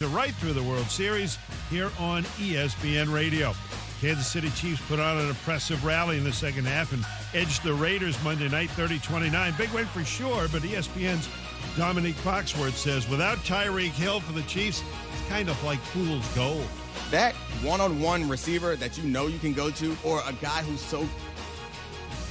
Right through the World Series here on ESPN Radio. Kansas City Chiefs put on an impressive rally in the second half and edged the Raiders Monday night 30-29. Big win for sure, but ESPN's Dominique Foxworth says without Tyreek Hill for the Chiefs, it's kind of like fool's gold. That one-on-one receiver that you know you can go to, or a guy who's so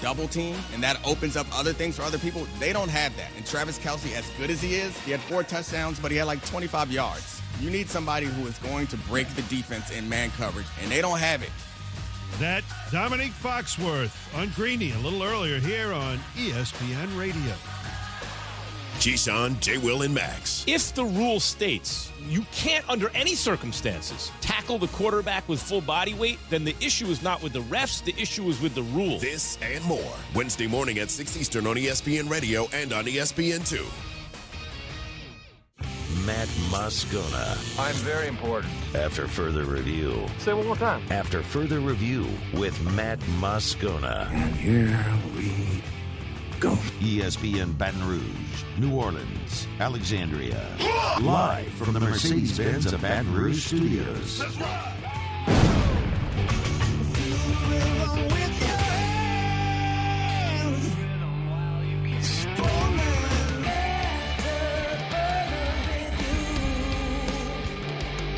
double team and that opens up other things for other people, they don't have that. And Travis Kelce, as good as he is, he had 4 touchdowns, but he had like 25 yards. You need somebody who is going to break the defense in man coverage, and they don't have it. That Dominique Foxworth on Greeny a little earlier here on ESPN Radio. Keyshawn, J. Will, and Max. If the rule states you can't, under any circumstances, tackle the quarterback with full body weight, then the issue is not with the refs, the issue is with the rule. This and more. Wednesday morning at 6 Eastern on ESPN Radio and on ESPN2. Matt Moscona. I'm very important. After further review. Say it one more time. After further review with Matt Moscona. And here we go. ESPN Baton Rouge, New Orleans, Alexandria. Live from the Mercedes-Benz of Baton Rouge Studios. That's right.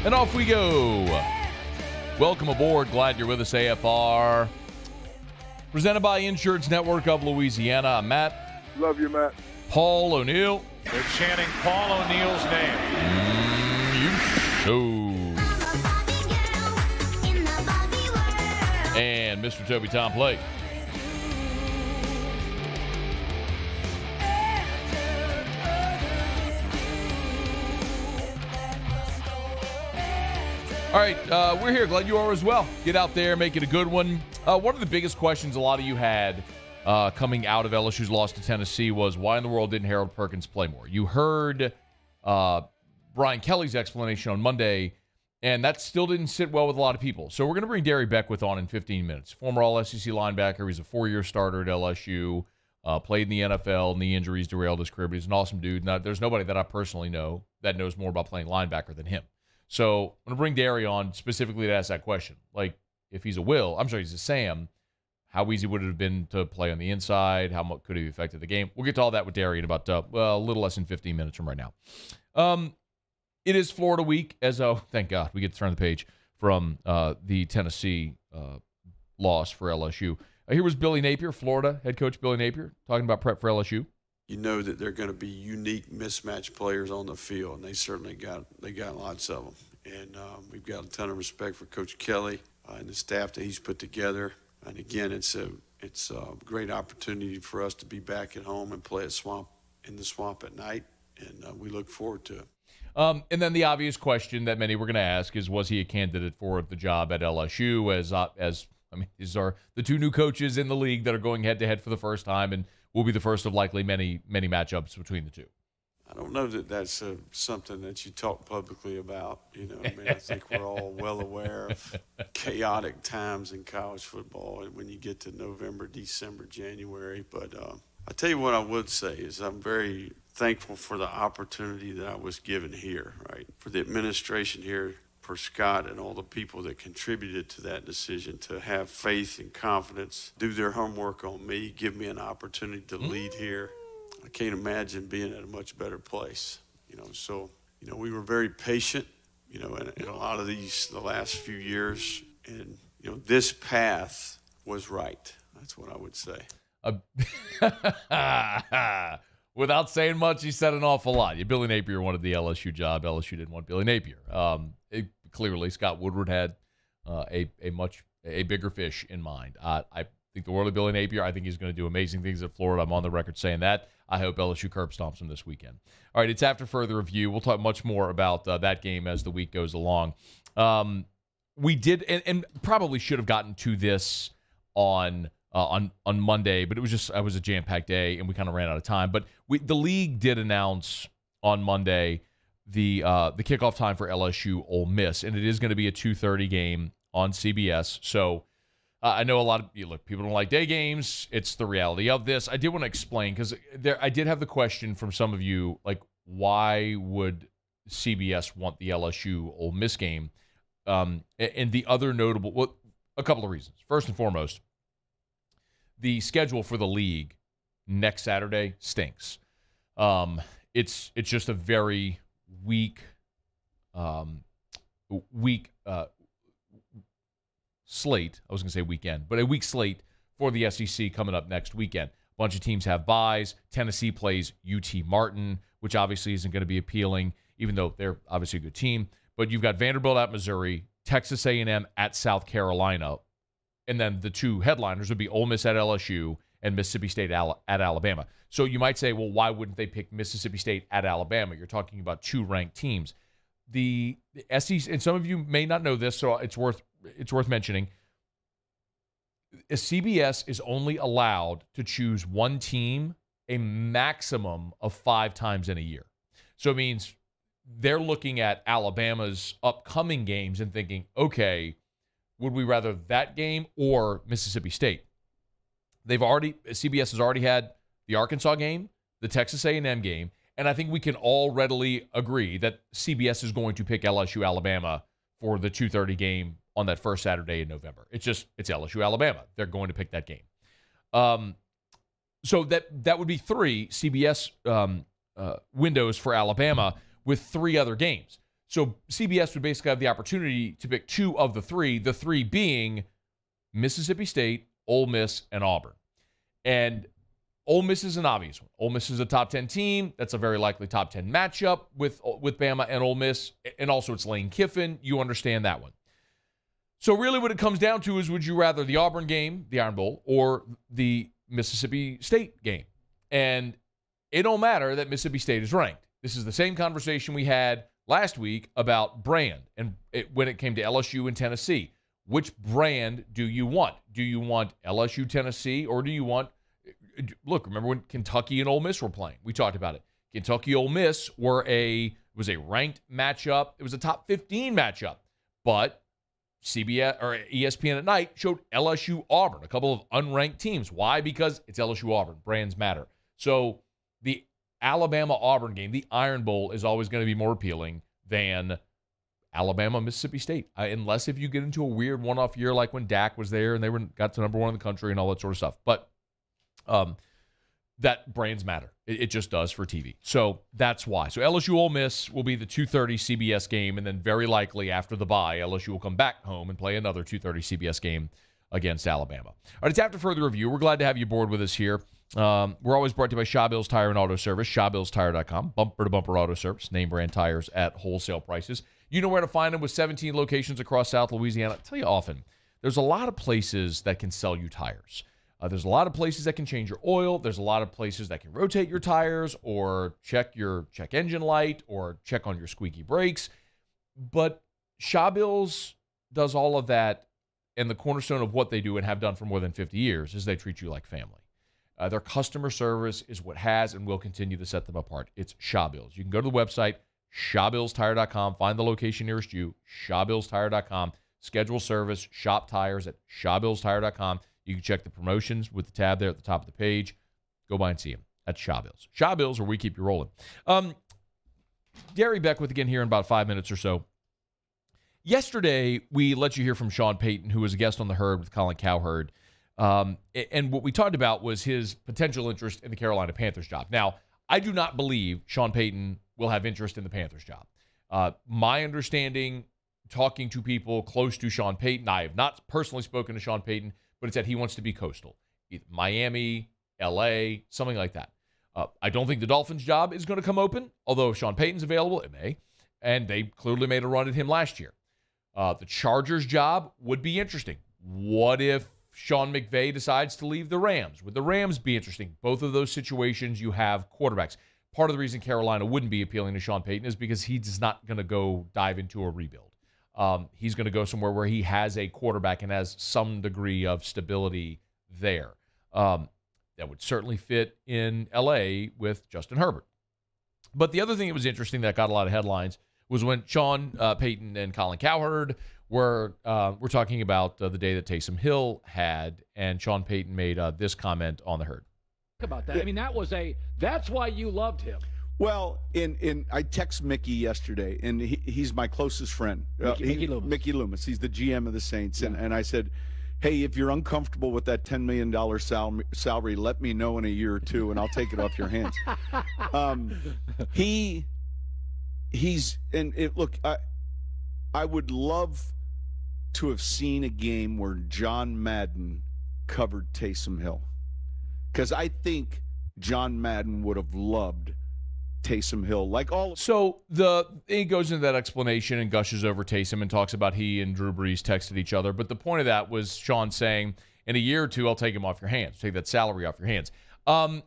And off we go. Welcome aboard. Glad you're with us, AFR. Presented by Insurance Network of Louisiana. I'm Matt. Love you, Matt. Paul O'Neill. They're chanting Paul O'Neill's name. And Mr. Toby Tom Play. All right, we're here. Glad you are as well. Get out there, make it a good one. One of the biggest questions a lot of you had coming out of LSU's loss to Tennessee was why in the world didn't Harold Perkins play more? You heard Brian Kelly's explanation on Monday, and that still didn't sit well with a lot of people. So we're going to bring Darry Beckwith on in 15 minutes. Former All-SEC linebacker. He's a 4-year starter at LSU, played in the NFL, knee injuries derailed his career, but he's an awesome dude. There's nobody that I personally know that knows more about playing linebacker than him. So I'm going to bring Darry on specifically to ask that question. Like, if he's he's a Sam, how easy would it have been to play on the inside? How much could he have affected the game? We'll get to all that with Darry in about, a little less than 15 minutes from right now. It is Florida week, thank God, we get to turn the page from the Tennessee loss for LSU. Here was Billy Napier, Florida head coach Billy Napier, talking about prep for LSU. You know that they're going to be unique mismatch players on the field, and they certainly got lots of them. And we've got a ton of respect for Coach Kelly and the staff that he's put together. And again, it's a great opportunity for us to be back at home and play in the swamp at night, and we look forward to it. And then the obvious question that many were going to ask is, was he a candidate for the job at LSU? These are the two new coaches in the league that are going head-to-head for the first time, and will be the first of likely many, many matchups between the two. I don't know that that's something that you talk publicly about. I think we're all well aware of chaotic times in college football when you get to November, December, January. But I tell you what I would say is I'm very thankful for the opportunity that I was given here, right? For the administration here, for Scott and all the people that contributed to that decision to have faith and confidence, do their homework on me, give me an opportunity to lead here. I can't imagine being at a much better place. So we were very patient, in a lot of the last few years. And, this path was right. That's what I would say. Without saying much, he said an awful lot. Billy Napier wanted the LSU job. LSU didn't want Billy Napier. Clearly, Scott Woodward had a bigger fish in mind. I think the world of Billy Napier. I think he's going to do amazing things at Florida. I'm on the record saying that. I hope LSU curb stomps him this weekend. All right, it's after further review. We'll talk much more about that game as the week goes along. We did, and probably should have gotten to this on Monday, but it was a jam-packed day, and we kind of ran out of time. But the league did announce on Monday the kickoff time for LSU Ole Miss, and it is going to be a 2:30 game on CBS. So I know a lot of people don't like day games. It's the reality of this. I did want to explain because I did have the question from some of you, like, why would CBS want the LSU Ole Miss game. And the other notable, well, a couple of reasons. First and foremost, the schedule for the league next Saturday stinks. It's just a very weak slate. I was going to say weekend, but a weak slate for the SEC coming up next weekend. A bunch of teams have byes. Tennessee plays UT Martin, which obviously isn't going to be appealing, even though they're obviously a good team. But you've got Vanderbilt at Missouri, Texas A&M at South Carolina, and then the two headliners would be Ole Miss at LSU and Mississippi State at Alabama. So you might say, well, why wouldn't they pick Mississippi State at Alabama? You're talking about two ranked teams. The SEC, and some of you may not know this, so it's worth mentioning. CBS is only allowed to choose one team a maximum of 5 times in a year. So it means they're looking at Alabama's upcoming games and thinking, okay, would we rather that game or Mississippi State? CBS has already had the Arkansas game, the Texas A&M game, and I think we can all readily agree that CBS is going to pick LSU Alabama for the 2:30 game on that first Saturday in November. It's LSU Alabama. They're going to pick that game. So that would be 3 CBS windows for Alabama with 3 other games. So CBS would basically have the opportunity to pick 2 of the 3 being Mississippi State, Ole Miss, and Auburn. And Ole Miss is an obvious one. Ole Miss is a top 10 team. That's a very likely top 10 matchup with Bama and Ole Miss. And also it's Lane Kiffin. You understand that one. So really what it comes down to is, would you rather the Auburn game, the Iron Bowl, or the Mississippi State game? And it don't matter that Mississippi State is ranked. This is the same conversation we had last week about brand and when it came to LSU and Tennessee. Which brand do you want? Do you want LSU, Tennessee, or do you want – remember when Kentucky and Ole Miss were playing? We talked about it. Kentucky, Ole Miss was a ranked matchup. It was a top 15 matchup. But CBS or ESPN at night showed LSU Auburn, a couple of unranked teams. Why? Because it's LSU Auburn. Brands matter. So the Alabama Auburn game, the Iron Bowl, is always going to be more appealing than Alabama Mississippi State, unless if you get into a weird one-off year like when Dak was there and they got to number 1 in the country and all that sort of stuff. But that brands matter. It just does for TV. So that's why. So LSU Ole Miss will be the 2:30 CBS game, and then very likely after the bye, LSU will come back home and play another 2:30 CBS game against Alabama. All right, it's after further review. We're glad to have you aboard with us here. We're always brought to you by Shawbills Tire and Auto Service, ShawBillsTire.com, bumper-to-bumper auto service, name brand tires at wholesale prices. You know where to find them with 17 locations across South Louisiana. I tell you often, there's a lot of places that can sell you tires. There's a lot of places that can change your oil. There's a lot of places that can rotate your tires or check your check engine light or check on your squeaky brakes. But Shawbills does all of that, and the cornerstone of what they do and have done for more than 50 years is they treat you like family. Their customer service is what has and will continue to set them apart. It's Shawbills. You can go to the website, ShawBillsTire.com, find the location nearest you, ShawBillsTire.com, schedule service, shop tires at ShawBillsTire.com. You can check the promotions with the tab there at the top of the page. Go by and see them at Shawbills. Shawbills, where we keep you rolling. Darry Beckwith again here in about 5 minutes or so. Yesterday, we let you hear from Sean Payton, who was a guest on The Herd with Colin Cowherd. And what we talked about was his potential interest in the Carolina Panthers job. Now, I do not believe Sean Payton will have interest in the Panthers job. My understanding, talking to people close to Sean Payton, I have not personally spoken to Sean Payton, but it's that he wants to be coastal. Either Miami, L.A., something like that. I don't think the Dolphins job is going to come open, although if Sean Payton's available, it may. And they clearly made a run at him last year. The Chargers job would be interesting. What if Sean McVay decides to leave the Rams? Would the Rams be interesting? Both of those situations, you have quarterbacks. Part of the reason Carolina wouldn't be appealing to Sean Payton is because he's not going to go dive into a rebuild. He's going to go somewhere where he has a quarterback and has some degree of stability there. That would certainly fit in L.A. with Justin Herbert. But the other thing that was interesting that got a lot of headlines was when Sean Payton and Colin Cowherd were talking about the day that Taysom Hill had, and Sean Payton made this comment on The Herd. About that. I mean, that's why you loved him. Well, I text Mickey yesterday, and he's my closest friend. Mickey Loomis. He's the GM of the Saints. Yeah. And I said, hey, if you're uncomfortable with that $10 million salary, let me know in a year or two, and I'll take it off your hands. Look, I would love to have seen a game where John Madden covered Taysom Hill, because I think John Madden would have loved Taysom Hill. So he goes into that explanation and gushes over Taysom and talks about he and Drew Brees texted each other. But the point of that was Sean saying, in a year or two, I'll take him off your hands, take that salary off your hands. I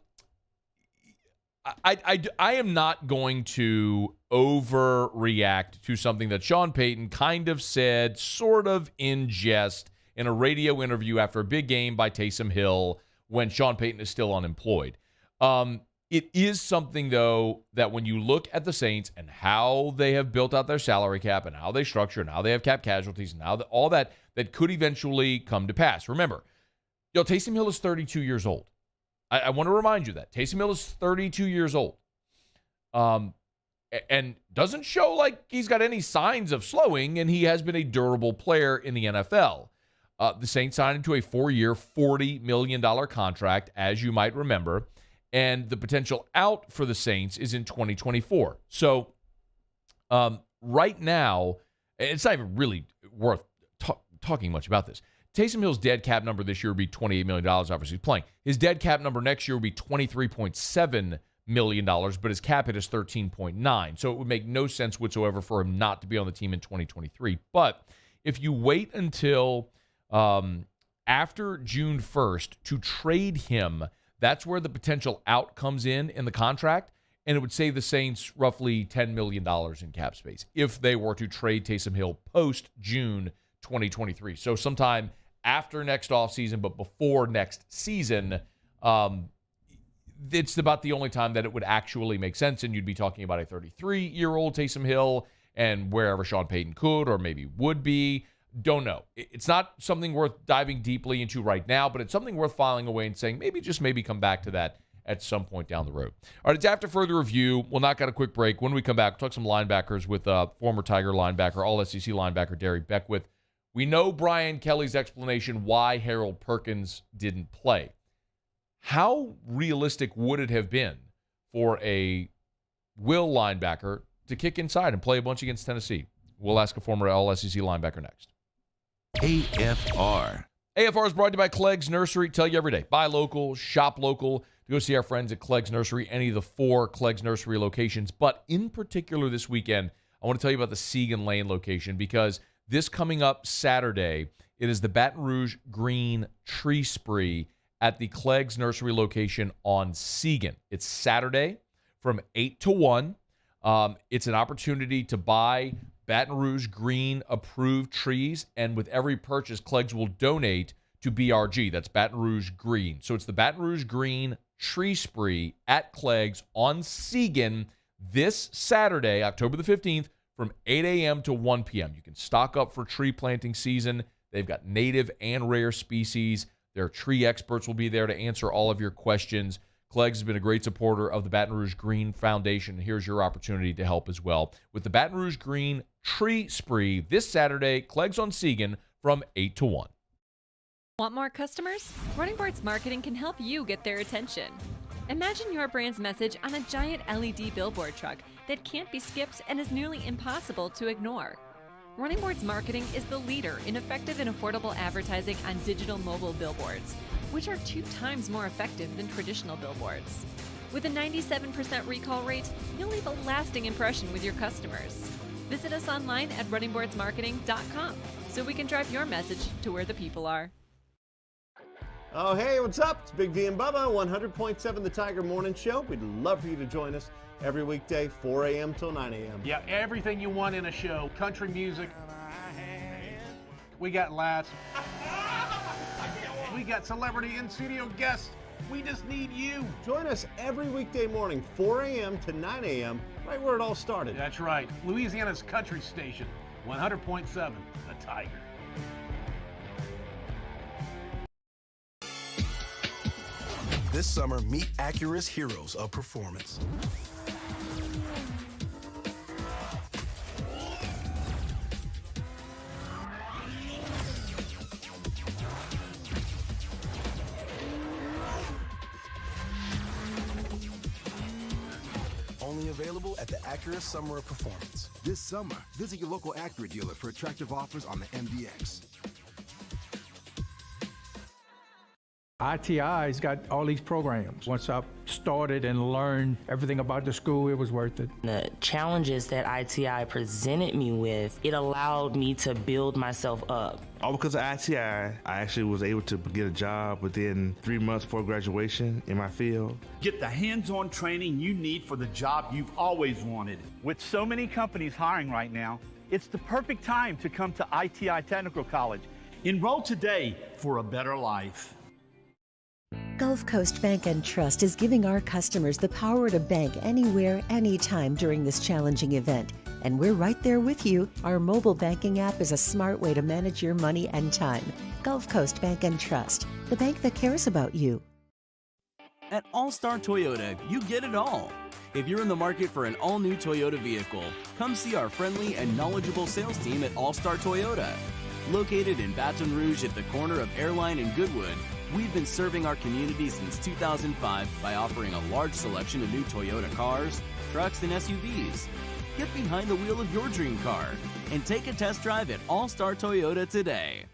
am not going to overreact to something that Sean Payton kind of said, sort of in jest, in a radio interview after a big game by Taysom Hill when Sean Payton is still unemployed. It is something, though, that when you look at the Saints and how they have built out their salary cap and how they structure and how they have cap casualties and how all that could eventually come to pass. Remember, Taysom Hill is 32 years old. I want to remind you that. Taysom Hill is 32 years old. And doesn't show like he's got any signs of slowing, and he has been a durable player in the NFL. The Saints signed him to a 4-year, $40 million contract, as you might remember. And the potential out for the Saints is in 2024. So right now, it's not even really worth talking much about this. Taysom Hill's dead cap number this year would be $28 million, obviously he's playing. His dead cap number next year would be $23.7 million, but his cap hit is 13.9. So it would make no sense whatsoever for him not to be on the team in 2023. But if you wait until after June 1st to trade him, that's where the potential out comes in the contract, and it would save the Saints roughly $10 million in cap space if they were to trade Taysom Hill post-June 2023. So sometime after next offseason, but before next season, it's about the only time that it would actually make sense, and you'd be talking about a 33-year-old Taysom Hill and wherever Sean Payton could or maybe would be. Don't know. It's not something worth diving deeply into right now, but it's something worth filing away and saying maybe come back to that at some point down the road. All right, it's after further review. We'll knock out a quick break. When we come back, we'll talk some linebackers with former Tiger linebacker, all-SEC linebacker Darry Beckwith. We know Brian Kelly's explanation why Harold Perkins didn't play. How realistic would it have been for a will linebacker to kick inside and play a bunch against Tennessee? We'll ask a former all-SEC linebacker next. AFR. AFR is brought to you by Clegg's Nursery. Tell you every day, buy local, shop local. To go see our friends at Clegg's Nursery, any of the 4 Clegg's Nursery locations. But in particular this weekend, I want to tell you about the Segan Lane location, because this coming up Saturday, it is the Baton Rouge Green Tree Spree at the Clegg's Nursery location on Segan. It's Saturday from 8 to 1. It's an opportunity to buy Baton Rouge Green approved trees, and with every purchase, Clegg's will donate to BRG. That's Baton Rouge Green. So it's the Baton Rouge Green Tree Spree at Clegg's on Segan this Saturday, October the 15th, from 8 a.m. to 1 p.m. You can stock up for tree planting season. They've got native and rare species. Their tree experts will be there to answer all of your questions. Clegg's has been a great supporter of the Baton Rouge Green Foundation. Here's your opportunity to help as well with the Baton Rouge Green Tree Spree this Saturday, Clegg's on Segan from 8 to 1. Want more customers? Running Boards Marketing can help you get their attention. Imagine your brand's message on a giant LED billboard truck that can't be skipped and is nearly impossible to ignore. Running Boards Marketing is the leader in effective and affordable advertising on digital mobile billboards, which are 2 times more effective than traditional billboards. With a 97% recall rate, you'll leave a lasting impression with your customers. Visit us online at runningboardsmarketing.com so we can drive your message to where the people are. Oh, hey, what's up? It's Big D and Bubba, 100.7 The Tiger Morning Show. We'd love for you to join us every weekday, 4 a.m. till 9 a.m. Yeah, everything you want in a show. Country music. We got laughs. We got celebrity in-studio guests. We just need you. Join us every weekday morning, 4 a.m. to 9 a.m., right where it all started. That's right. Louisiana's country station, 100.7 The Tiger. This summer, meet Acura's heroes of performance. available at the Acura Summer of Performance. This summer, visit your local Acura dealer for attractive offers on the MDX. ITI's got all these programs. Once I started and learned everything about the school, it was worth it. The challenges that ITI presented me with, it allowed me to build myself up. All because of ITI, I actually was able to get a job within 3 months before graduation in my field. Get the hands-on training you need for the job you've always wanted. With so many companies hiring right now, it's the perfect time to come to ITI Technical College. Enroll today for a better life. Gulf Coast Bank and Trust is giving our customers the power to bank anywhere, anytime during this challenging event. And we're right there with you. Our mobile banking app is a smart way to manage your money and time. Gulf Coast Bank and Trust, the bank that cares about you. At All-Star Toyota, you get it all. If you're in the market for an all-new Toyota vehicle, come see our friendly and knowledgeable sales team at All-Star Toyota. Located in Baton Rouge at the corner of Airline and Goodwood, we've been serving our community since 2005 by offering a large selection of new Toyota cars, trucks, and SUVs. Get behind the wheel of your dream car and take a test drive at All-Star Toyota today.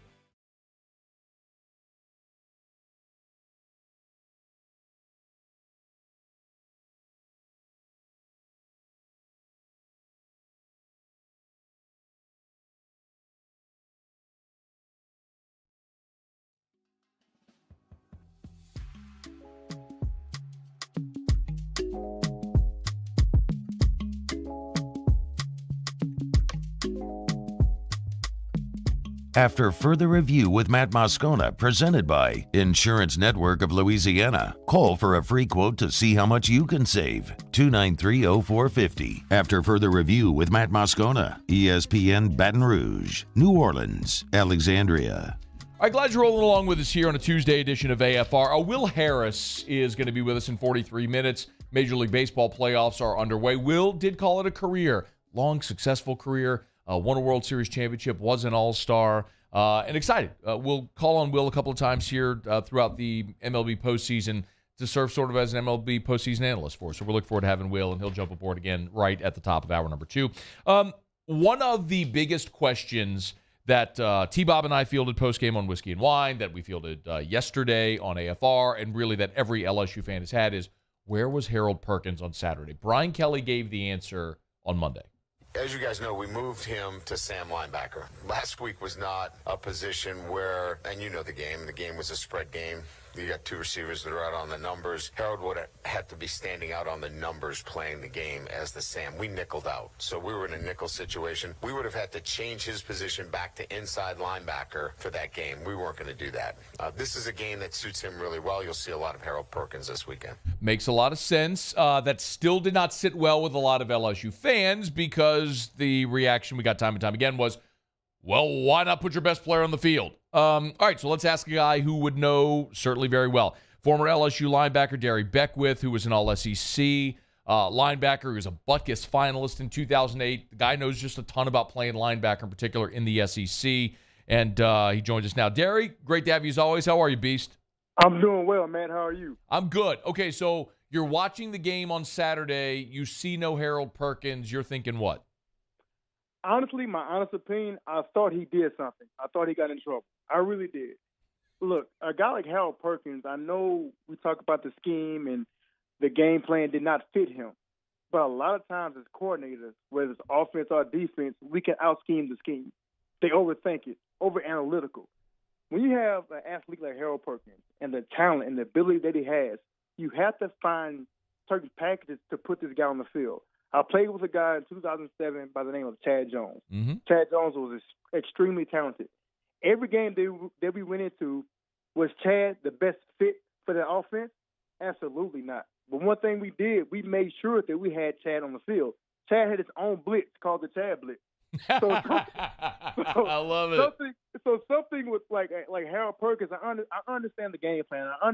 After further review with Matt Moscona, presented by Insurance Network of Louisiana. Call for a free quote to see how much you can save. 293-0450. After further review with Matt Moscona, ESPN Baton Rouge, New Orleans, Alexandria. All right, glad you're rolling along with us here on a Tuesday edition of AFR. Will Harris is going to be with us in 43 minutes. Major League Baseball playoffs are underway. Will did call it a career, long, successful career. Won a World Series championship, was an All-Star, and excited. We'll call on Will a couple of times here throughout the MLB postseason to serve sort of as an MLB postseason analyst for us. So we're looking forward to having Will, and he'll jump aboard again right at the top of hour number 2. One of the biggest questions that T-Bob and I fielded postgame on Whiskey and Wine, that we fielded yesterday on AFR, and really that every LSU fan has had is, where was Harold Perkins on Saturday? Brian Kelly gave the answer on Monday. As you guys know, we moved him to Sam linebacker. Last week was not a position where, and you know the game was a spread game. You got two receivers that are out on the numbers. Harold would have to be standing out on the numbers playing the game as the Sam. We nickeled out, so we were in a nickel situation. We would have had to change his position back to inside linebacker for that game. We weren't going to do that. This is a game that suits him really well. You'll see a lot of Harold Perkins this weekend. Makes a lot of sense. That still did not sit well with a lot of LSU fans because the reaction we got time and time again was, well, why not put your best player on the field? All right, so let's ask a guy who would know certainly very well. Former LSU linebacker Darry Beckwith, who was an All-SEC linebacker, who was a Butkus finalist in 2008. The guy knows just a ton about playing linebacker, in particular in the SEC, and he joins us now. Darry, great to have you as always. How are you, Beast? I'm doing well, man. How are you? I'm good. Okay, so you're watching the game on Saturday. You see no Harold Perkins. You're thinking what? Honestly, my honest opinion, I thought he did something. I thought he got in trouble. I really did. Look, a guy like Harold Perkins, I know we talk about the scheme and the game plan did not fit him. But a lot of times as coordinators, whether it's offense or defense, we can out-scheme the scheme. They overthink it, over-analytical. When you have an athlete like Harold Perkins and the talent and the ability that he has, you have to find certain packages to put this guy on the field. I played with a guy in 2007 by the name of Chad Jones. Mm-hmm. Chad Jones was extremely talented. Every game that we went into, was Chad the best fit for the offense? Absolutely not. But one thing we did, we made sure that we had Chad on the field. Chad had his own blitz called the Chad Blitz. So I love it. Something with like Harold Perkins, I understand the game plan. I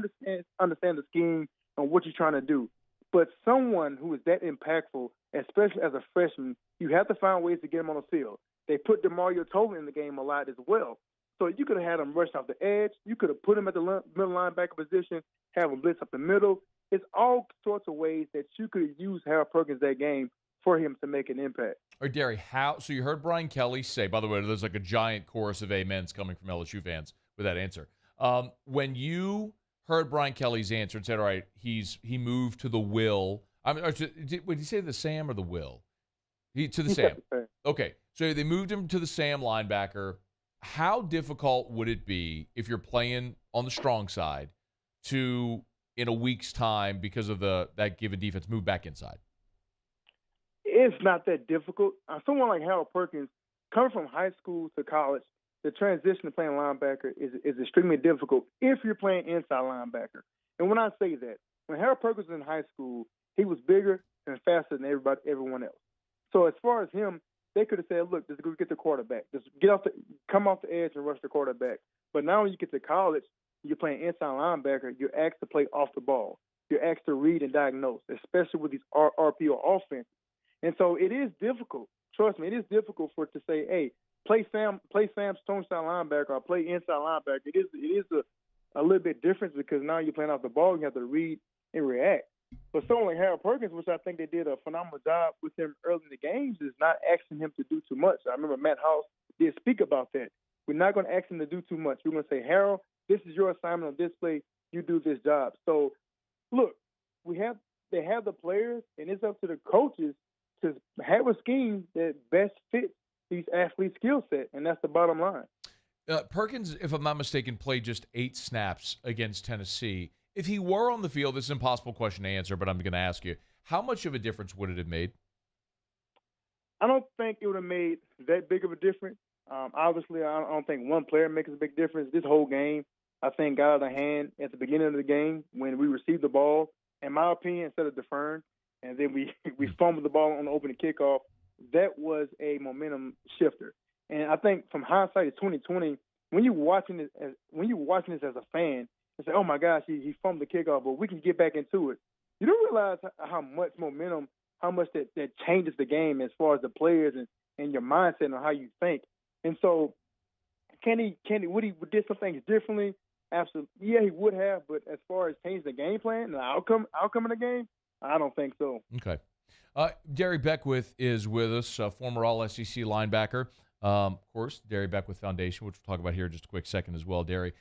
understand the scheme and what you're trying to do. But someone who is that impactful, especially as a freshman, you have to find ways to get him on the field. They put DeMario Tolan in the game a lot as well. So you could have had him rush off the edge. You could have put him at the middle linebacker position, have him blitz up the middle. It's all sorts of ways that you could use Harold Perkins that game. for him to make an impact. Or Darry, so you heard Brian Kelly say, by the way, there's like a giant chorus of amens coming from LSU fans with that answer. When you heard Brian Kelly's answer and said, all right, he moved to the will. Would he say the Sam or the will? To the Sam. Okay, so they moved him to the Sam linebacker. How difficult would it be if you're playing on the strong side to, in a week's time, because of that given defense, move back inside? It's not that difficult. Someone like Harold Perkins, coming from high school to college, the transition to playing linebacker is extremely difficult if you're playing inside linebacker. And when I say that, when Harold Perkins was in high school, he was bigger and faster than everyone else. So as far as him, they could have said, look, just go get the quarterback. Just come off the edge and rush the quarterback. But now when you get to college, you're playing inside linebacker, you're asked to play off the ball. You're asked to read and diagnose, especially with these RPO offenses. And so it is difficult. Trust me, it is difficult for it to say, hey, play Sam strong side linebacker or play inside linebacker. It is a little bit different because now you're playing off the ball, you have to read and react. But someone like Harold Perkins, which I think they did a phenomenal job with him early in the games, is not asking him to do too much. I remember Matt House did speak about that. We're not going to ask him to do too much. We're going to say, Harold, this is your assignment on this play. You do this job. So, look, they have the players, and it's up to the coaches to have a scheme that best fits these athletes' skill set, and that's the bottom line. Perkins, if I'm not mistaken, played just 8 snaps against Tennessee. If he were on the field, this is an impossible question to answer, but I'm going to ask you, how much of a difference would it have made? I don't think it would have made that big of a difference. Obviously, I don't think one player makes a big difference. This whole game, I think, got out of hand at the beginning of the game when we received the ball, in my opinion, instead of deferring, and then we fumbled the ball on the opening kickoff. That was a momentum shifter. And I think from hindsight of 2020, when you're watching this as a fan, and say, oh, my gosh, he fumbled the kickoff, but we can get back into it. You don't realize how much momentum, how much that changes the game as far as the players and your mindset and how you think. And so would he did some things differently? Absolutely. Yeah, he would have, but as far as changing the game plan and the outcome of the game, I don't think so. Okay. Darry Beckwith is with us, former All-SEC linebacker. Of course, Darry Beckwith Foundation, which we'll talk about here in just a quick second as well, Darry.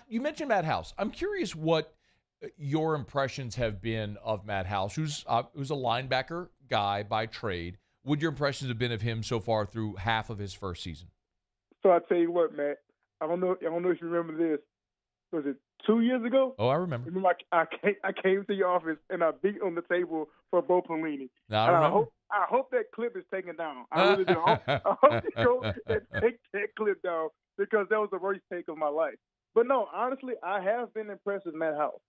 You mentioned Matt House. I'm curious what your impressions have been of Matt House, who's a linebacker guy by trade. What your impressions have been of him so far through half of his first season? So I tell you what, Matt. I don't know if you remember this. Was it 2 years ago? Oh, I remember. I came to your office and I beat on the table for Bo Pelini. No, I remember. I hope that clip is taken down. I really do. I hope you go and take that clip down because that was the worst take of my life. But no, honestly, I have been impressed with Matt House.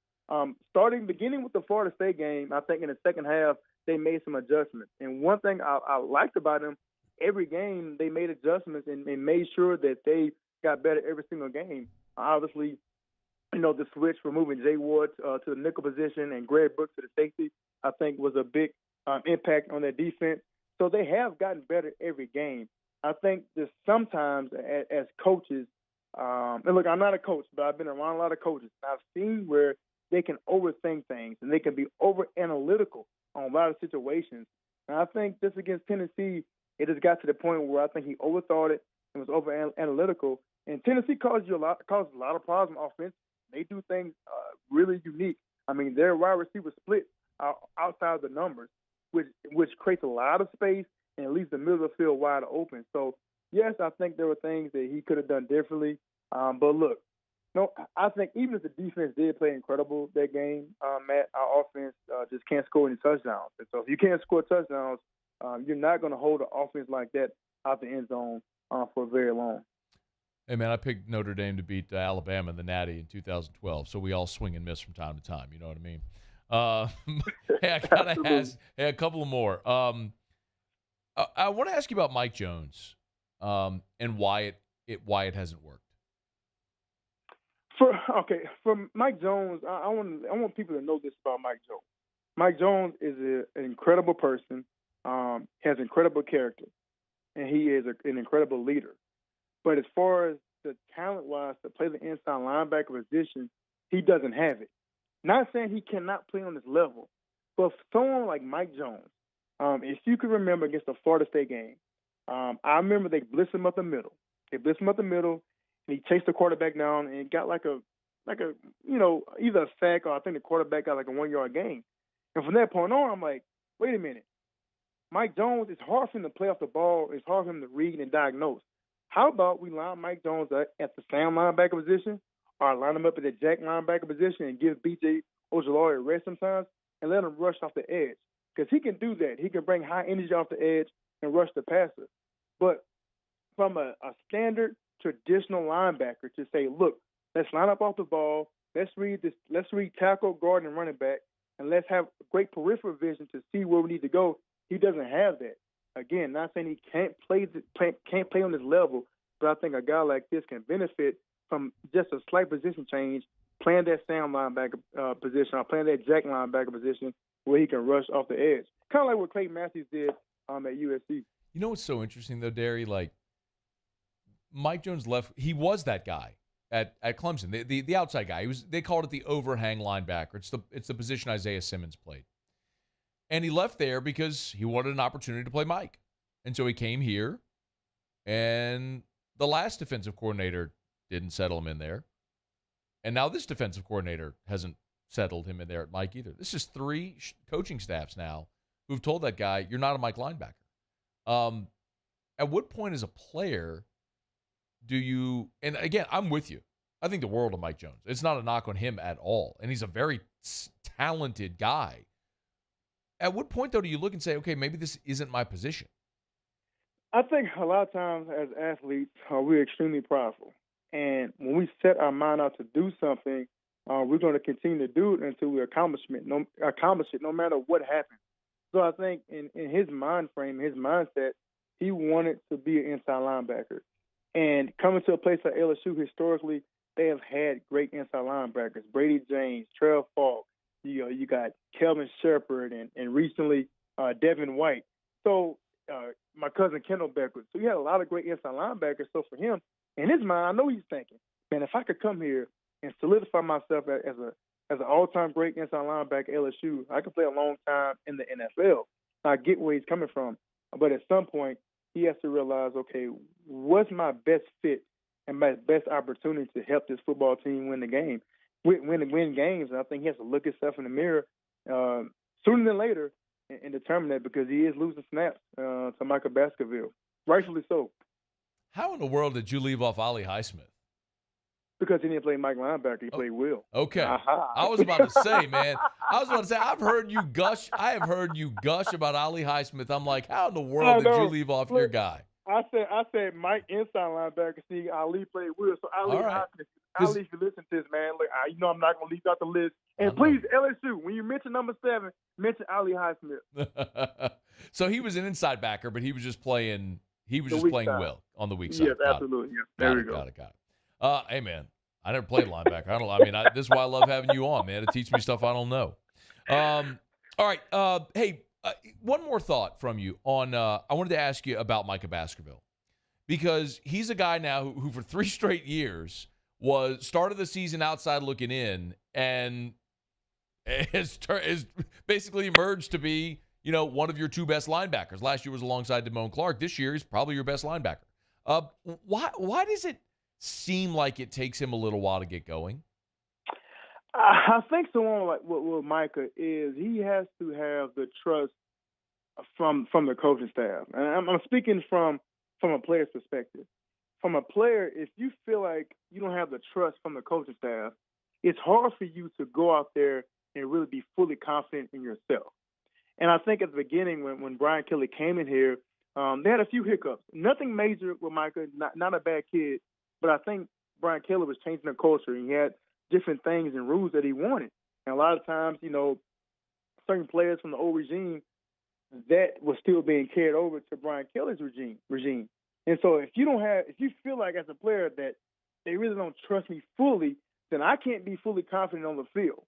Beginning with the Florida State game, I think in the second half they made some adjustments. And one thing I liked about them, every game they made adjustments and made sure that they got better every single game. Obviously, the switch from moving Jay Ward to the nickel position and Greg Brooks to the safety, I think was a big impact on their defense. So they have gotten better every game. I think that sometimes as coaches, and look, I'm not a coach, but I've been around a lot of coaches. I've seen where they can overthink things and they can be over-analytical on a lot of situations. And I think this against Tennessee, it has got to the point where I think he overthought it and was over-analytical. And Tennessee caused a lot of problems offensively. They do things really unique. I mean, their wide receiver split outside of the numbers, which creates a lot of space and leaves the middle of the field wide open. So, yes, I think there were things that he could have done differently. But look, I think even if the defense did play incredible that game, Matt, our offense just can't score any touchdowns. And so if you can't score touchdowns, you're not going to hold an offense like that out the end zone for very long. Hey, man, I picked Notre Dame to beat Alabama in the Natty in 2012, so we all swing and miss from time to time. You know what I mean? Hey, I got to ask a couple more. I want to ask you about Mike Jones and why it hasn't worked. For Mike Jones, I want people to know this about Mike Jones. Mike Jones is an incredible person, has incredible character, and he is an incredible leader. But as far as the talent-wise to play the inside linebacker position, he doesn't have it. Not saying he cannot play on this level, but someone like Mike Jones, If you can remember against the Florida State game, I remember they blitzed him up the middle. And he chased the quarterback down and got like a either a sack or I think the quarterback got like a 1-yard gain. And from that point on, I'm like, wait a minute. Mike Jones, it's hard for him to play off the ball. It's hard for him to read and diagnose. How about we line Mike Jones at the Sam linebacker position or line him up at the Jack linebacker position and give B.J. Ojolari a rest sometimes and let him rush off the edge? Because he can do that. He can bring high energy off the edge and rush the passer. But from a standard traditional linebacker to say, look, let's line up off the ball, let's read tackle, guard, and running back, and let's have great peripheral vision to see where we need to go. He doesn't have that. Again, not saying he can't play on this level, but I think a guy like this can benefit from just a slight position change, playing that Sam linebacker position or playing that Jack linebacker position where he can rush off the edge. Kind of like what Clayton Matthews did at USC. You know what's so interesting, though, Darry? Like, Mike Jones he was that guy at Clemson, the outside guy. They called it the overhang linebacker. It's the position Isaiah Simmons played. And he left there because he wanted an opportunity to play Mike. And so he came here, and the last defensive coordinator didn't settle him in there. And now this defensive coordinator hasn't settled him in there at Mike either. This is 3 coaching staffs now who've told that guy, you're not a Mike linebacker. At what point as a player do you – and again, I'm with you. I think the world of Mike Jones. It's not a knock on him at all. And he's a very talented guy. At what point, though, do you look and say, okay, maybe this isn't my position? I think a lot of times as athletes, we're extremely prideful. And when we set our mind out to do something, we're going to continue to do it until we accomplish it, no matter what happens. So I think in his mind frame, his mindset, he wanted to be an inside linebacker. And coming to a place like LSU, historically, they have had great inside linebackers. Brady James, Trell Falk, you got Kelvin Shepard, and recently Devin White. So my cousin Kendall Beckwith. So he had a lot of great inside linebackers. So for him, in his mind, I know he's thinking, man, if I could come here and solidify myself as an all-time great inside linebacker at LSU, I could play a long time in the NFL. I get where he's coming from. But at some point, he has to realize, okay, what's my best fit and my best opportunity to help this football team win the game? Win games, and I think he has to look himself in the mirror sooner than later and determine that, because he is losing snaps to Michael Baskerville, rightfully so. How in the world did you leave off Ali Highsmith? Because he didn't play Mike linebacker, he played Will. Okay. I was about to say, man. I've heard you gush. I have heard you gush about Ali Highsmith. I'm like, how in the world did you leave off your guy? I said Mike inside linebacker. See, Ali played Will. So Ali Highsmith. Ali, if you listen to this, man, look, I'm not going to leave out the list. And please, LSU, when you mention number 7, mention Ali Highsmith. So he was an inside backer, but he was just playing. He was just playing Will on the weak side. Yes, absolutely. Yeah. There we go. Got it. Hey, man, I never played linebacker. This is why I love having you on, man, to teach me stuff I don't know. All right. Hey, one more thought from you on. I wanted to ask you about Micah Baskerville, because he's a guy now who for 3 straight years started the season outside looking in, and is basically emerged to be, one of your 2 best linebackers. Last year was alongside Damone Clark. This year he's probably your best linebacker. Why does it seem like it takes him a little while to get going? I think someone like with Micah is he has to have the trust from the coaching staff. And I'm speaking from a player's perspective. From a player, if you feel like you don't have the trust from the coaching staff, it's hard for you to go out there and really be fully confident in yourself. And I think at the beginning when Brian Kelly came in here, they had a few hiccups. Nothing major with Micah, not a bad kid, but I think Brian Kelly was changing the culture, and he had different things and rules that he wanted. And a lot of times, certain players from the old regime, that was still being carried over to Brian Kelly's regime. And so if you feel like as a player that they really don't trust me fully, then I can't be fully confident on the field.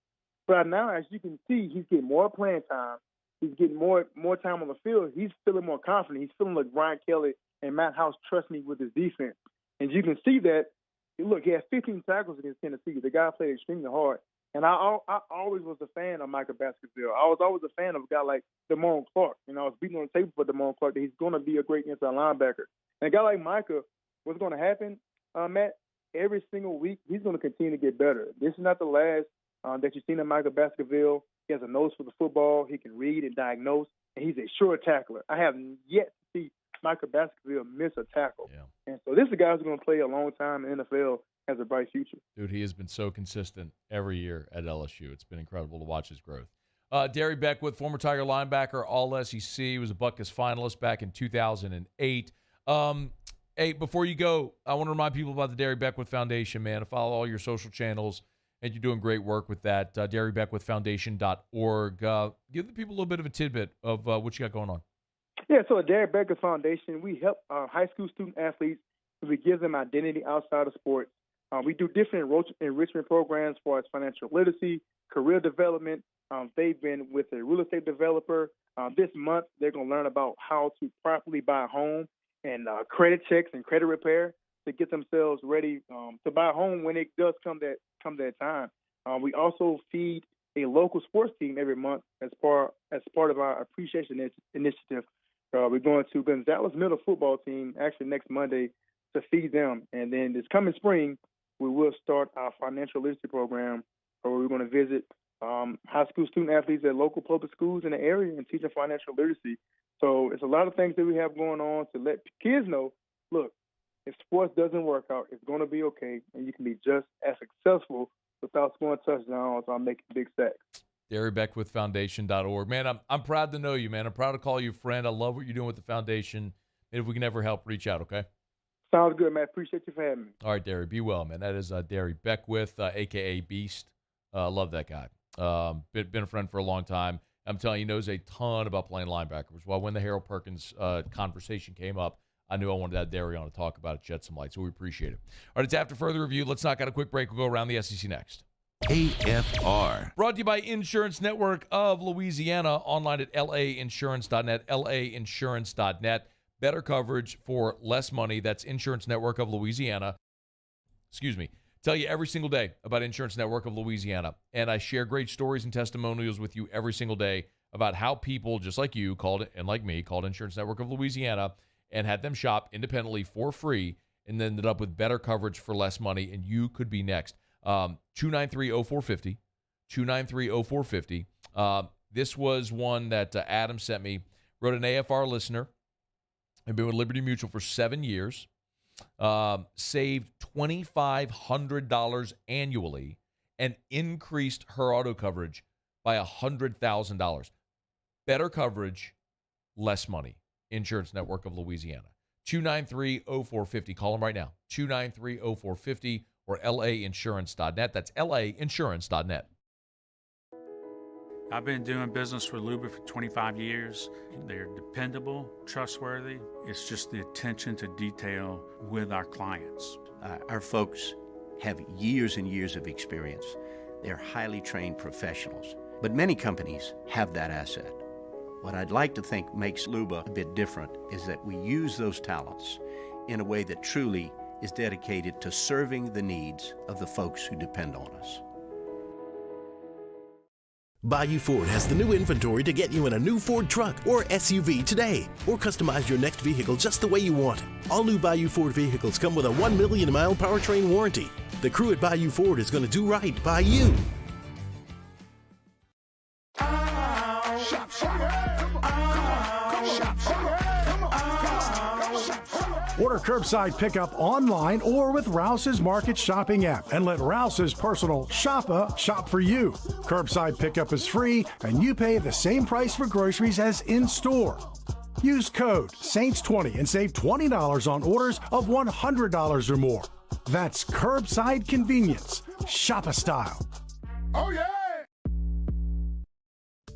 But now, as you can see, he's getting more playing time. He's getting more time on the field. He's feeling more confident. He's feeling like Brian Kelly and Matt House trust me with his defense. And you can see that. Look, he had 15 tackles against Tennessee. The guy played extremely hard. And I always was a fan of Micah Baskerville. I was always a fan of a guy like Damone Clark. I was beating on the table for Damone Clark that he's going to be a great inside linebacker. And a guy like Micah, what's going to happen, Matt, every single week, he's going to continue to get better. This is not the last that you've seen of Micah Baskerville. He has a nose for the football. He can read and diagnose, and he's a sure tackler. I have yet to see Micah Baskerville miss a tackle. Yeah. And so this is a guy who's going to play a long time in the NFL, has a bright future. Dude, he has been so consistent every year at LSU. It's been incredible to watch his growth. Darry Beckwith, former Tiger linebacker, All-SEC, was a Butkus finalist back in 2008. Hey, before you go, I want to remind people about the Darry Beckwith Foundation, man. Follow all your social channels, and you're doing great work with that. DarryBeckwithFoundation.org. Give the people a little bit of a tidbit of what you got going on. Yeah, so at Darry Beckwith Foundation, we help high school student athletes. We give them identity outside of sports. We do different enrichment programs as far as financial literacy, career development. They've been with a real estate developer. This month, they're going to learn about how to properly buy a home and credit checks and credit repair to get themselves ready to buy a home when it does come that time. We also feed a local sports team every month as part of our appreciation initiative. We're going to Gonzales Middle football team actually next Monday to feed them. And then this coming spring, we will start our financial literacy program where we're going to visit high school student athletes at local public schools in the area and teach them financial literacy. So it's a lot of things that we have going on to let kids know, look, if sports doesn't work out, it's going to be okay, and you can be just as successful without scoring touchdowns or making big sacks. DarryBeckwithFoundation.org. Man, I'm proud to know you, man. I'm proud to call you a friend. I love what you're doing with the foundation. And if we can ever help, reach out, okay? Sounds good, man. Appreciate you for having me. All right, Darry. Be well, man. That is Darry Beckwith, a.k.a. Beast. Love that guy. Been a friend for a long time. I'm telling you, he knows a ton about playing linebacker, which is why when the Harold Perkins conversation came up, I knew I wanted to have Darry on to talk about it, shed some light, so we appreciate it. All right, it's after further review. Let's knock out a quick break. We'll go around the SEC next. AFR. Brought to you by Insurance Network of Louisiana, online at lainsurance.net, lainsurance.net. Better coverage for less money. That's Insurance Network of Louisiana. Excuse me. Tell you every single day about Insurance Network of Louisiana. And I share great stories and testimonials with you every single day about how people just like you called it, and like me, called Insurance Network of Louisiana and had them shop independently for free and ended up with better coverage for less money, and you could be next. 293-0450, 293-0450. This was one that Adam sent me. Wrote an AFR listener. I've been with Liberty Mutual for 7 years. Saved $2,500 annually and increased her auto coverage by $100,000. Better coverage, less money. Insurance Network of Louisiana. 293-0450. Call them right now. 293-0450 or lainsurance.net. That's lainsurance.net. I've been doing business with Luba for 25 years. They're dependable, trustworthy. It's just the attention to detail with our clients. Our folks have years and years of experience. They're highly trained professionals, but many companies have that asset. What I'd like to think makes Luba a bit different is that we use those talents in a way that truly is dedicated to serving the needs of the folks who depend on us. Bayou Ford has the new inventory to get you in a new Ford truck or SUV today, or customize your next vehicle just the way you want. All new Bayou Ford vehicles come with a 1 million mile powertrain warranty. The crew at Bayou Ford is going to do right by you. Order curbside pickup online or with Rouse's Market Shopping app and let Rouse's personal shopper shop for you. Curbside pickup is free and you pay the same price for groceries as in-store. Use code SAINTS20 and save $20 on orders of $100 or more. That's curbside convenience. Shopper style. Oh, yeah!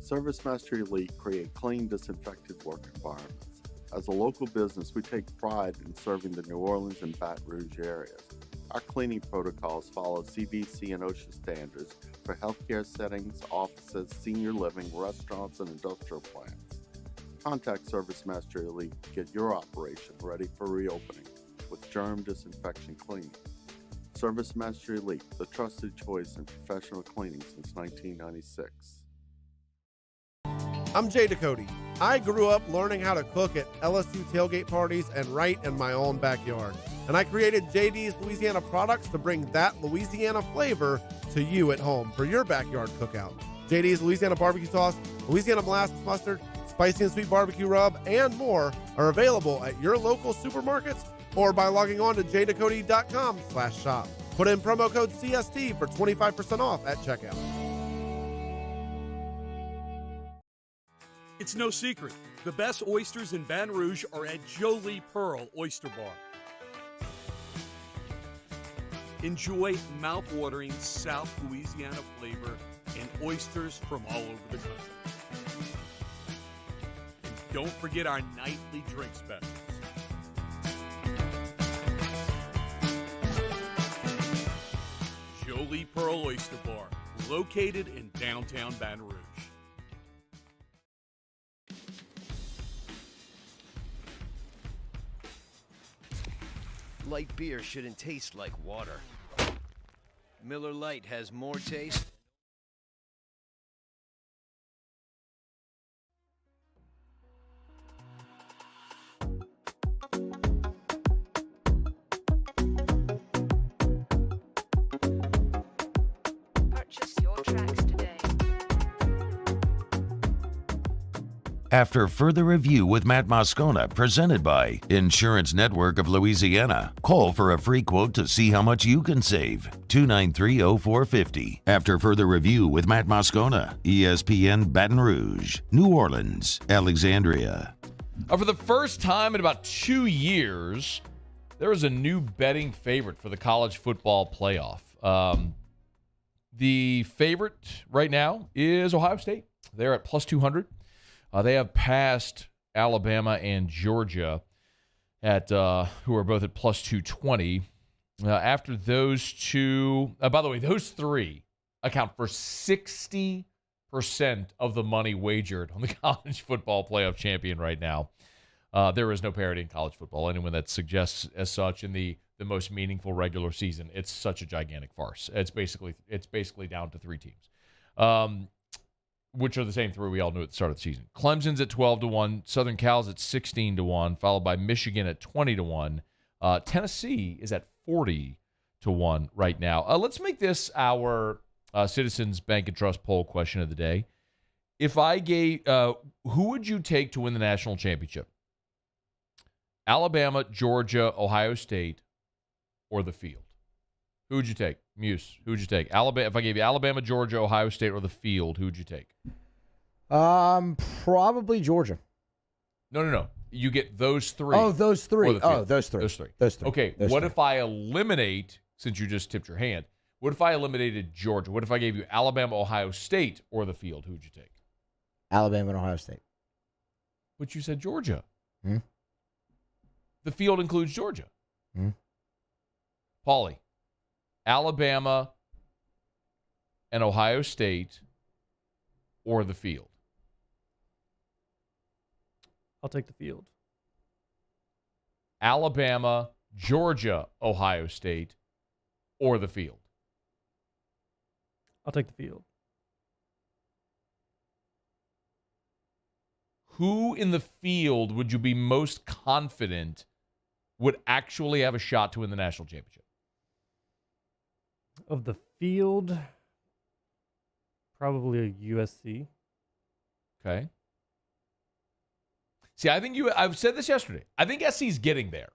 ServiceMaster Elite create clean, disinfected work environments. As a local business, we take pride in serving the New Orleans and Baton Rouge areas. Our cleaning protocols follow CDC and OSHA standards for healthcare settings, offices, senior living, restaurants, and industrial plants. Contact ServiceMaster Elite to get your operation ready for reopening with germ disinfection cleaning. Service Master Elite, the trusted choice in professional cleaning since 1996. I'm Jay Ducote. I grew up learning how to cook at LSU tailgate parties and right in my own backyard. And I created JD's Louisiana products to bring that Louisiana flavor to you at home for your backyard cookout. JD's Louisiana barbecue sauce, Louisiana molasses mustard, spicy and sweet barbecue rub, and more are available at your local supermarkets or by logging on to jducote.com/shop. Put in promo code CST for 25% off at checkout. It's no secret. The best oysters in Baton Rouge are at Jolie Pearl Oyster Bar. Enjoy mouth-watering South Louisiana flavor and oysters from all over the country. And don't forget our nightly drink specials. Jolie Pearl Oyster Bar, located in downtown Baton Rouge. Light beer shouldn't taste like water. Miller Lite has more taste. Purchase your tracks today. After further review with Matt Moscona, presented by Insurance Network of Louisiana, call for a free quote to see how much you can save. 293-0450. After further review with Matt Moscona, ESPN Baton Rouge, New Orleans, Alexandria. For the first time in about 2 years, there is a new betting favorite for the college football playoff. The favorite right now is Ohio State. They're at plus 200. They have passed Alabama and Georgia at who are both at plus 220. After those two, by the way, those three account for 60% of the money wagered on the college football playoff champion right now. There is no parity in college football. Anyone that suggests as such in the most meaningful regular season, it's such a gigantic farce. It's basically down to three teams. Which are the same three we all knew at the start of the season. Clemson's at 12-1, Southern Cal's at 16-1, followed by Michigan at 20-1. Tennessee is at 40-1 right now. Let's make this our Citizens Bank and Trust poll question of the day. If I gave, who would you take to win the national championship? Alabama, Georgia, Ohio State, or the field? Who would you take? Muse, who would you take? Alabama. If I gave you Alabama, Georgia, Ohio State, or the field, who would you take? Probably Georgia. No. You get those three. Oh, those three. Those three. Okay, what if I eliminate, since you just tipped your hand, what if I eliminated Georgia? What if I gave you Alabama, Ohio State, or the field? Who would you take? Alabama and Ohio State. But you said Georgia. Hmm? The field includes Georgia. Hmm? Paulie. Alabama and Ohio State or the field? I'll take the field. Alabama, Georgia, Ohio State, or the field? I'll take the field. Who in the field would you be most confident would actually have a shot to win the national championship? Of the field, probably a USC. Okay. See, I've said this yesterday. I think SC's getting there.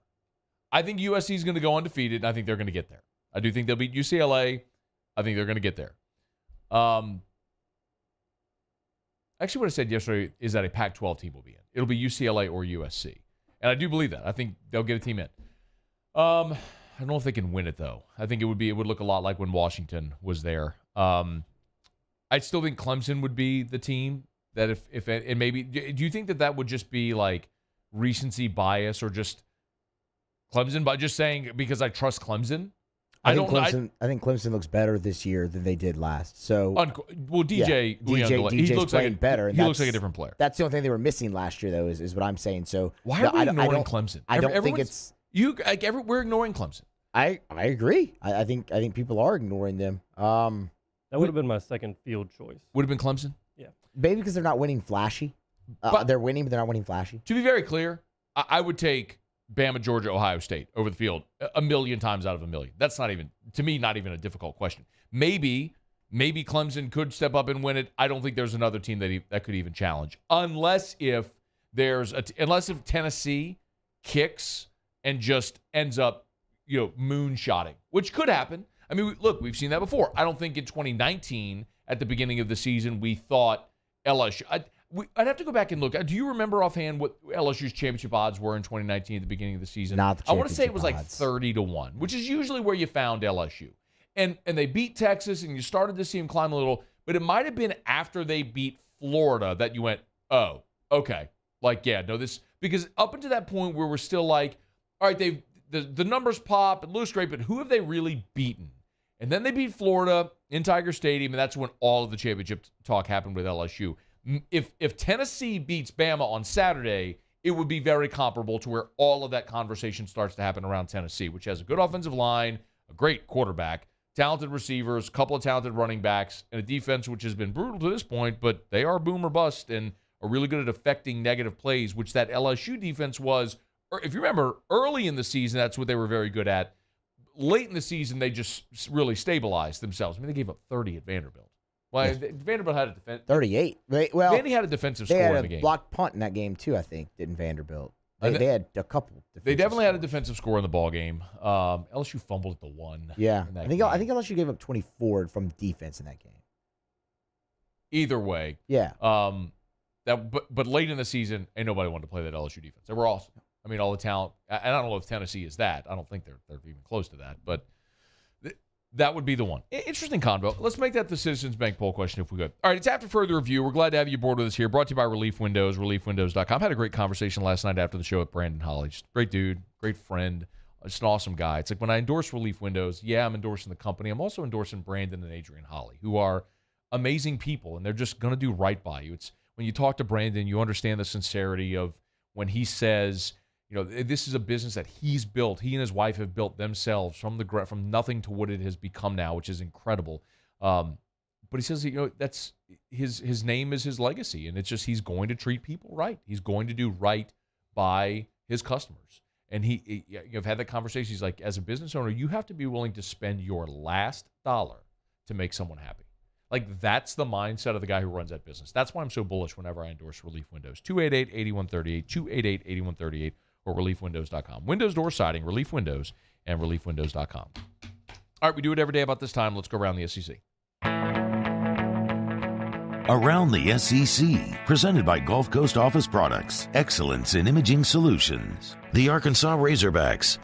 I think USC is going to go undefeated, and I think they're going to get there. I do think they'll beat UCLA. I think they're going to get there. Actually, what I said yesterday is that a Pac-12 team will be in. It'll be UCLA or USC. And I do believe that. I think they'll get a team in. I don't know if they can win it, though. I think it would look a lot like when Washington was there. I still think Clemson would be the team that if and maybe, do you think that would just be like recency bias or just Clemson by just saying because I trust Clemson? I think Clemson looks better this year than they did last. So, DJ DJ's looks playing like better. He looks like a different player. That's the only thing they were missing last year, though, is what I'm saying. So why are we ignoring Clemson? I don't think it's we're ignoring Clemson. I agree. I think people are ignoring them. That would have been my second field choice. Would have been Clemson? Yeah. Maybe because they're not winning flashy. They're winning, but they're not winning flashy. To be very clear, I would take Bama, Georgia, Ohio State over the field a million times out of a million. That's not even, to me, not even a difficult question. Maybe Clemson could step up and win it. I don't think there's another team that could even challenge, unless if Tennessee kicks and just ends up, moonshotting, which could happen. I mean, look, we've seen that before. I don't think in 2019 at the beginning of the season we thought LSU. I'd have to go back and look. Do you remember offhand what LSU's championship odds were in 2019 at the beginning of the season? Not the I want to say it was like odds. 30-1, which is usually where you found LSU. And they beat Texas, and you started to see them climb a little. But it might have been after they beat Florida that you went, oh, okay. Because up until that point where we're still like, all right, the numbers pop, it looks great, but who have they really beaten? And then they beat Florida in Tiger Stadium, and that's when all of the championship talk happened with LSU. If Tennessee beats Bama on Saturday, it would be very comparable to where all of that conversation starts to happen around Tennessee, which has a good offensive line, a great quarterback, talented receivers, a couple of talented running backs, and a defense which has been brutal to this point, but they are boom or bust and are really good at affecting negative plays, which that LSU defense was. If you remember, early in the season, that's what they were very good at. Late in the season, they just really stabilized themselves. I mean, they gave up 30 at Vanderbilt. Well, yes. Vanderbilt had a defense. 38. Vandy had a defensive score in the game. They had a blocked punt in that game, too, I think, didn't Vanderbilt. They had a couple. They definitely had a defensive score in the ball game. LSU fumbled at the 1. Yeah. I think LSU gave up 24 from defense in that game. Either way. Yeah. But late in the season, ain't nobody wanted to play that LSU defense. They were awesome. I mean, all the talent. And I don't know if Tennessee is that. I don't think they're even close to that. But that would be the one. Interesting convo. Let's make that the Citizens Bank poll question if we could. All right, it's after further review. We're glad to have you aboard with us here. Brought to you by Relief Windows, reliefwindows.com. Had a great conversation last night after the show with Brandon Holly. Just great dude, great friend, just an awesome guy. It's like when I endorse Relief Windows, I'm endorsing the company. I'm also endorsing Brandon and Adrian Holly, who are amazing people, and they're just going to do right by you. It's when you talk to Brandon, you understand the sincerity of when he says, this is a business that he's built. He and his wife have built themselves from nothing to what it has become now, which is incredible. But he says, that's his name is his legacy, and it's just he's going to treat people right. He's going to do right by his customers. And you've had that conversation. He's like, as a business owner, you have to be willing to spend your last dollar to make someone happy. Like, that's the mindset of the guy who runs that business. That's why I'm so bullish whenever I endorse Relief Windows. 288-8138, 288-8138. Or reliefwindows.com. Windows door siding, Relief Windows, and reliefwindows.com. All right, we do it every day about this time. Let's go around the SEC. Around the SEC, presented by Gulf Coast Office Products, excellence in imaging solutions. The Arkansas Razorbacks.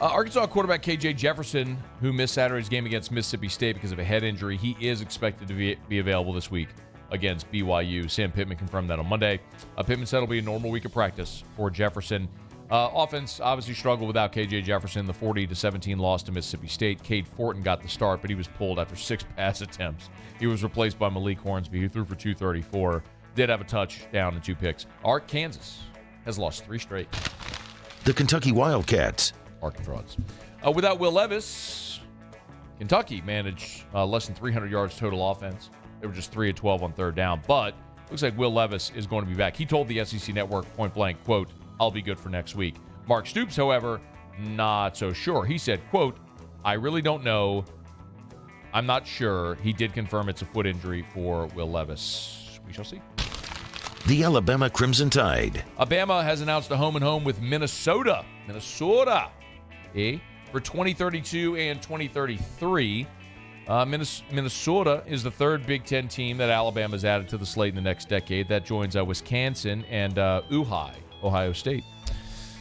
Arkansas quarterback KJ Jefferson, who missed Saturday's game against Mississippi State because of a head injury, he is expected to be available this week against BYU. Sam Pittman confirmed that on Monday. Pittman said it'll be a normal week of practice for Jefferson. Offense obviously struggled without KJ Jefferson. The 40-17 loss to Mississippi State. Cade Fortin got the start, but he was pulled after 6 pass attempts. He was replaced by Malik Hornsby, who threw for 234. Did have a touchdown and 2 picks. Kansas has lost 3 straight. The Kentucky Wildcats. Arkansas. Without Will Levis, Kentucky managed less than 300 yards total offense. They were just 3 of 12 on third down, but looks like Will Levis is going to be back. He told the SEC Network point blank, quote, "I'll be good for next week." Mark Stoops, however, not so sure. He said, quote, "I really don't know. I'm not sure." He did confirm it's a foot injury for Will Levis. We shall see. The Alabama Crimson Tide. Alabama has announced a home-and-home with Minnesota. For 2032 and 2033. Minnesota is the 3rd Big Ten team that Alabama's added to the slate in the next decade. That joins Wisconsin and Ohio State.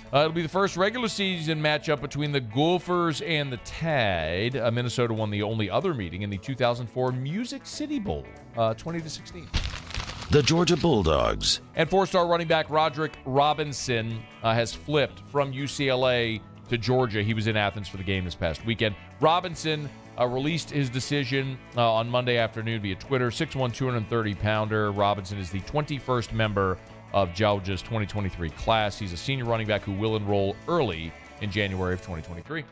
It'll be the first regular season matchup between the Gophers and the Tide. Minnesota won the only other meeting in the 2004 Music City Bowl, 20-16. The Georgia Bulldogs. And 4-star running back Roderick Robinson has flipped from UCLA to Georgia. He was in Athens for the game this past weekend. Robinson released his decision on Monday afternoon via Twitter. 6'1", 230-pounder. Robinson is the 21st member of Georgia's 2023 class. He's a senior running back who will enroll early in January of 2023.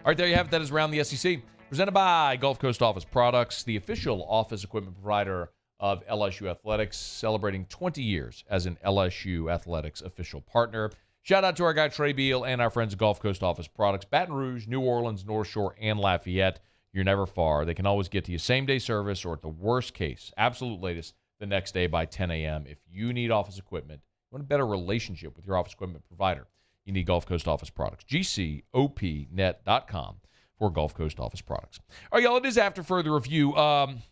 All right, there you have it. That is Around the SEC. Presented by Gulf Coast Office Products, the official office equipment provider of LSU Athletics, celebrating 20 years as an LSU Athletics official partner. Shout out to our guy Trey Beal and our friends at Gulf Coast Office Products. Baton Rouge, New Orleans, North Shore, and Lafayette. You're never far. They can always get to you same-day service or at the worst case, absolute latest, the next day by 10 a.m. If you need office equipment, you want a better relationship with your office equipment provider, you need Gulf Coast Office Products. GCOPnet.com for Gulf Coast Office Products. All right, y'all, it is after further review.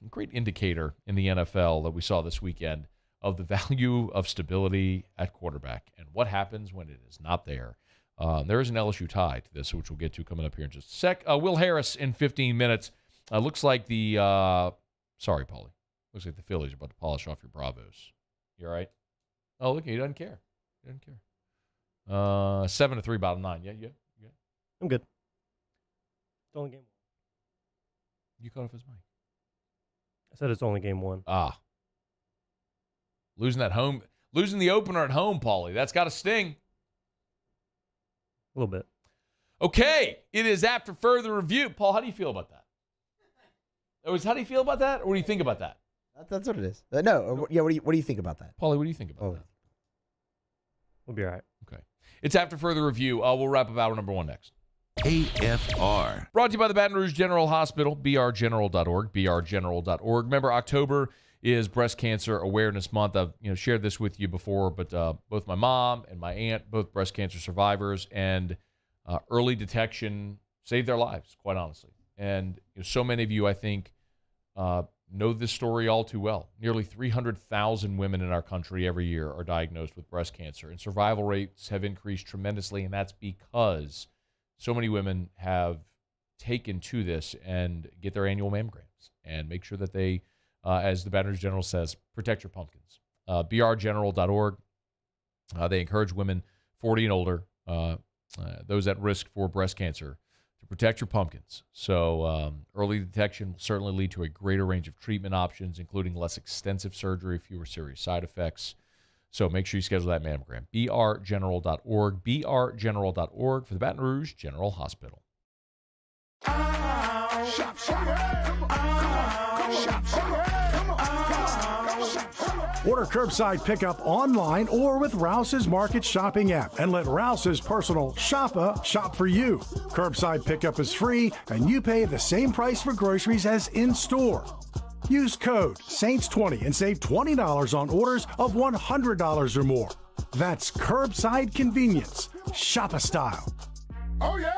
Great indicator in the NFL that we saw this weekend of the value of stability at quarterback and what happens when it is not there. There is an LSU tie to this, which we'll get to coming up here in just a sec. Will Harris in 15 minutes. Looks like the sorry, Paulie. Looks like the Phillies are about to polish off your Bravos. You all right? Oh, look, he doesn't care. He doesn't care. 7-3, bottom 9. Yeah. I'm good. It's only game 1. You cut off his mic. I said it's only game 1. Losing the opener at home, Paulie. That's got to sting. A little bit. Okay, it is after further review. Paul, how do you feel about that? How do you feel about that, or what do you think about that? That's what it is. No, yeah. What do you think about that, Paulie? What do you think about that? We'll be all right. Okay, it's after further review. We'll wrap up hour number 1 next. AFR. Brought to you by the Baton Rouge General Hospital, brgeneral.org, brgeneral.org. Remember, October is Breast Cancer Awareness Month. I've shared this with you before, but both my mom and my aunt, both breast cancer survivors, and early detection saved their lives, quite honestly. And so many of you, I think, know this story all too well. Nearly 300,000 women in our country every year are diagnosed with breast cancer, and survival rates have increased tremendously, and that's because so many women have taken to this and get their annual mammograms and make sure that they, as the Baton Rouge General says, protect your pumpkins. brgeneral.org. They encourage women 40 and older, those at risk for breast cancer, to protect your pumpkins. So early detection will certainly lead to a greater range of treatment options, including less extensive surgery, fewer serious side effects. So make sure you schedule that mammogram. brgeneral.org, brgeneral.org for the Baton Rouge General Hospital. Order curbside pickup online or with Rouse's Market Shopping app and let Rouse's personal shopper shop for you. Curbside pickup is free and you pay the same price for groceries as in-store. Use code SAINTS20 and save $20 on orders of $100 or more. That's curbside convenience. Shop a style. Oh, yeah!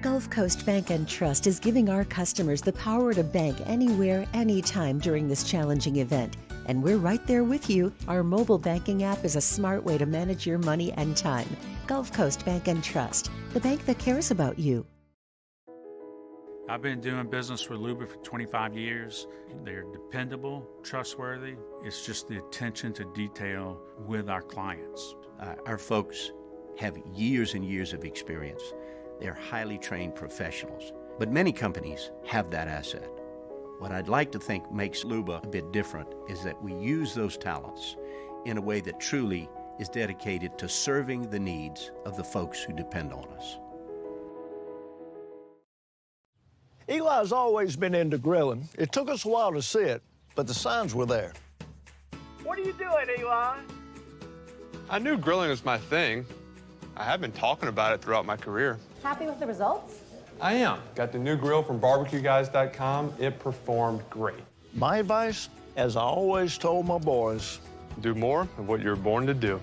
Gulf Coast Bank and Trust is giving our customers the power to bank anywhere, anytime during this challenging event. And we're right there with you. Our mobile banking app is a smart way to manage your money and time. Gulf Coast Bank and Trust, the bank that cares about you. I've been doing business with Luba for 25 years. They're dependable, trustworthy. It's just the attention to detail with our clients. Our folks have years and years of experience. They're highly trained professionals, but many companies have that asset. What I'd like to think makes Luba a bit different is that we use those talents in a way that truly is dedicated to serving the needs of the folks who depend on us. Eli's always been into grilling. It took us a while to see it, but the signs were there. What are you doing, Eli? I knew grilling was my thing. I have been talking about it throughout my career. Happy with the results? I am. Got the new grill from barbecueguys.com. It performed great. My advice, as I always told my boys, do more of what you're born to do.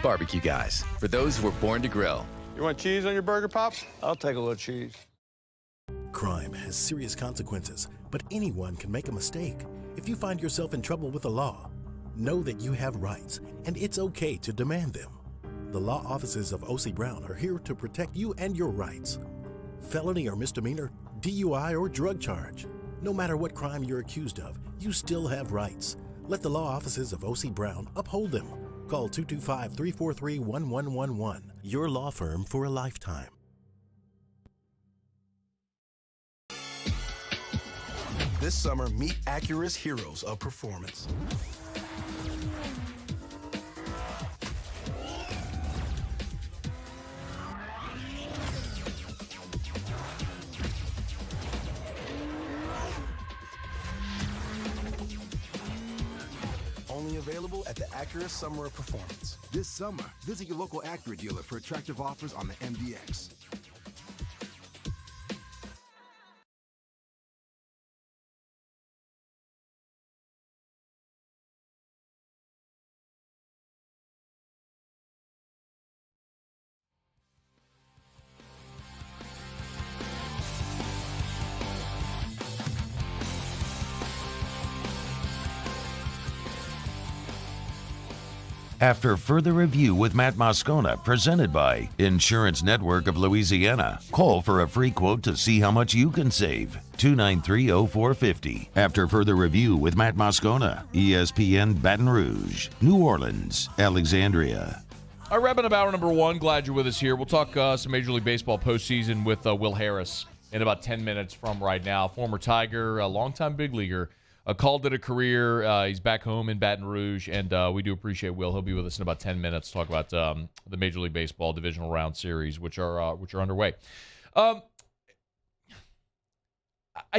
Barbecue Guys, for those who were born to grill. You want cheese on your burger, Pops? I'll take a little cheese. Crime has serious consequences, but anyone can make a mistake. If you find yourself in trouble with the law, know that you have rights, and it's okay to demand them. The law offices of O.C. Brown are here to protect you and your rights. Felony or misdemeanor, DUI or drug charge. No matter what crime you're accused of, you still have rights. Let the law offices of O.C. Brown uphold them. Call 225-343-1111. Your law firm for a lifetime. This summer, meet Acura's heroes of performance. at the Acura Summer of Performance. This summer, visit your local Acura dealer for attractive offers on the MDX. After further review with Matt Moscona, presented by Insurance Network of Louisiana, call for a free quote to see how much you can save. 293-0450. After further review with Matt Moscona, ESPN Baton Rouge, New Orleans, Alexandria. All right, wrapping up hour number one. Glad you're with us here. We'll talk some Major League Baseball postseason with Will Harris in about 10 minutes from right now. Former Tiger, a longtime big leaguer. Called it a career. He's back home in Baton Rouge, and we do appreciate Will. He'll be with us in about 10 minutes to talk about the Major League Baseball divisional round series, which are underway. I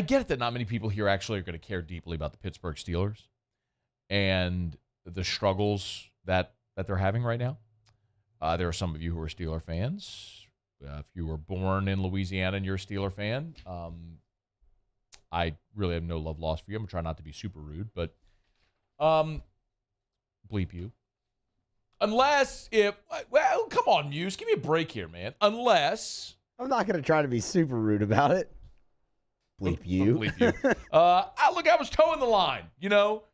get it that not many people here actually are going to care deeply about the Pittsburgh Steelers and the struggles that they're having right now. There are some of you who are Steeler fans. If you were born in Louisiana and you're a Steeler fan, I really have no love lost for you. I'm going to try not to be super rude, but bleep you. Unless well, come on, Muse. Give me a break here, man. Unless. I'm not going to try to be super rude about it. Bleep you. Bleep you. Look, I was towing the line, you know.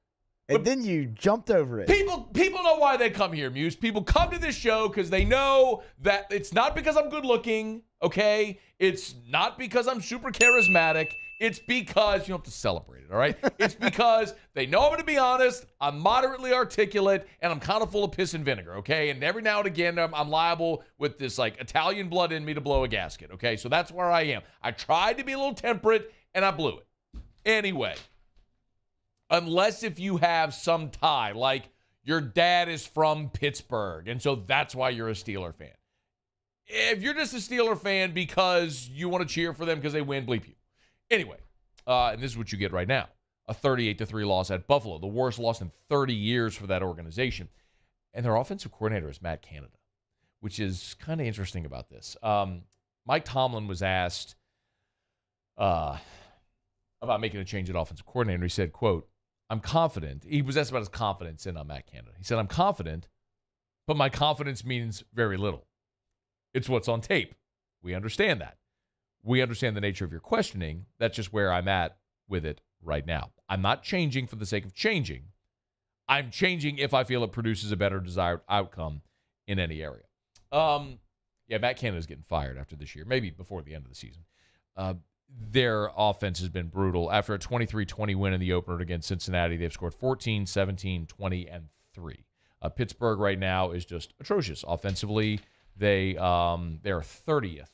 And then you jumped over it. People know why they come here, Muse. People come to this show because they know that it's not because I'm good looking, okay? It's not because I'm super charismatic. It's because you don't have to celebrate it, all right? It's because they know I'm going to be honest, I'm moderately articulate, and I'm kind of full of piss and vinegar, okay? And every now and again, I'm liable with this, like, Italian blood in me to blow a gasket, okay? So that's where I am. I tried to be a little temperate, and I blew it. Anyway, unless if you have some tie, like your dad is from Pittsburgh, and so that's why you're a Steeler fan. If you're just a Steeler fan because you want to cheer for them because they win, bleep you. Anyway, and this is what you get right now. A 38-3 loss at Buffalo, the worst loss in 30 years for that organization. And their offensive coordinator is Matt Canada, which is kind of interesting about this. Mike Tomlin was asked about making a change at offensive coordinator. He said, quote, I'm confident. He was asked about his confidence in Matt Canada. He said, I'm confident, but my confidence means very little. It's what's on tape. We understand that. We understand the nature of your questioning. That's just where I'm at with it right now. I'm not changing for the sake of changing. I'm changing if I feel it produces a better desired outcome in any area. Matt Canada's getting fired after this year, maybe before the end of the season. Their offense has been brutal. After a 23-20 win in the opener against Cincinnati, they've scored 14, 17, 20, and 3. Pittsburgh right now is just atrocious. Offensively, they're 30th.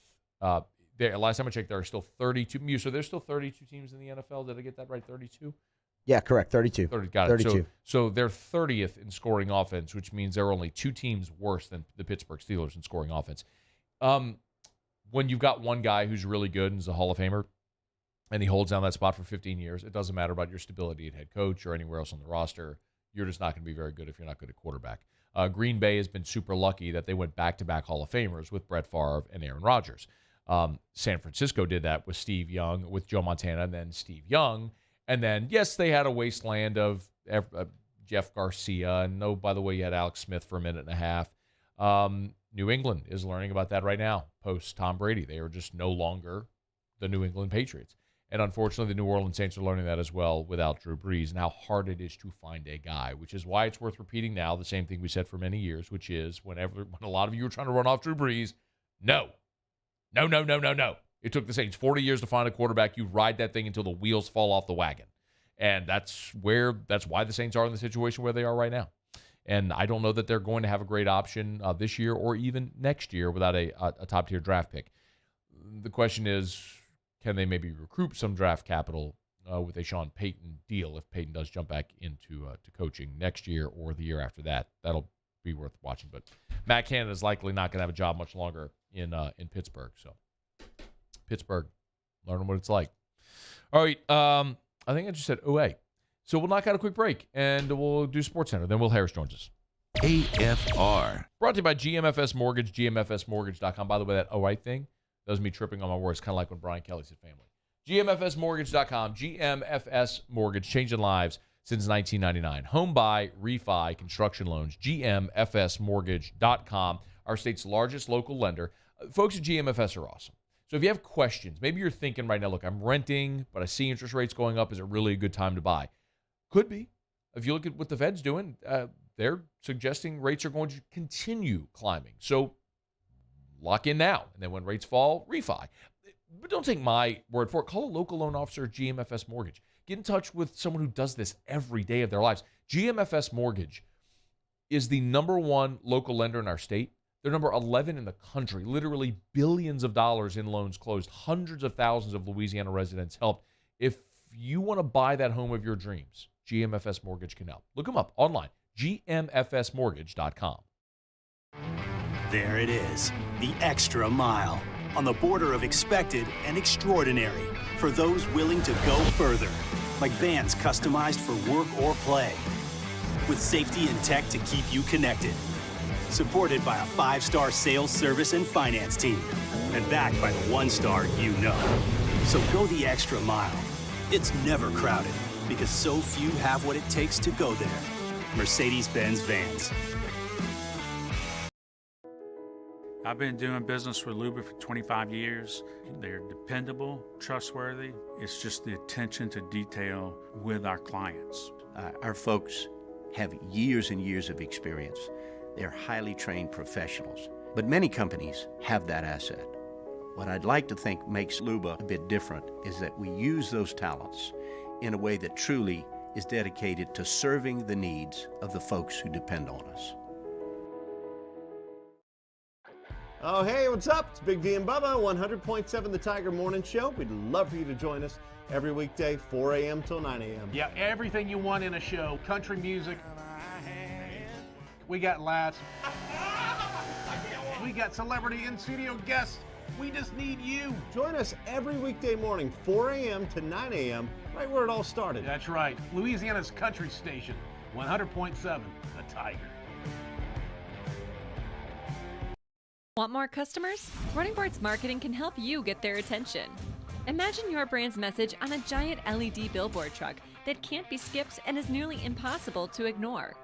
Last time I checked, there are still 32. So there's still 32 teams in the NFL. Did I get that right? 32? Yeah, correct. 32. 30, got 32. it. So they're 30th in scoring offense, which means there are only 2 teams worse than the Pittsburgh Steelers in scoring offense. When you've got one guy who's really good and is a Hall of Famer, and he holds down that spot for 15 years, it doesn't matter about your stability at head coach or anywhere else on the roster. You're just not going to be very good if you're not good at quarterback. Green Bay has been super lucky that they went back-to-back Hall of Famers with Brett Favre and Aaron Rodgers. San Francisco did that with Steve Young, with Joe Montana, and then Steve Young. And then, yes, they had a wasteland of Jeff Garcia. And, oh, by the way, you had Alex Smith for a minute and a half. New England is learning about that right now, post Tom Brady. They are just no longer the New England Patriots. And unfortunately, the New Orleans Saints are learning that as well without Drew Brees and how hard it is to find a guy, which is why it's worth repeating now the same thing we said for many years, which is when a lot of you were trying to run off Drew Brees, no. It took the Saints 40 years to find a quarterback. You ride that thing until the wheels fall off the wagon. And that's why the Saints are in the situation where they are right now. And I don't know that they're going to have a great option this year or even next year without a top-tier draft pick. The question is, can they maybe recruit some draft capital with a Sean Payton deal if Payton does jump back into to coaching next year or the year after that? That'll be worth watching. But Matt Canada is likely not going to have a job much longer in Pittsburgh. So Pittsburgh, learning what it's like. All right, I think I just said OA. So we'll knock out a quick break, and we'll do SportsCenter. Then Will Harris joins us. AFR. Brought to you by GMFS Mortgage, GMFSmortgage.com. By the way, that "oh right" thing does me tripping on my words, kind of like when Brian Kelly said family. GMFSmortgage.com. GMFS Mortgage, changing lives since 1999. Home buy, refi, construction loans. GMFSmortgage.com. Our state's largest local lender. Folks at GMFS are awesome. So if you have questions, maybe you're thinking right now, look, I'm renting, but I see interest rates going up. Is it really a good time to buy? Could be. If you look at what the Fed's doing, they're suggesting rates are going to continue climbing. So lock in now. And then when rates fall, refi. But don't take my word for it. Call a local loan officer at GMFS Mortgage. Get in touch with someone who does this every day of their lives. GMFS Mortgage is the #1 local lender in our state. They're number 11 in the country. Literally billions of dollars in loans closed. Hundreds of thousands of Louisiana residents helped. If you want to buy that home of your dreams, GMFS Mortgage can help. Look them up online. GMFSmortgage.com. There it is, the extra mile, on the border of expected and extraordinary, for those willing to go further, like vans customized for work or play, with safety and tech to keep you connected, supported by a 5-star sales, service, and finance team, and backed by the 1-star you know. So go the extra mile. It's never crowded, because so few have what it takes to go there. Mercedes-Benz Vans. I've been doing business with Luba for 25 years. They're dependable, trustworthy. It's just the attention to detail with our clients. Our folks have years and years of experience. They're highly trained professionals. But many companies have that asset. What I'd like to think makes Luba a bit different is that we use those talents in a way that truly is dedicated to serving the needs of the folks who depend on us. Oh, hey, what's up? It's Big D and Bubba, 100.7 The Tiger Morning Show. We'd love for you to join us every weekday, 4 a.m. till 9 a.m. Yeah, everything you want in a show. Country music. We got laughs. We got celebrity in-studio guests. We just need you. Join us every weekday morning, 4 a.m. to 9 a.m., right where it all started. That's right. Louisiana's country station, 100.7 The Tiger. Want more customers? Running Boards Marketing can help you get their attention. Imagine your brand's message on a giant LED billboard truck that can't be skipped and is nearly impossible to ignore.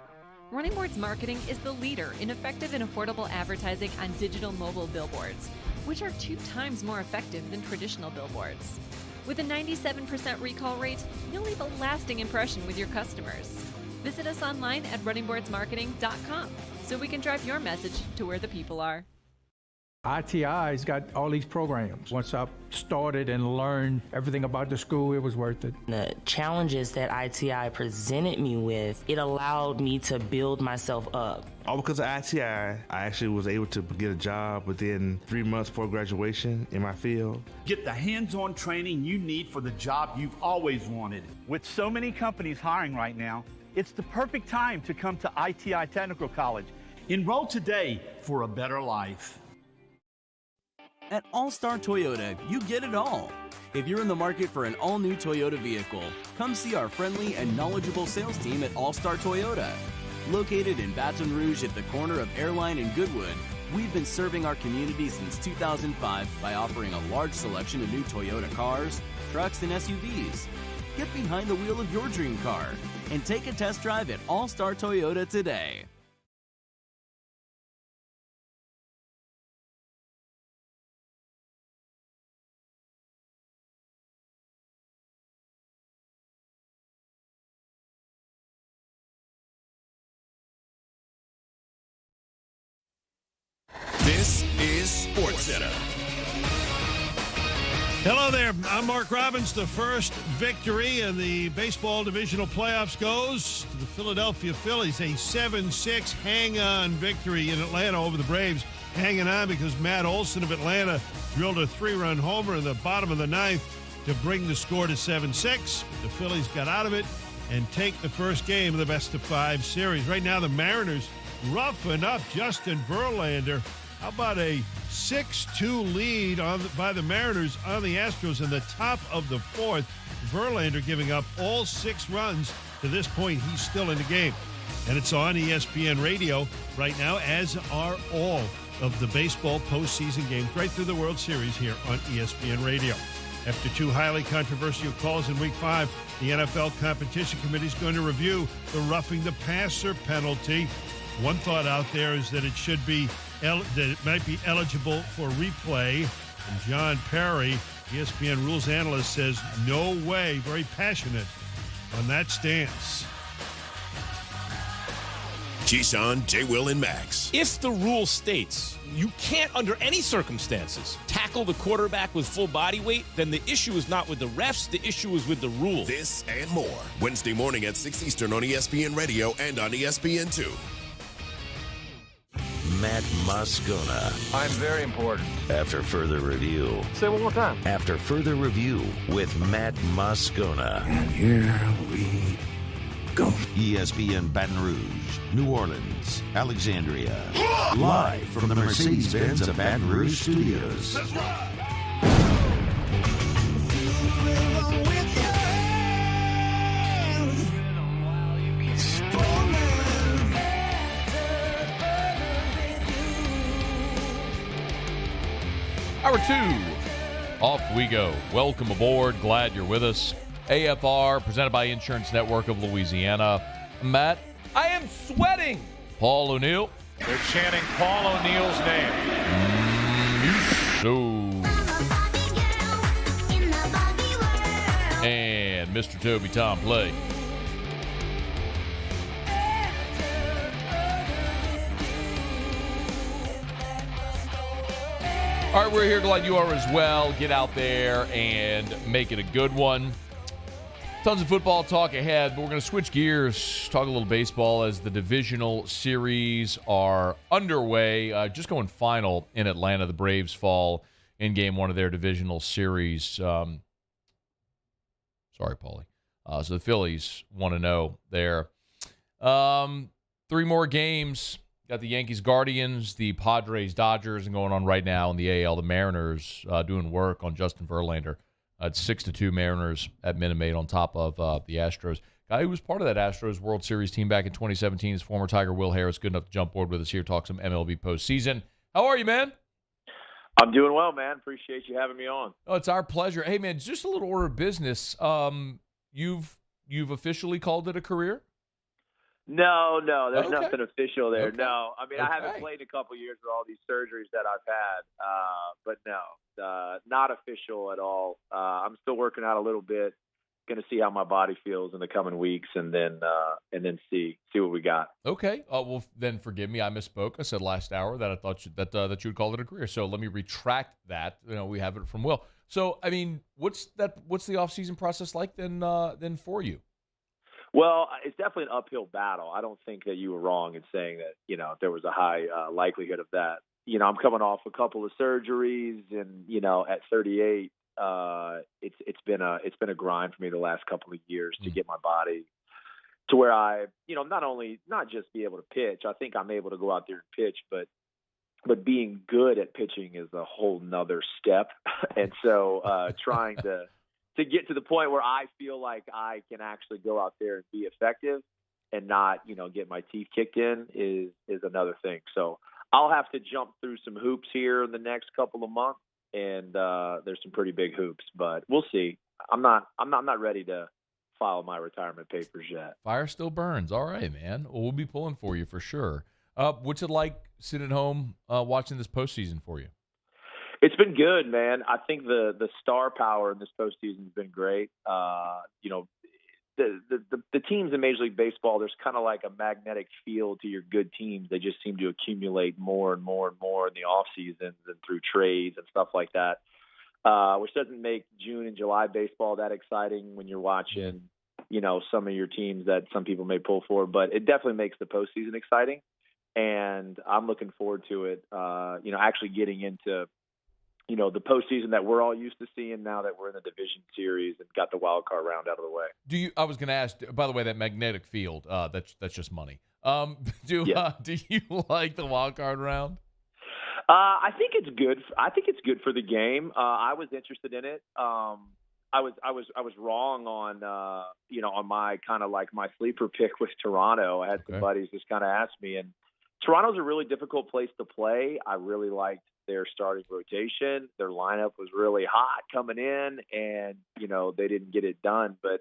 Running Boards Marketing is the leader in effective and affordable advertising on digital mobile billboards, which are 2 times more effective than traditional billboards. With a 97% recall rate, you'll leave a lasting impression with your customers. Visit us online at runningboardsmarketing.com so we can drive your message to where the people are. ITI's got all these programs. Once I started and learned everything about the school, it was worth it. The challenges that ITI presented me with, it allowed me to build myself up. All because of ITI, I actually was able to get a job within 3 months before graduation in my field. Get the hands-on training you need for the job you've always wanted. With so many companies hiring right now, it's the perfect time to come to ITI Technical College. Enroll today for a better life. At All-Star Toyota, you get it all. If you're in the market for an all-new Toyota vehicle, come see our friendly and knowledgeable sales team at All-Star Toyota. Located in Baton Rouge at the corner of Airline and Goodwood, we've been serving our community since 2005 by offering a large selection of new Toyota cars, trucks, and SUVs. Get behind the wheel of your dream car and take a test drive at All-Star Toyota today. This is SportsCenter. Hello there. I'm Mark Robbins. The first victory in the baseball divisional playoffs goes to the Philadelphia Phillies. A 7-6 hang-on victory in Atlanta over the Braves. Hanging on because Matt Olson of Atlanta drilled a 3-run homer in the bottom of the ninth to bring the score to 7-6. The Phillies got out of it and take the first game of the best-of-5 series. Right now, the Mariners roughing up Justin Verlander. How about a 6-2 lead by the Mariners on the Astros in the top of the fourth? Verlander giving up all 6 runs to this point, he's still in the game. And it's on ESPN Radio right now, as are all of the baseball postseason games right through the World Series here on ESPN Radio. After 2 highly controversial calls in Week 5, the NFL Competition Committee is going to review the roughing the passer penalty. One thought out there is that it should be that it might be eligible for replay. And John Perry, ESPN rules analyst, says no way. Very passionate on that stance. Keyshawn, J. Will, and Max. If the rule states you can't, under any circumstances, tackle the quarterback with full body weight, then the issue is not with the refs, the issue is with the rule. This and more. Wednesday morning at 6 Eastern on ESPN Radio and on ESPN2. Matt Moscona. I'm very important. After further review. Say it one more time. After further review with Matt Moscona. And here we go. ESPN Baton Rouge, New Orleans, Alexandria. Live from the Mercedes-Benz of Baton Rouge studios. That's right. Hour 2, off we go. Welcome aboard. Glad you're with us. AFR, presented by Insurance Network of Louisiana. Matt. I am sweating. Paul O'Neill. They're chanting Paul O'Neill's name. And Mr. Toby Tom Play. All right, we're here. Glad you are as well. Get out there and make it a good one. Tons of football talk ahead, but we're going to switch gears, talk a little baseball as the divisional series are underway. Just going final in Atlanta. The Braves fall in game 1 of their divisional series. Sorry, Paulie. So the Phillies 1-0 there. 3 more games. Got the Yankees, Guardians, the Padres, Dodgers, and going on right now in the AL. The Mariners doing work on Justin Verlander. It's 6-2 Mariners at Minute Maid on top of the Astros. Guy who was part of that Astros World Series team back in 2017 is former Tiger Will Harris. Good enough to jump board with us here, talk some MLB postseason. How are you, man? I'm doing well, man. Appreciate you having me on. Oh, it's our pleasure. Hey, man, just a little order of business. You've officially called it a career? No, there's Okay. nothing official there. Okay. No, I mean, I haven't Okay. played a couple years with all these surgeries that I've had, but no, not official at all. I'm still working out a little bit. Going to see how my body feels in the coming weeks, and then see what we got. Okay. Well, then forgive me. I misspoke. I said last hour that I thought that you would call it a career. So let me retract that. We have it from Will. So I mean, what's the off-season process like then for you? Well, it's definitely an uphill battle. I don't think that you were wrong in saying that, there was a high likelihood of that. I'm coming off a couple of surgeries, and, at 38, it's been a grind for me the last couple of years to get my body to where I, not just be able to pitch. I think I'm able to go out there and pitch, but being good at pitching is a whole nother step. And so trying to get to the point where I feel like I can actually go out there and be effective and not, get my teeth kicked in is another thing. So I'll have to jump through some hoops here in the next couple of months, and there's some pretty big hoops, but we'll see. I'm not ready to file my retirement papers yet. Fire still burns. All right, man. Well, we'll be pulling for you for sure. What's it like sitting at home watching this postseason for you? It's been good, man. I think the star power in this postseason has been great. The teams in Major League Baseball, there's kind of like a magnetic field to your good teams. They just seem to accumulate more and more and more in the off seasons and through trades and stuff like that, which doesn't make June and July baseball that exciting when you're watching, some of your teams that some people may pull for. But it definitely makes the postseason exciting, and I'm looking forward to it. Actually getting into the postseason that we're all used to seeing now that we're in the division series and got the wild card round out of the way. I was going to ask, by the way, that magnetic field, that's just money. Do you like the wild card round? I think it's good. I think it's good for the game. I was interested in it. I was wrong on on my kind of like my sleeper pick with Toronto. I had some buddies just kind of ask me, and Toronto's a really difficult place to play. I really liked their starting rotation. Their lineup was really hot coming in, and they didn't get it done. But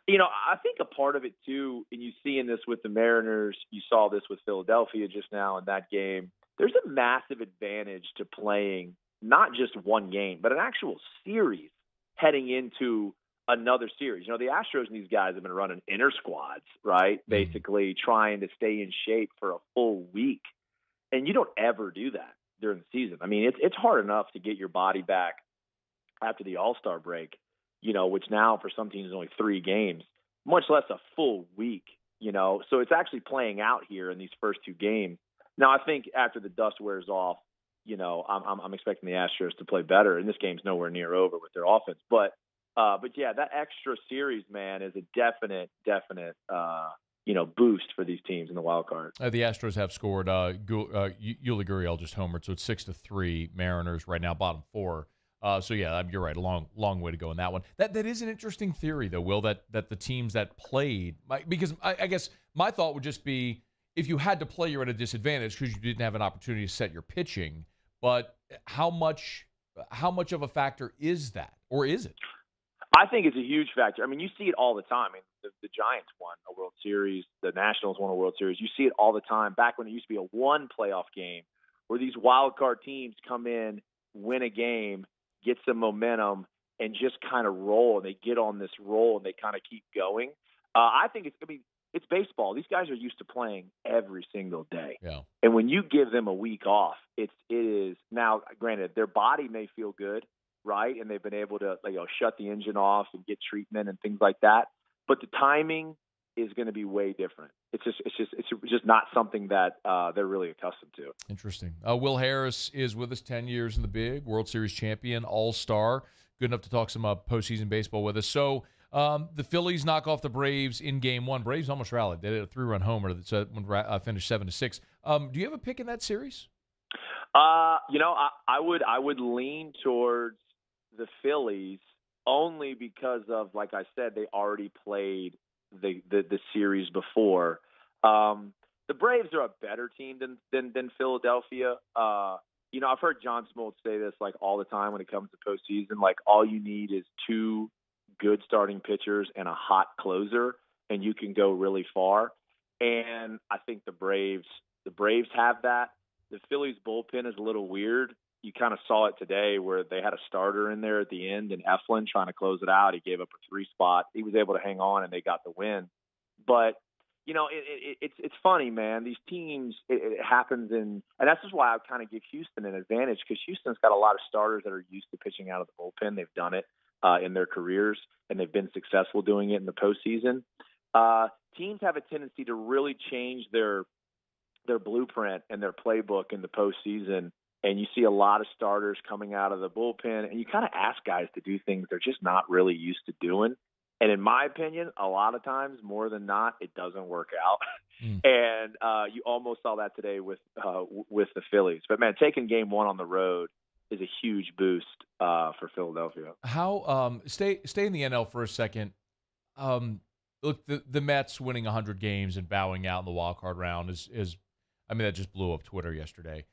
I think a part of it too, and you see in this with the Mariners, you saw this with Philadelphia just now in that game. There's a massive advantage to playing not just one game, but an actual series heading into another series. The Astros and these guys have been running inner squads, right? Basically trying to stay in shape for a full week. And you don't ever do that during the season. I mean, it's hard enough to get your body back after the All-Star break, which now for some teams is only 3 games, much less a full week, So it's actually playing out here in these first 2 games. Now, I think after the dust wears off, I'm expecting the Astros to play better, and this game's nowhere near over with their offense. But yeah, that extra series, man, is a definite boost for these teams in the wild card. The Astros have scored. Yuli Gurriel just homered, so it's 6-3. Mariners right now bottom 4. So yeah, you're right. A long way to go in that one. That is an interesting theory, though, Will. That the teams that played, because I guess my thought would just be if you had to play, you're at a disadvantage because you didn't have an opportunity to set your pitching. But how much of a factor is that, or is it? I think it's a huge factor. I mean, you see it all the time. I mean, the Giants won a World Series. The Nationals won a World Series. You see it all the time. Back when it used to be a 1 playoff game where these wild card teams come in, win a game, get some momentum, and just kind of roll. And they get on this roll, and they kind of keep going. I think it's baseball. These guys are used to playing every single day. Yeah. And when you give them a week off, it is now, granted, their body may feel good, right? And they've been able to shut the engine off and get treatment and things like that. But the timing is going to be way different. It's just not something that they're really accustomed to. Interesting. Will Harris is with us, 10 years in the big, World Series champion, all-star, good enough to talk some postseason baseball with us. So the Phillies knock off the Braves in Game 1. Braves almost rallied. They did a 3-run homer that finished 7-6. Do you have a pick in that series? I would lean towards the Phillies only because of, like I said, they already played the series before. The Braves are a better team than Philadelphia. I've heard John Smoltz say this all the time when it comes to postseason. All you need is 2 good starting pitchers and a hot closer, and you can go really far. And I think the Braves have that. The Phillies bullpen is a little weird. You kind of saw it today where they had a starter in there at the end, and Eflin trying to close it out. He gave up a 3 spot. He was able to hang on, and they got the win. But it's funny, man. These teams, it happens and that's just why I kind of give Houston an advantage, because Houston's got a lot of starters that are used to pitching out of the bullpen. They've done it in their careers, and they've been successful doing it in the postseason. Teams have a tendency to really change their blueprint and their playbook in the postseason, and you see a lot of starters coming out of the bullpen, and you kind of ask guys to do things they're just not really used to doing. And in my opinion, a lot of times, more than not, it doesn't work out. And you almost saw that today with the Phillies. But, man, taking Game 1 on the road is a huge boost for Philadelphia. How stay in the NL for a second. Look, the Mets winning 100 games and bowing out in the wild card round is that just blew up Twitter yesterday.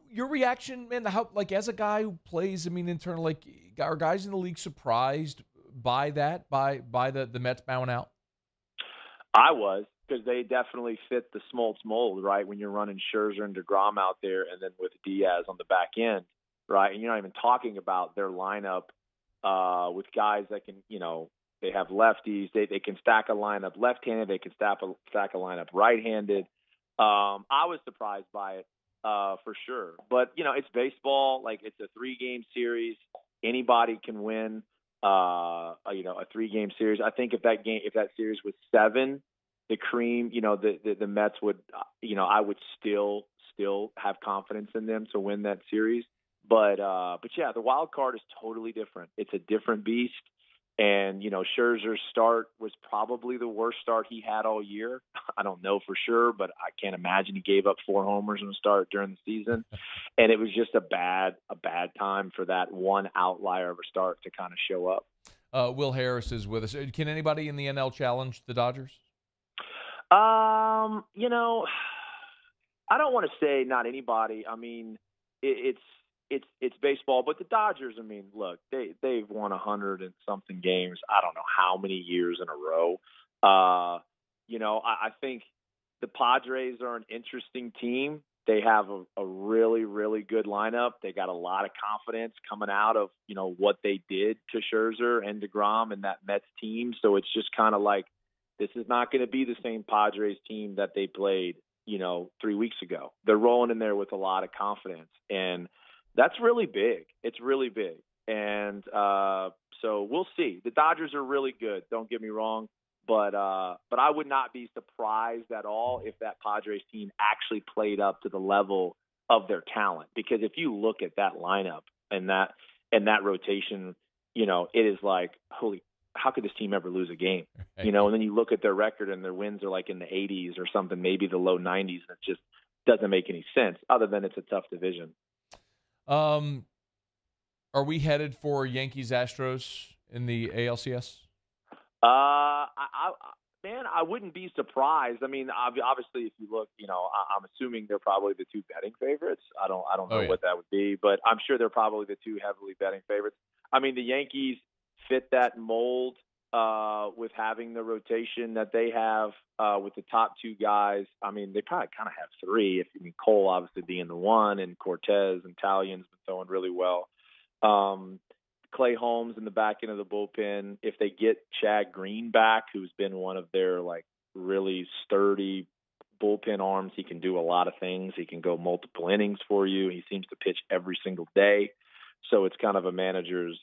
Your reaction, man, as a guy who plays, internal, are guys in the league surprised by that, by the Mets bowing out? I was, because they definitely fit the Smoltz mold, right? When you're running Scherzer and DeGrom out there, and then with Diaz on the back end, right? And you're not even talking about their lineup with guys that can, they have lefties. They can stack a lineup left-handed. They can stack a lineup right-handed. I was surprised by it for sure. But, it's baseball. It's a 3-game series. Anybody can win. A 3-game series. I think if that series was 7, the cream, the Mets would, I would still have confidence in them to win that series. But yeah, the wild card is totally different. It's a different beast. And, Scherzer's start was probably the worst start he had all year. I don't know for sure, but I can't imagine he gave up 4 homers in the start during the season. And it was just a bad time for that one outlier of a start to kind of show up. Will Harris is with us. Can anybody in the NL challenge the Dodgers? I don't want to say not anybody. I mean, it's baseball, but the Dodgers, I mean, look, they've won 100 and something games. I don't know how many years in a row. I think the Padres are an interesting team. They have a really, really good lineup. They got a lot of confidence coming out of, what they did to Scherzer and DeGrom and that Mets team. So it's just kind of like, this is not going to be the same Padres team that they played, 3 weeks ago. They're rolling in there with a lot of confidence, and that's really big. It's really big. And so we'll see. The Dodgers are really good. Don't get me wrong. But I would not be surprised at all if that Padres team actually played up to the level of their talent. Because if you look at that lineup and that rotation, it is like, holy, how could this team ever lose a game? And then you look at their record and their wins are like in the 80s or something, maybe the low 90s. And it just doesn't make any sense other than it's a tough division. Are we headed for Yankees-Astros in the ALCS? I wouldn't be surprised. I mean, obviously, if you look, I'm assuming they're probably the 2 betting favorites. I don't know what that would be, but I'm sure they're probably the 2 heavily betting favorites. I mean, the Yankees fit that mold with having the rotation that they have with the top 2 guys. I mean, they probably kind of have 3. Cole obviously being the one, and Cortez and Talien's been throwing really well. Clay Holmes in the back end of the bullpen. If they get Chad Green back, who's been one of their really sturdy bullpen arms, he can do a lot of things. He can go multiple innings for you. He seems to pitch every single day. So it's kind of a manager's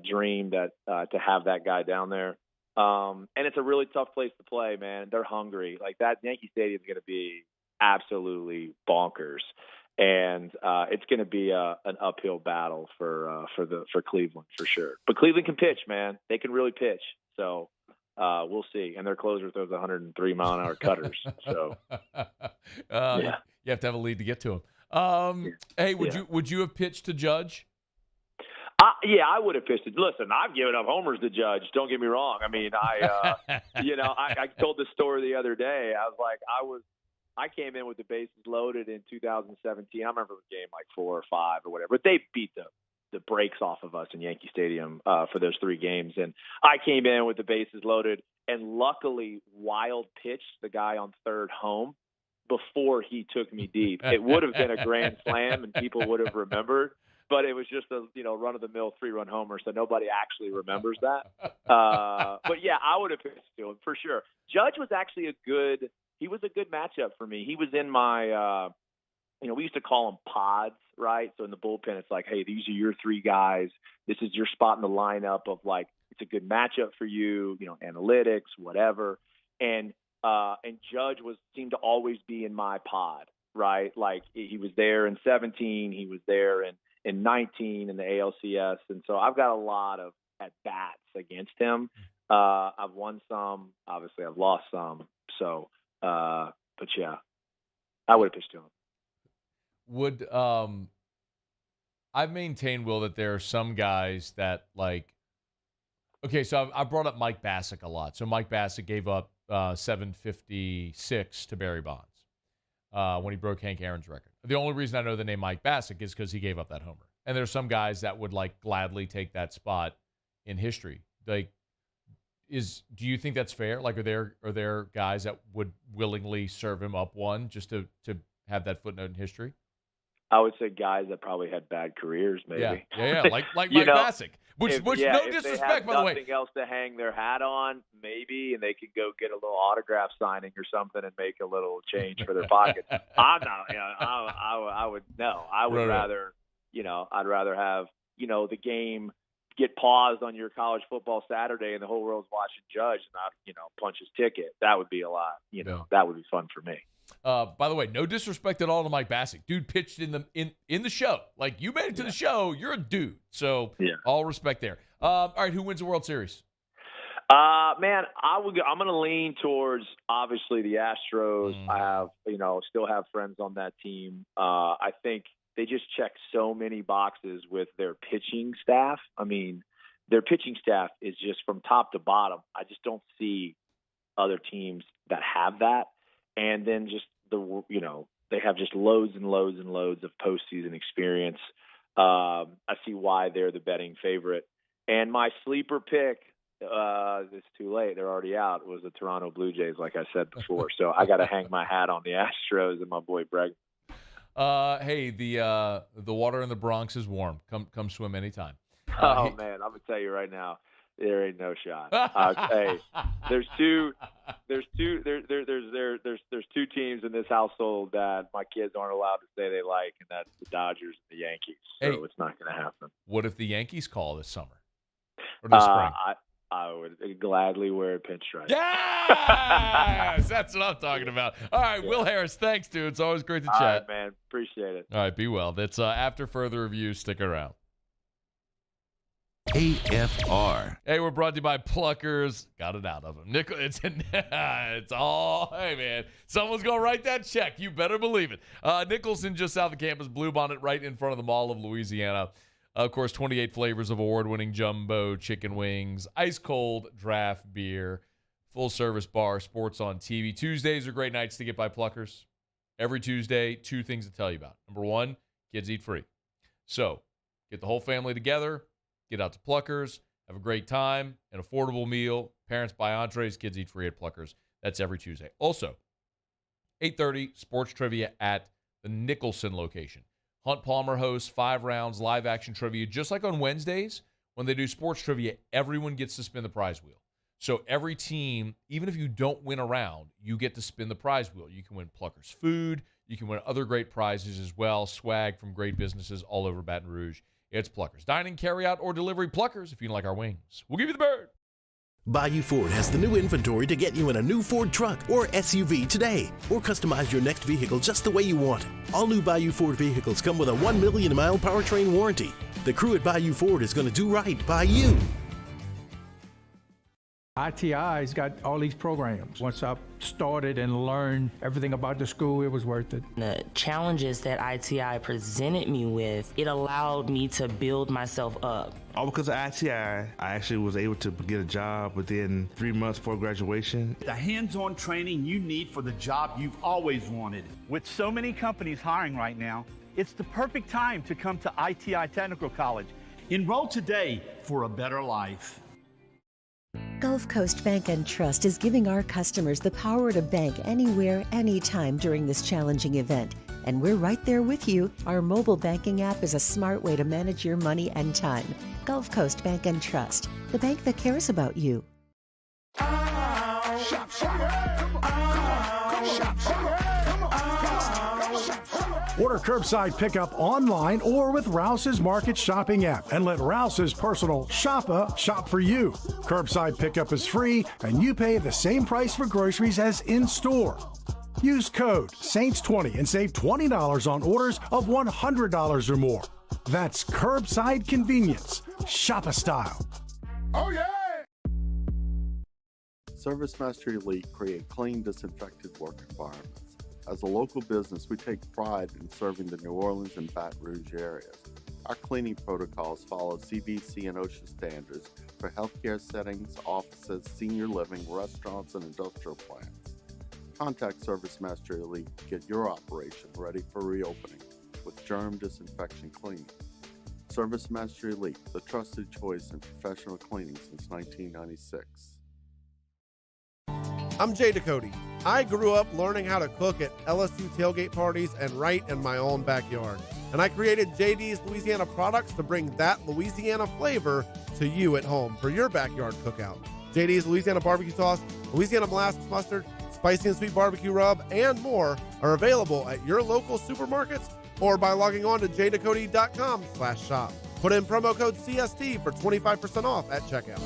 dream that to have that guy down there. And it's a really tough place to play, man. They're hungry. Like that Yankee Stadium is going to be absolutely bonkers. And it's going to be an uphill battle for Cleveland for sure. But Cleveland can pitch, man. They can really pitch. So we'll see. And their closer throws 103-mile-an-hour cutters. So you have to have a lead to get to him. Hey, would you have pitched to Judge? I would have pitched it. Listen, I've given up homers to Judge. Don't get me wrong. I mean, I told this story the other day. I was like, I came in with the bases loaded in 2017. I remember the game 4 or 5 or whatever. But they beat the brakes off of us in Yankee Stadium for those 3 games. And I came in with the bases loaded, and luckily Wild pitched the guy on third home before he took me deep. It would have been a grand slam, and people would have remembered. But it was just a run-of-the-mill 3-run homer, so nobody actually remembers that. But yeah, I would have pitched to him for sure. Judge was actually a good matchup for me. He was in my, we used to call them pods, right? So in the bullpen, it's like, hey, these are your 3 guys. This is your spot in the lineup of it's a good matchup for you, analytics, whatever. And Judge seemed to always be in my pod, right? Like he was there in 17, he was there in 19 in the ALCS. And so I've got a lot of at-bats against him. I've won some. Obviously, I've lost some. So, but yeah, I would have pitched to him. I've maintained, Will, that there are some guys that okay, so I brought up Mike Bassick a lot. So Mike Bassick gave up 756 to Barry Bonds when he broke Hank Aaron's record. The only reason I know the name Mike Bassick is because he gave up that homer. And there's some guys that would gladly take that spot in history. Do you think that's fair? Are there guys that would willingly serve him up one just to have that footnote in history? I would say guys that probably had bad careers, maybe. Yeah, like Mike Bassick. Which no disrespect, by the way. If they have nothing else to hang their hat on, maybe, and they could go get a little autograph signing or something and make a little change for their pockets. I'm not. I would no. I would rather. I'd rather have the game get paused on your college football Saturday and the whole world's watching Judge, not punch his ticket. That would be a lot. That would be fun for me. By the way, no disrespect at all to Mike Bassick. Dude pitched in the show. You made it to the show. You're a dude. So all respect there. All right, who wins the World Series? Man, I'm going to lean towards obviously the Astros. I have, still have friends on that team. I think they just check so many boxes with their pitching staff. I mean, their pitching staff is just from top to bottom. I just don't see other teams that have that. And then just they have just loads and loads and loads of postseason experience. I see why they're the betting favorite. And my sleeper pick, it's too late. They're already out. It was the Toronto Blue Jays, like I said before. So I got to hang my hat on the Astros and my boy Bregman. Hey, the water in the Bronx is warm. Come swim anytime. Man, I'm gonna tell you right now, there ain't no shot. Hey, there's two teams in this household that my kids aren't allowed to say they like, and that's the Dodgers and the Yankees. So it's not gonna happen. What if the Yankees call this summer or this spring? I would gladly wear a pinstripe. Yes! That's what I'm talking about. All right, Will Harris, thanks, dude. It's always great to chat. All right, man. Appreciate it. All right, be well. That's after further review. Stick around. AFR. Hey, we're brought to you by Pluckers. Got it out of him. It's all, hey, man. Someone's going to write that check. You better believe it. Nicholson, just south of campus, Bluebonnet, right in front of the Mall of Louisiana. Of course, 28 flavors of award-winning jumbo chicken wings, ice-cold draft beer, full-service bar, sports on TV. Tuesdays are great nights to get by Pluckers. Every Tuesday, 2 things to tell you about. Number 1, kids eat free. So, get the whole family together, get out to Pluckers, have a great time, an affordable meal. Parents buy entrees, kids eat free at Pluckers. That's every Tuesday. Also, 8:30, sports trivia at the Nicholson location. Hunt Palmer hosts 5 rounds, live-action trivia. Just like on Wednesdays, when they do sports trivia, everyone gets to spin the prize wheel. So every team, even if you don't win a round, you get to spin the prize wheel. You can win Pluckers food. You can win other great prizes as well, swag from great businesses all over Baton Rouge. It's Pluckers. Dining, carry-out, or delivery Pluckers if you like our wings. We'll give you the bird. Bayou Ford has the new inventory to get you in a new Ford truck or SUV today, or customize your next vehicle just the way you want. All new Bayou Ford vehicles come with a 1 million mile powertrain warranty. The crew at Bayou Ford is going to do right by you. ITI's got all these programs. Once I started and learned everything about the school, it was worth it. The challenges that ITI presented me with, it allowed me to build myself up. All because of ITI, I actually was able to get a job within 3 months before graduation. The hands-on training you need for the job you've always wanted. With so many companies hiring right now, it's the perfect time to come to ITI Technical College. Enroll today for a better life. Gulf Coast Bank and Trust is giving our customers the power to bank anywhere, anytime during this challenging event. And we're right there with you. Our mobile banking app is a smart way to manage your money and time. Gulf Coast Bank and Trust, the bank that cares about you. Order curbside pickup online or with Rouse's Market Shopping app and let Rouse's personal shopper shop for you. Curbside pickup is free and you pay the same price for groceries as in-store. Use code SAINTS20 and save $20 on orders of $100 or more. That's curbside convenience. Shopper style. Oh, yeah! Service Mastery Elite create clean, disinfected work environments. As a local business, we take pride in serving the New Orleans and Baton Rouge areas. Our cleaning protocols follow CDC and OSHA standards for healthcare settings, offices, senior living, restaurants, and industrial plants. Contact Service Mastery Elite to get your operation ready for reopening with germ disinfection cleaning. Service Mastery Elite, the trusted choice in professional cleaning since 1996. I'm Jay Ducote. I grew up learning how to cook at LSU tailgate parties and right in my own backyard. And I created JD's Louisiana products to bring that Louisiana flavor to you at home for your backyard cookout. JD's Louisiana barbecue sauce, Louisiana molasses mustard, spicy and sweet barbecue rub, and more are available at your local supermarkets or by logging on to jducote.com/shop. Put in promo code CST for 25% off at checkout.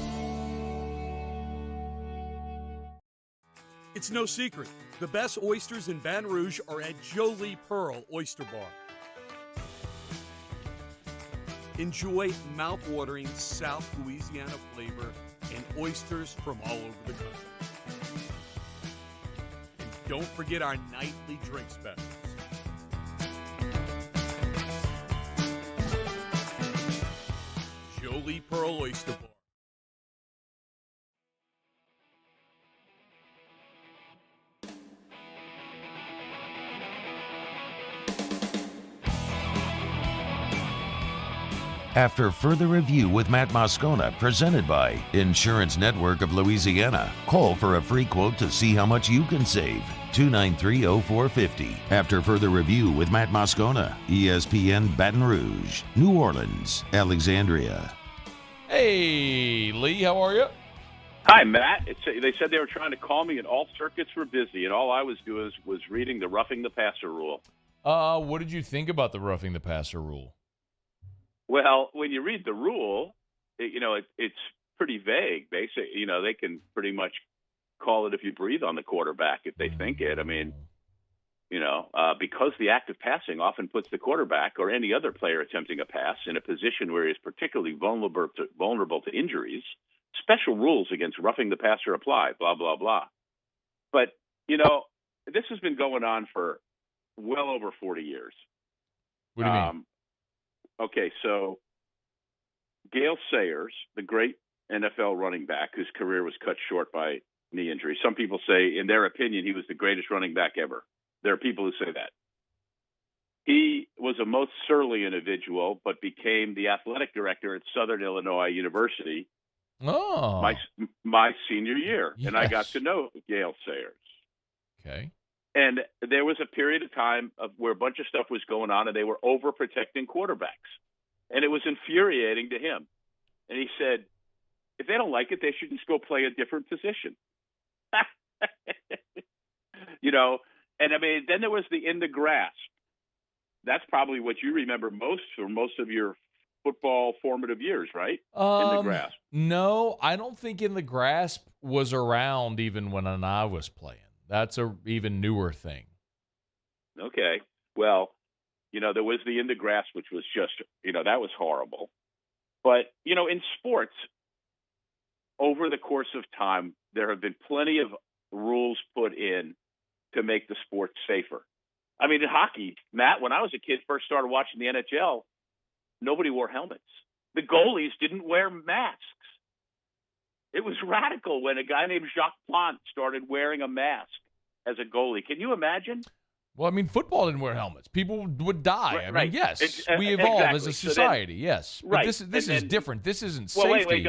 It's no secret. The best oysters in Baton Rouge are at Jolie Pearl Oyster Bar. Enjoy mouth-watering South Louisiana flavor and oysters from all over the country. And don't forget our nightly drink specials. Jolie Pearl Oyster Bar. After further review with Matt Moscona, presented by Insurance Network of Louisiana. Call for a free quote to see how much you can save. 293-0450. After further review with Matt Moscona, ESPN Baton Rouge, New Orleans, Alexandria. Hey, Lee, how are you? Hi, Matt. They said they were trying to call me, and all circuits were busy, and all I was doing was reading the roughing the passer rule. What did you think about the roughing the passer rule? Well, when you read the rule, it's pretty vague. Basically, they can pretty much call it if you breathe on the quarterback if they think it. I mean, because the act of passing often puts the quarterback or any other player attempting a pass in a position where he is particularly vulnerable to injuries, special rules against roughing the passer apply, blah, blah, blah. But, this has been going on for well over 40 years. What do you mean? Okay, so Gale Sayers, the great NFL running back whose career was cut short by knee injury. Some people say, in their opinion, he was the greatest running back ever. There are people who say that. He was a most surly individual, but became the athletic director at Southern Illinois University my senior year. Yes. And I got to know Gale Sayers. Okay. And there was a period of time where a bunch of stuff was going on, and they were overprotecting quarterbacks. And it was infuriating to him. And he said, if they don't like it, they should just go play a different position. And I mean, then there was the in the grasp. That's probably what you remember most for most of your football formative years, right? In the grasp. No, I don't think in the grasp was around even when I was playing. That's a even newer thing. Okay. Well, there was the in the grasp, which was just, that was horrible. But, in sports, over the course of time, there have been plenty of rules put in to make the sport safer. I mean, in hockey, Matt, when I was a kid, first started watching the NHL, nobody wore helmets. The goalies didn't wear masks. It was radical when a guy named Jacques Plante started wearing a mask as a goalie. Can you imagine? Well, I mean, football didn't wear helmets. People would die. Right. I mean, yes, we evolve as a society, yes. But right. this is different. This isn't well, safety.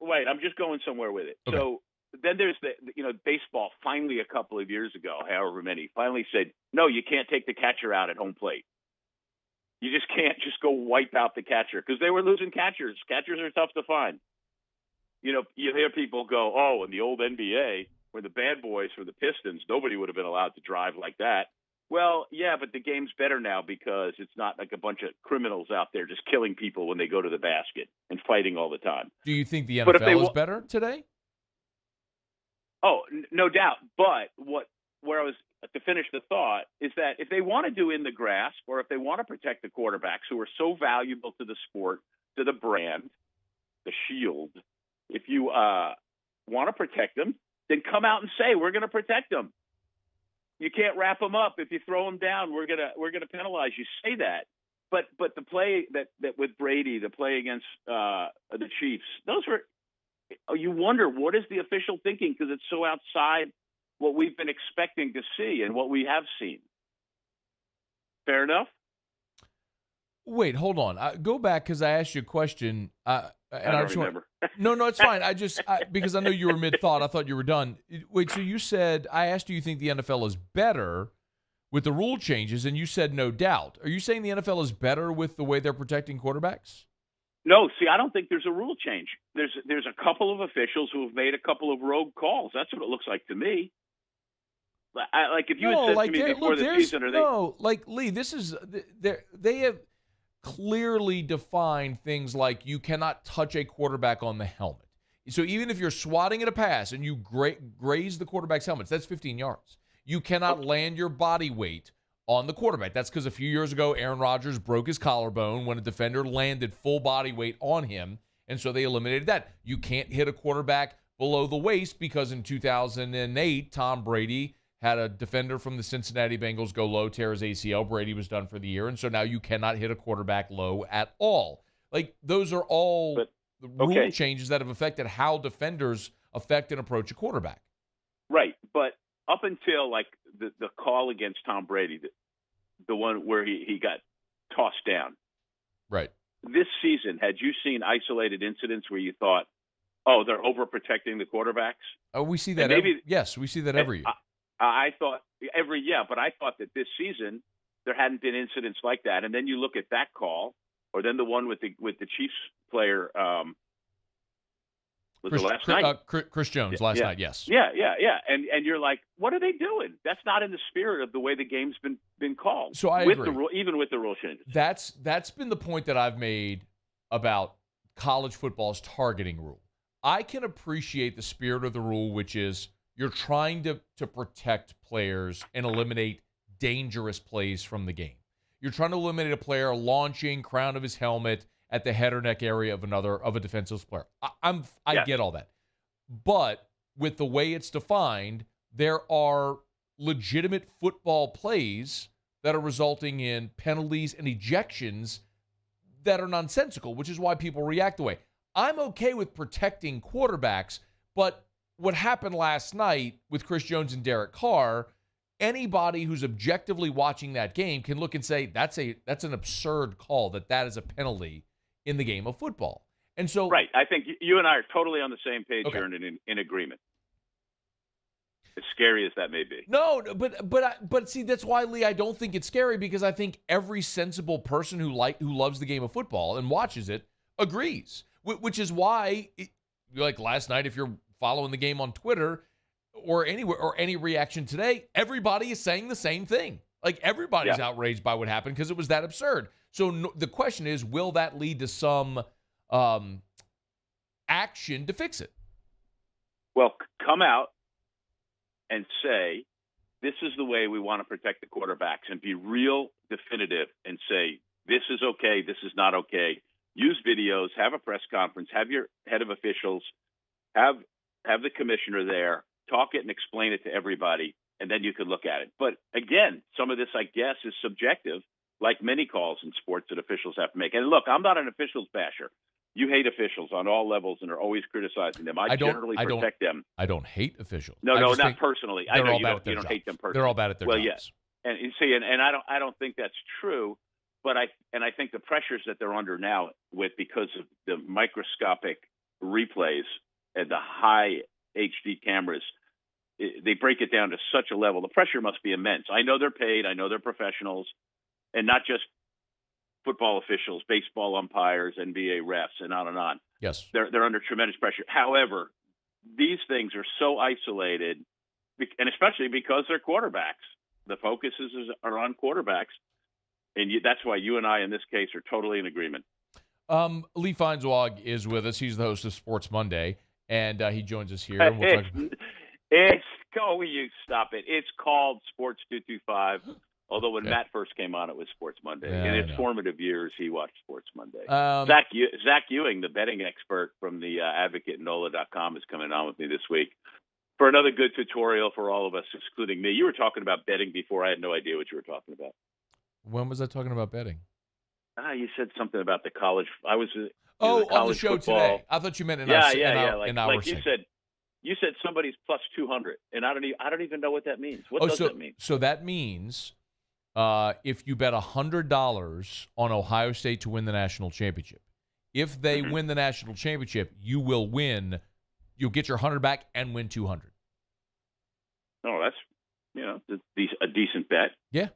Wait, I'm just going somewhere with it. Okay. So then there's baseball finally a couple of years ago, however many, finally said, no, you can't take the catcher out at home plate. You just can't just go wipe out the catcher because they were losing catchers. Catchers are tough to find. You hear people go, oh, in the old NBA, where the bad boys for the Pistons, nobody would have been allowed to drive like that. Well, yeah, but the game's better now because it's not like a bunch of criminals out there just killing people when they go to the basket and fighting all the time. Do you think the NFL is better today? Oh, no doubt. But where I was to finish the thought is that if they want to do in the grasp or if they want to protect the quarterbacks who are so valuable to the sport, to the brand, the shield, if you want to protect them, then come out and say, we're going to protect them. You can't wrap them up. If you throw them down, we're gonna penalize you. Say that. But the play that with Brady, the play against the Chiefs, those were. You wonder what is the official thinking because it's so outside what we've been expecting to see and what we have seen. Fair enough. Wait, hold on. Go back because I asked you a question. I don't remember. No, it's fine. Because I know you were mid-thought. I thought you were done. Wait, so you said, I asked you think the NFL is better with the rule changes, and you said no doubt. Are you saying the NFL is better with the way they're protecting quarterbacks? No, see, I don't think there's a rule change. There's a couple of officials who have made a couple of rogue calls. That's what it looks like to me. Like if you had said to me before the season, Lee, this is they have clearly defined things like you cannot touch a quarterback on the helmet. So even if you're swatting at a pass and you graze the quarterback's helmet, that's 15 yards. You cannot land your body weight on the quarterback. That's because a few years ago, Aaron Rodgers broke his collarbone when a defender landed full body weight on him, And so they eliminated that. You can't hit a quarterback below the waist because in 2008, Tom Brady had a defender from the Cincinnati Bengals go low, tear his ACL. Brady was done for the year. And so now you cannot hit a quarterback low at all. Like, those are all the rule changes that have affected how defenders affect and approach a quarterback. Right. But up until, like, the call against Tom Brady, the one where he got tossed down. Right. This season, had you seen isolated incidents where you thought, oh, they're overprotecting the quarterbacks? Oh, we see that. Yes, we see that every year. I thought but I thought that this season there hadn't been incidents like that. And then you look at that call, or then the one with the Chiefs player, last night? Chris Jones last night, yes. Yeah. And you're like, what are they doing? That's not in the spirit of the way the game's been called. So I agree. Even with the rule changes. That's been the point that I've made about college football's targeting rule. I can appreciate the spirit of the rule, which is you're trying to protect players and eliminate dangerous plays from the game. You're trying to eliminate a player launching crown of his helmet at the head or neck area of a defensive player. I get all that. But with the way it's defined, there are legitimate football plays that are resulting in penalties and ejections that are nonsensical, which is why people react the way. I'm okay with protecting quarterbacks, but what happened last night with Chris Jones and Derek Carr, anybody who's objectively watching that game can look and say that's an absurd call, that is a penalty in the game of football. And so, right, I think you and I are totally on the same page here and in agreement. As scary as that may be. No, but see, that's why, Lee, I don't think it's scary, because I think every sensible person who loves the game of football and watches it agrees. Which is why, like last night, if you're following the game on Twitter or anywhere or any reaction today, everybody is saying the same thing. Like, everybody's outraged by what happened because it was that absurd. So the question is, will that lead to some action to fix it? Well, come out and say, this is the way we want to protect the quarterbacks, and be real definitive and say, this is okay, this is not okay. Use videos, have a press conference, have your head of officials, have the commissioner there, talk it and explain it to everybody, and then you can look at it. But again, some of this, I guess, is subjective, like many calls in sports that officials have to make. And look, I'm not an officials basher. You hate officials on all levels and are always criticizing them. I generally protect them. I don't hate officials. No, not personally. I know you don't hate them personally. They're all bad at their jobs. Yes. And you see, and I don't think that's true. But I think the pressures that they're under now, because of the microscopic replays and the high HD cameras, they break it down to such a level. The pressure must be immense. I know they're paid. I know they're professionals, and not just football officials, baseball umpires, NBA refs, and on and on. Yes, they're under tremendous pressure. However, these things are so isolated, and especially because they're quarterbacks. The focus are on quarterbacks. And that's why you and I, in this case, are totally in agreement. Lee Feinswog is with us. He's the host of Sports Monday, and he joins us here. And we'll you stop it. It's called Sports 225, although when Matt first came on, it was Sports Monday. In its formative years, he watched Sports Monday. Zach Ewing, the betting expert from the Advocate and NOLA.com, is coming on with me this week for another good tutorial for all of us, excluding me. You were talking about betting before. I had no idea what you were talking about. When was I talking about betting? You said something about the college. I was on the show football. Today. I thought you meant in our like you said somebody's plus 200, and I don't even know what that means. What does that mean? So that means if you bet $100 on Ohio State to win the national championship, if they win the national championship, you will win. You'll get your 100 back and win 200. Oh, that's a decent bet. Yeah.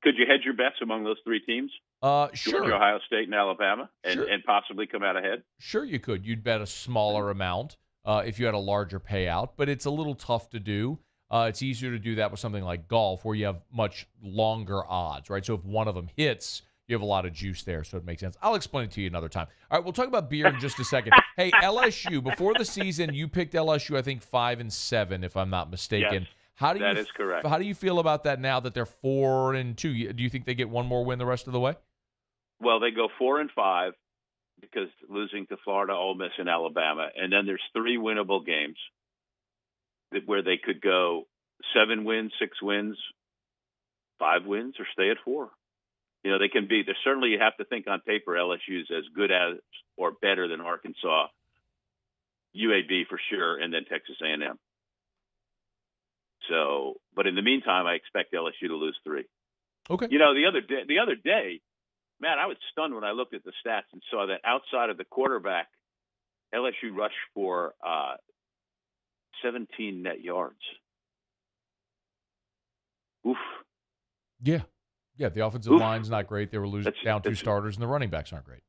Could you hedge your bets among those three teams? Sure. Georgia, Ohio State, and Alabama, and possibly come out ahead? Sure, you could. You'd bet a smaller amount if you had a larger payout, but it's a little tough to do. It's easier to do that with something like golf, where you have much longer odds, right? So if one of them hits, you have a lot of juice there, so it makes sense. I'll explain it to you another time. All right, we'll talk about beer in just a second. Hey, LSU, before the season, you picked LSU, I think, 5-7, if I'm not mistaken. Yes, that is correct. How do you feel about that now that they're 4-2? Do you think they get one more win the rest of the way? Well, they go 4-5, because losing to Florida, Ole Miss, and Alabama. And then there's 3 winnable games where they could go 7 wins, 6 wins, 5 wins, or stay at 4. You know, they can be. There's certainly, you have to think on paper, LSU's as good as or better than Arkansas, UAB for sure, and then Texas A&M. So, but in the meantime, I expect LSU to lose 3. Okay. You know, the other day, man, I was stunned when I looked at the stats and saw that outside of the quarterback, LSU rushed for 17 net yards. Oof. Yeah. Yeah, the offensive line's not great. They were losing down 2 starters, and the running backs aren't great.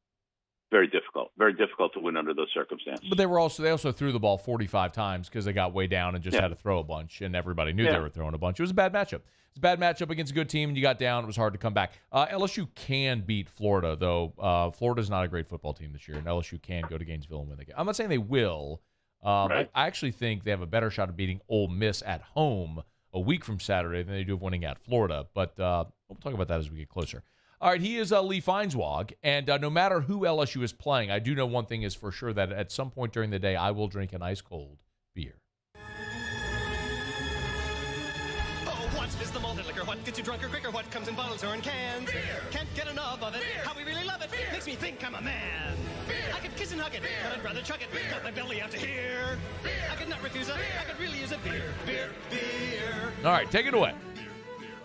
Very difficult. Very difficult to win under those circumstances. But they also threw the ball 45 times because they got way down and just had to throw a bunch, and everybody knew they were throwing a bunch. It was a bad matchup. It's a bad matchup against a good team, and you got down. It was hard to come back. LSU can beat Florida, though. Florida's not a great football team this year, and LSU can go to Gainesville and win the game. I'm not saying they will. Right. I actually think they have a better shot of beating Ole Miss at home a week from Saturday than they do of winning at Florida. But we'll talk about that as we get closer. All right, he is Lee Feinswog, and no matter who LSU is playing, I do know one thing is for sure, that at some point during the day, I will drink an ice-cold beer. Oh, what is the malted liquor? What gets you drunker quicker? What comes in bottles or in cans? Beer. Can't get enough of it. Beer. How we really love it. Beer. Makes me think I'm a man. Beer. I could kiss and hug it, but I'd rather chug it. Beer. Got my belly out to here. Beer. I could not refuse it. I could really use a beer. Beer. Beer. All right, take it away.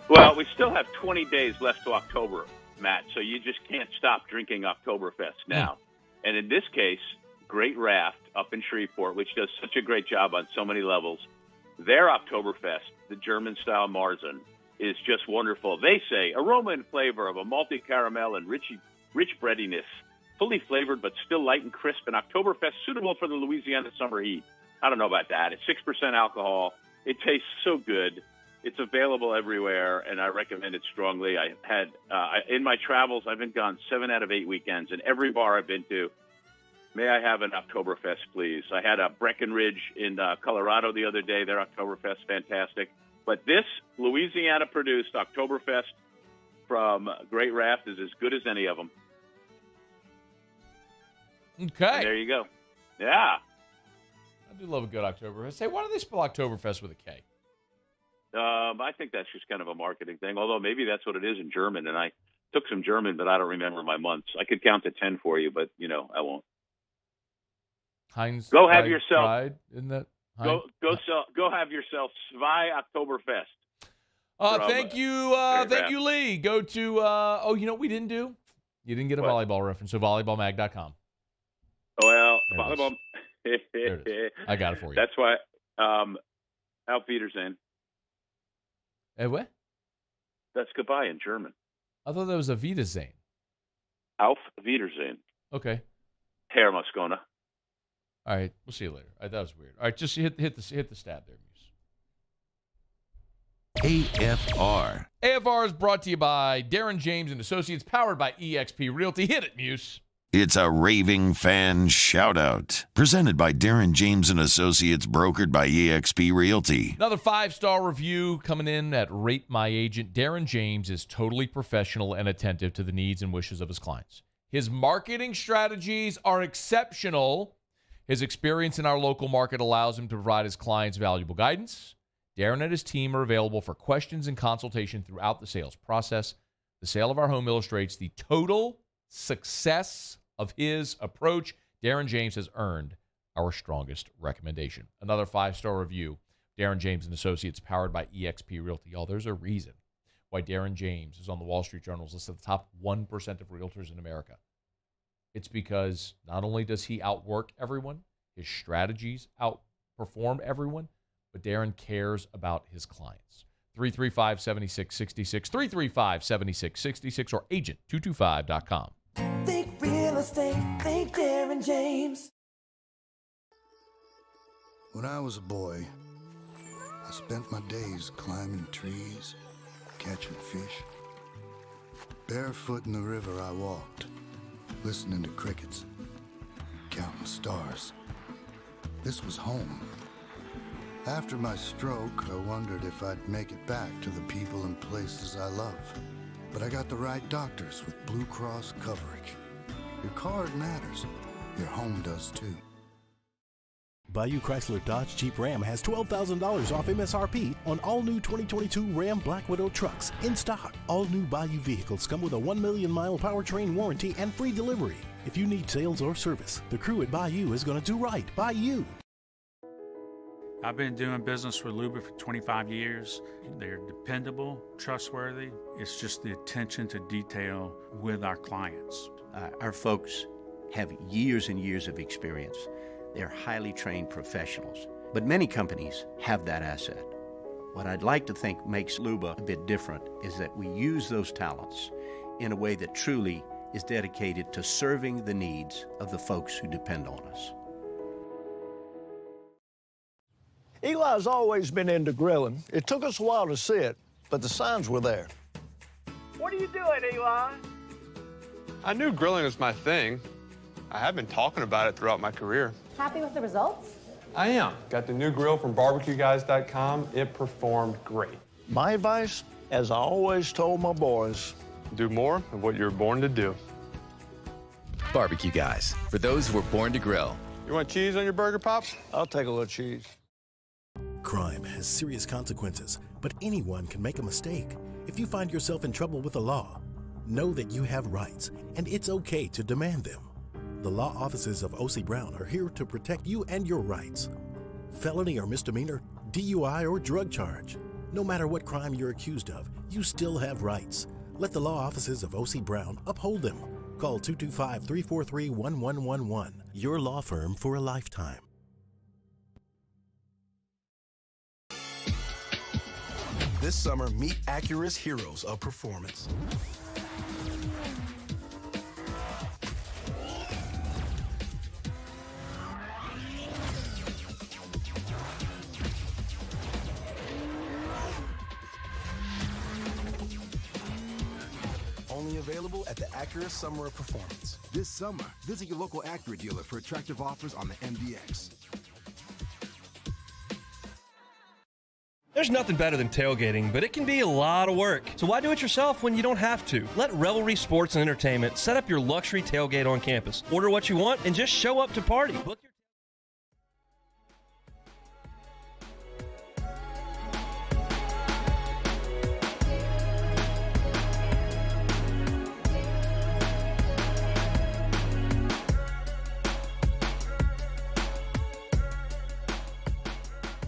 Well, we still have 20 days left to October, Matt, so you just can't stop drinking Oktoberfest now. And in this case, Great Raft up in Shreveport, which does such a great job on so many levels, their Oktoberfest, the German-style Marzen, is just wonderful. They say aroma and flavor of a malty caramel and rich breadiness, fully flavored but still light and crisp, and Oktoberfest suitable for the Louisiana summer heat. I don't know about that. It's 6% alcohol. It tastes so good. It's available everywhere, and I recommend it strongly. I had in my travels, I've been gone 7 out of 8 weekends, and every bar I've been to, may I have an Oktoberfest, please? I had a Breckenridge in Colorado the other day. Their Oktoberfest, fantastic. But this Louisiana-produced Oktoberfest from Great Raft is as good as any of them. Okay. And there you go. Yeah. I do love a good Oktoberfest. Hey, why do they spell Oktoberfest with a K? I think that's just kind of a marketing thing, although maybe that's what it is in German, and I took some German, but I don't remember my months. I could count to 10 for you, but, I won't. Heinz. Go have yourself. Pride, isn't that? Go have yourself Zwei Oktoberfest. Thank you, Lee. Go to, you know what we didn't do? You didn't get a volleyball reference, so volleyballmag.com. Well, volleyball. There it is. I got it for you. That's why Auf Wiedersehen. What? That's goodbye in German. I thought that was a Wiedersehen. Auf Wiedersehen. Okay. Herr Moscona. All right, we'll see you later. That was weird. All right, just hit the stab there, Muse. AFR. AFR is brought to you by Darren James and Associates, powered by eXp Realty. Hit it, Muse. It's a raving fan shout-out. Presented by Darren James and Associates, brokered by eXp Realty. Another 5-star review coming in at Rate My Agent. Darren James is totally professional and attentive to the needs and wishes of his clients. His marketing strategies are exceptional. His experience in our local market allows him to provide his clients valuable guidance. Darren and his team are available for questions and consultation throughout the sales process. The sale of our home illustrates the total success of his approach. Darren James has earned our strongest recommendation. Another 5-star review. Darren James and Associates, powered by eXp Realty. Y'all, there's a reason why Darren James is on the Wall Street Journal's list of the top 1% of realtors in America. It's because not only does he outwork everyone, his strategies outperform everyone, but Darren cares about his clients. 335-7666, 335-7666, or agent225.com. Think real estate, think Darren James. When I was a boy, I spent my days climbing trees, catching fish. Barefoot in the river I walked, listening to crickets, counting stars. This was home. After my stroke, I wondered if I'd make it back to the people and places I love. But I got the right doctors with Blue Cross coverage. Your car matters. Your home does too. Bayou Chrysler Dodge Jeep Ram has $12,000 off MSRP on all new 2022 Ram Black Widow trucks in stock. All new Bayou vehicles come with a 1 million mile powertrain warranty and free delivery. If you need sales or service, the crew at Bayou is going to do right by you. I've been doing business with Luba for 25 years. They're dependable, trustworthy. It's just the attention to detail with our clients. Our folks have years and years of experience. They're highly trained professionals, but many companies have that asset. What I'd like to think makes Luba a bit different is that we use those talents in a way that truly is dedicated to serving the needs of the folks who depend on us. Eli's always been into grilling. It took us a while to see it, but the signs were there. What are you doing, Eli? I knew grilling was my thing. I have been talking about it throughout my career. Happy with the results? I am. Got the new grill from barbecueguys.com. It performed great. My advice, as I always told my boys, do more of what you were born to do. Barbecue Guys, for those who were born to grill. You want cheese on your burger, Pops? I'll take a little cheese. Crime has serious consequences, but anyone can make a mistake. If you find yourself in trouble with the law, know that you have rights, and it's okay to demand them. The law offices of O.C. Brown are here to protect you and your rights. Felony or misdemeanor, DUI or drug charge. No matter what crime you're accused of, you still have rights. Let the law offices of O.C. Brown uphold them. Call 225-343-1111. Your law firm for a lifetime. This summer, meet Acura's heroes of performance. Only available at the Acura Summer of Performance. This summer, visit your local Acura dealer for attractive offers on the MDX. There's nothing better than tailgating, but it can be a lot of work. So why do it yourself when you don't have to? Let Revelry Sports and Entertainment set up your luxury tailgate on campus. Order what you want and just show up to party. Book your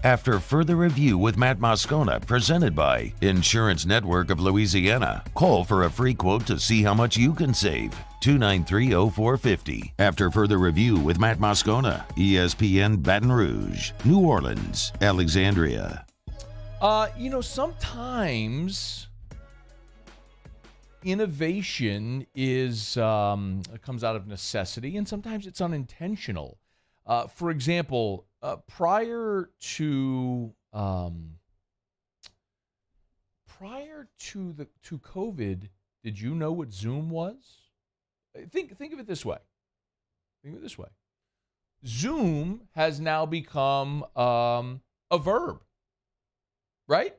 After further review with Matt Moscona, presented by Insurance Network of Louisiana, call for a free quote to see how much you can save. 293-0450. After further review with Matt Moscona, ESPN Baton Rouge, New Orleans, Alexandria. Sometimes innovation comes out of necessity, and sometimes it's unintentional. For example, prior to COVID, did you know what Zoom was? Think of it this way. Zoom has now become a verb, right?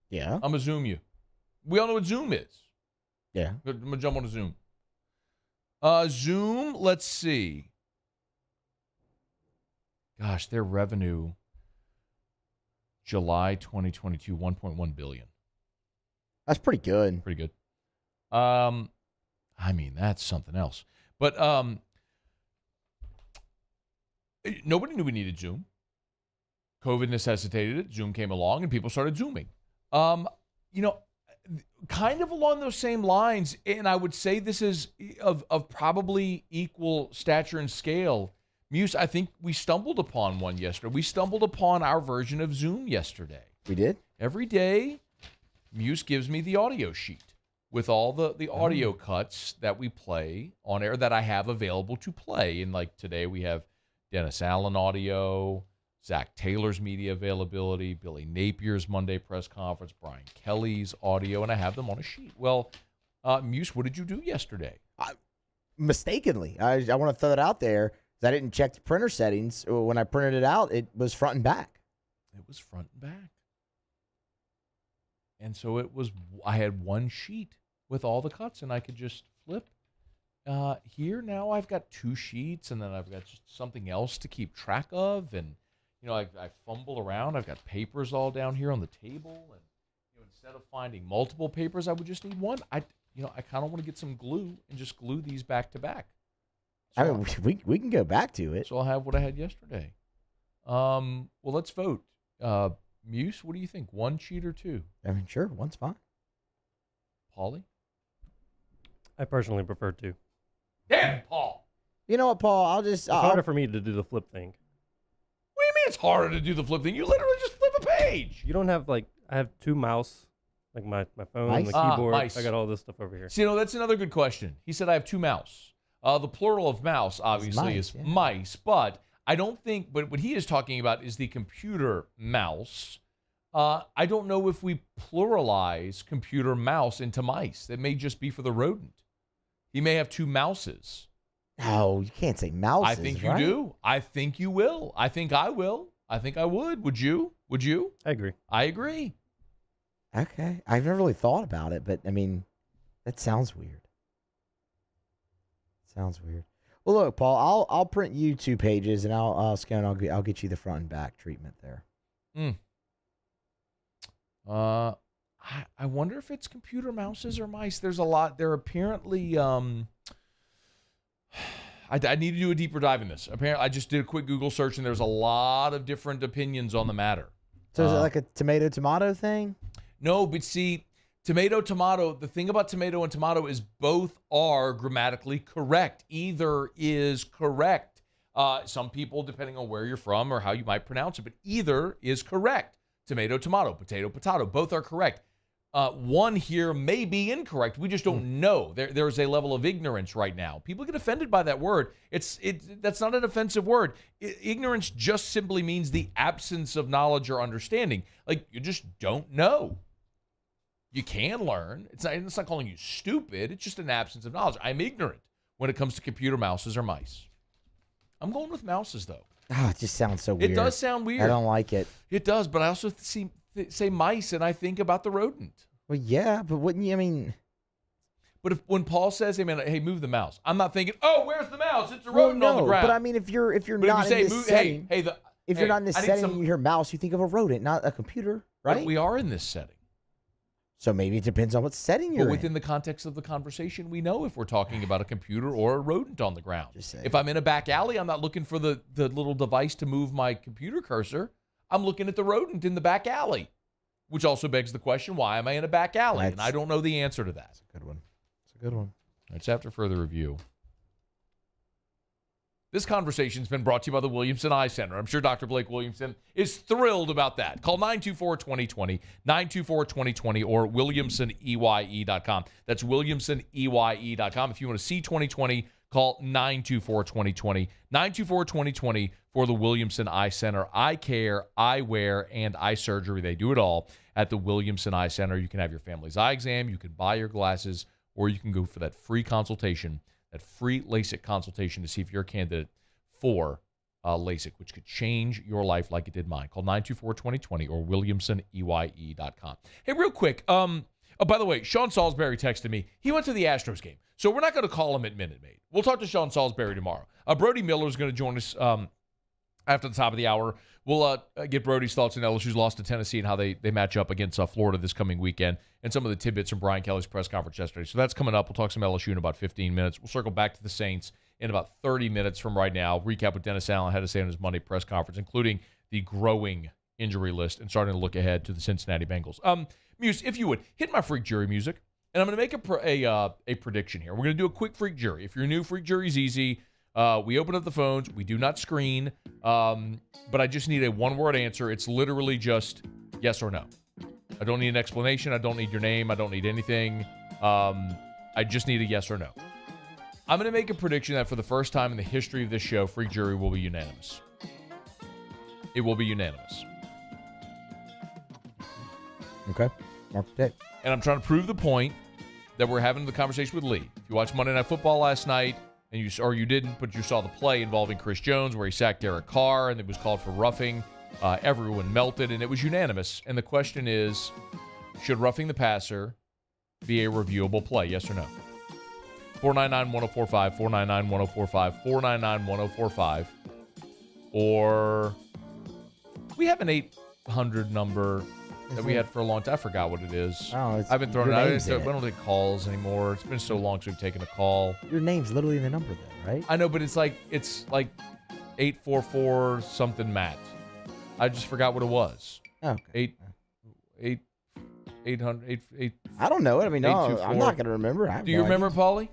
Yeah. I'm gonna Zoom you. We all know what Zoom is. Yeah. I'm gonna jump on a Zoom. Zoom. Let's see. Gosh, their revenue, July 2022, $1.1 billion. That's pretty good. Pretty good. That's something else. But nobody knew we needed Zoom. COVID necessitated it. Zoom came along, and people started Zooming. Kind of along those same lines, and I would say this is of probably equal stature and scale. Muse, I think we stumbled upon one yesterday. We stumbled upon our version of Zoom yesterday. We did? Every day, Muse gives me the audio sheet with all the audio cuts that we play on air that I have available to play. And like today, we have Dennis Allen audio, Zach Taylor's media availability, Billy Napier's Monday press conference, Brian Kelly's audio, and I have them on a sheet. Well, Muse, what did you do yesterday? Mistakenly. I want to throw that out there. I didn't check the printer settings. When I printed it out, it was front and back. It was front and back. And so I had one sheet with all the cuts, and I could just flip here now I've got 2 sheets, and then I've got just something else to keep track of, and I fumble around. I've got papers all down here on the table, and instead of finding multiple papers, I would just need one. I kind of want to get some glue and just glue these back to back. So I mean, we can go back to it. So I'll have what I had yesterday. Well, let's vote. Muse, what do you think? 1 sheet or 2? I mean, sure, 1's fine. Paulie? I personally prefer 2. Damn, Paul. You know what, Paul? It's harder for me to do the flip thing. What do you mean it's harder to do the flip thing? You literally just flip a page. You don't have, I have 2 mouse, my phone, Mice? the keyboard. Mice. I got all this stuff over here. See, that's another good question. He said I have 2 mouse. The plural of mouse, obviously, is mice, but I don't think, but what he is talking about is the computer mouse. I don't know if we pluralize computer mouse into mice. That may just be for the rodent. He may have 2 mouses. No, you can't say mouses. I think you right? do. I think you will. I think I will. I think I would. Would you? Would you? I agree. I agree. Okay. I've never really thought about it, but I mean, that sounds weird. Sounds weird. Well, look, Paul, I'll print you 2 pages, and I'll scan. I'll get you the front and back treatment there. I wonder if it's computer mouses or mice. There's a lot. They're apparently. I need to do a deeper dive in this. Apparently, I just did a quick Google search, and there's a lot of different opinions on the matter. So is it like a tomato thing? No, but see, tomato. The thing about tomato and tomato is both are grammatically correct. Either is correct. Some people, depending on where you're from or how you might pronounce it, but either is correct. Tomato, potato, potato. Both are correct. One here may be incorrect. We just don't know. There's a level of ignorance right now. People get offended by that word. That's not an offensive word. Ignorance just simply means the absence of knowledge or understanding. Like, you just don't know. You can learn. It's not calling you stupid. It's just an absence of knowledge. I'm ignorant when it comes to computer mouses or mice. I'm going with mouses, though. Oh, it just sounds so weird. It does sound weird. I don't like it. It does, but I also say mice, and I think about the rodent. Well, yeah, but wouldn't you? I mean, but when Paul says, "Hey, move the mouse," I'm not thinking, "Oh, where's the mouse? It's a rodent on the ground." But I mean, if you're not in this setting, if you're not in this setting, and you hear mouse, you think of a rodent, not a computer, right? But we are in this setting. So maybe it depends on what setting you're in. But within the context of the conversation, we know if we're talking about a computer or a rodent on the ground. If I'm in a back alley, I'm not looking for the little device to move my computer cursor. I'm looking at the rodent in the back alley, which also begs the question, why am I in a back alley? And I don't know the answer to that. That's a good one. It's a good one. It's after further review. This conversation's been brought to you by the Williamson Eye Center. I'm sure Dr. Blake Williamson is thrilled about that. Call 924-2020, 924-2020, or WilliamsonEYE.com. That's WilliamsonEYE.com. If you want to see 2020, call 924-2020, 924-2020 for the Williamson Eye Center. Eye care, eyewear, and eye surgery. They do it all at the Williamson Eye Center. You can have your family's eye exam, you can buy your glasses, or you can go for that free consultation, that free LASIK consultation to see if you're a candidate for LASIK, which could change your life like it did mine. Call 924-2020 or WilliamsonEYE.com. Hey, real quick, oh, by the way, Sean Salisbury texted me. He went to the Astros game, so we're not going to call him at Minute Maid. We'll talk to Sean Salisbury tomorrow. Brody Miller is going to join us after the top of the hour. We'll get Brody's thoughts on LSU's loss to Tennessee and how they match up against Florida this coming weekend, and some of the tidbits from Brian Kelly's press conference yesterday. So that's coming up. We'll talk some LSU in about 15 minutes. We'll circle back to the Saints in about 30 minutes from right now. Recap what Dennis Allen had to say on his Monday press conference, including the growing injury list and starting to look ahead to the Cincinnati Bengals. Muse, if you would, hit my freak jury music, and I'm going to make a prediction here. We're going to do a quick freak jury. If you're new, freak jury's easy. We open up the phones. We do not screen, but I just need a one-word answer. It's literally just yes or no. I don't need an explanation. I don't need your name. I don't need anything. I just need a yes or no. I'm going to make a prediction that for the first time in the history of this show, freak jury will be unanimous. It will be unanimous. Okay. Mark the tape. And I'm trying to prove the point that we're having the conversation with Lee. If you watched Monday Night Football last night, and you didn't, but you saw the play involving Chris Jones where he sacked Derek Carr, and it was called for roughing. Everyone melted, and it was unanimous. And the question is, should roughing the passer be a reviewable play, yes or no? 499-1045, 499-1045, 499-1045. Or we have an 800 number that we had for a long time. I forgot what it is. Oh, I've been throwing it out. I don't take calls anymore. It's been so long since we've taken a call. Your name's literally in the number, though, right? I know, but it's like 844 something Matt. I just forgot what it was. Okay. 800. I don't know it. I mean, no, I'm not going to remember. Do you remember, Paulie?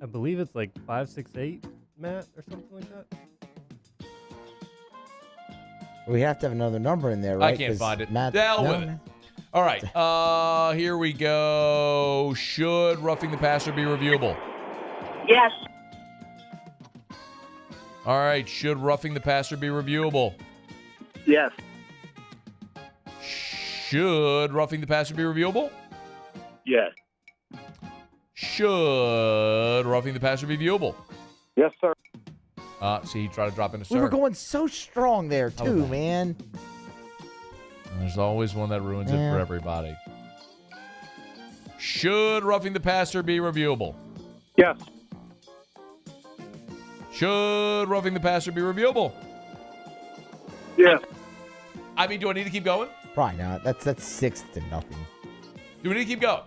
I believe it's like 568, Matt, or something like that. We have to have another number in there, right? I can't find it. Matt, Deal with it. All right. Here we go. Should roughing the passer be reviewable? Yes. All right. Should roughing the passer be reviewable? Yes. Should roughing the passer be reviewable? Yes. Should roughing the passer be viewable? Yes, sir. See, he tried to drop in a We were sir. going so strong there, too, man. There's always one that ruins it for everybody. Should roughing the passer be reviewable? Yes. Should roughing the passer be reviewable? Yes. I mean, do I need to keep going? Probably not. That's 6-0. Do we need to keep going?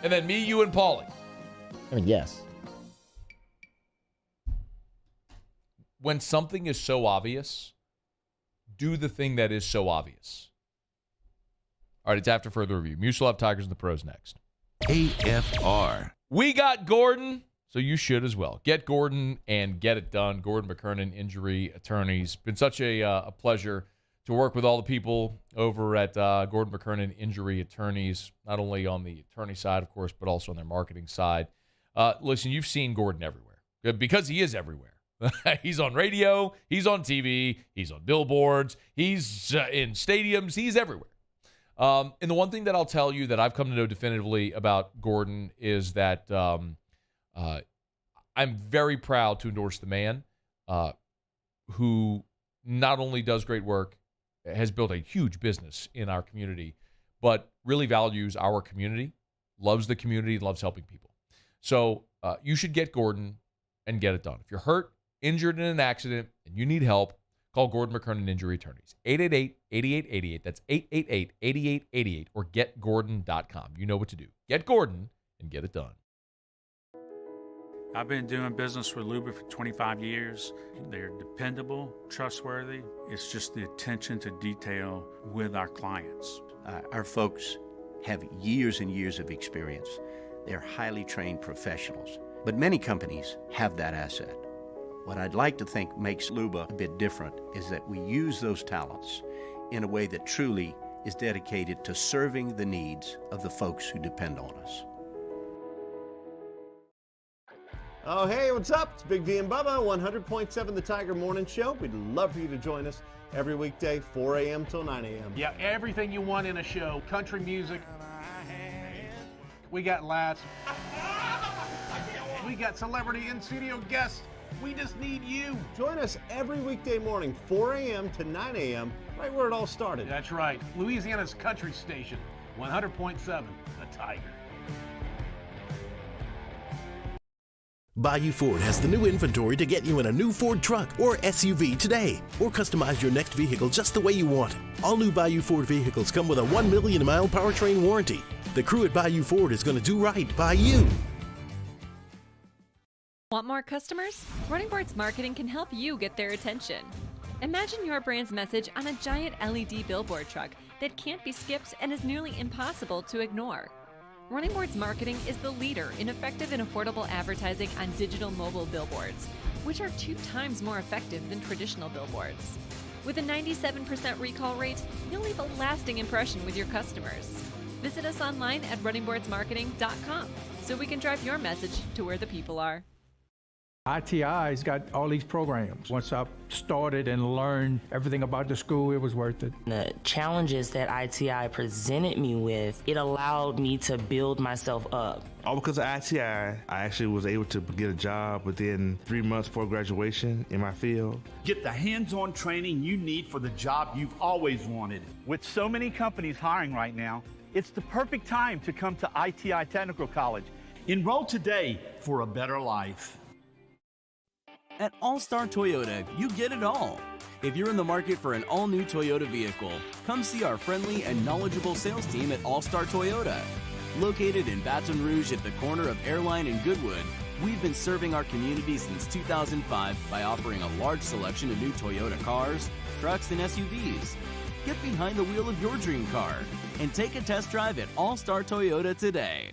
And then me, you, and Paulie. I mean, yes. When something is so obvious, do the thing that is so obvious. All right, it's after further review. Mutual have Tigers and the Pros next. AFR. We got Gordon, so you should as well. Get Gordon and get it done. Gordon McKernan, Injury Attorneys. Been such a pleasure to work with all the people over at Gordon McKernan Injury Attorneys, not only on the attorney side, of course, but also on their marketing side. Listen, you've seen Gordon everywhere because he is everywhere. He's on radio, he's on TV, he's on billboards, he's in stadiums, he's everywhere. And the one thing that I'll tell you that I've come to know definitively about Gordon is that I'm very proud to endorse the man who not only does great work, has built a huge business in our community, but really values our community, loves the community, loves helping people. So you should get Gordon and get it done. If you're hurt, injured in an accident, and you need help, call Gordon McKernan Injury Attorneys. 888-8888. That's 888-8888 or getgordon.com. You know what to do. Get Gordon and get it done. I've been doing business with Luba for 25 years. They're dependable, trustworthy. It's just the attention to detail with our clients. Our folks have years and years of experience. They're highly trained professionals, but many companies have that asset. What I'd like to think makes Luba a bit different is that we use those talents in a way that truly is dedicated to serving the needs of the folks who depend on us. Oh, hey, what's up? It's Big D and Bubba, 100.7 The Tiger Morning Show. We'd love for you to join us every weekday, 4 a.m. till 9 a.m. Yeah, everything you want in a show. Country music. We got laughs. We got celebrity in-studio guests. We just need you. Join us every weekday morning, 4 a.m. to 9 a.m., right where it all started. That's right. Louisiana's country station, 100.7 The Tiger. Bayou Ford has the new inventory to get you in a new Ford truck or SUV today, or customize your next vehicle just the way you want. All new Bayou Ford vehicles come with a 1 million mile powertrain warranty. The crew at Bayou Ford is going to do right by you. Want more customers? Running Boards Marketing can help you get their attention. Imagine your brand's message on a giant LED billboard truck that can't be skipped and is nearly impossible to ignore. Running Boards Marketing is the leader in effective and affordable advertising on digital mobile billboards, which are 2 times more effective than traditional billboards. With a 97% recall rate, you'll leave a lasting impression with your customers. Visit us online at runningboardsmarketing.com so we can drive your message to where the people are. ITI's got all these programs. Once I started and learned everything about the school, it was worth it. The challenges that ITI presented me with, it allowed me to build myself up. All because of ITI, I actually was able to get a job within 3 months before graduation in my field. Get the hands-on training you need for the job you've always wanted. With so many companies hiring right now, it's the perfect time to come to ITI Technical College. Enroll today for a better life. At All-Star Toyota, you get it all. If you're in the market for an all-new Toyota vehicle, come see our friendly and knowledgeable sales team at All-Star Toyota. Located in Baton Rouge at the corner of Airline and Goodwood, we've been serving our community since 2005 by offering a large selection of new Toyota cars, trucks, and SUVs. Get behind the wheel of your dream car and take a test drive at All-Star Toyota today.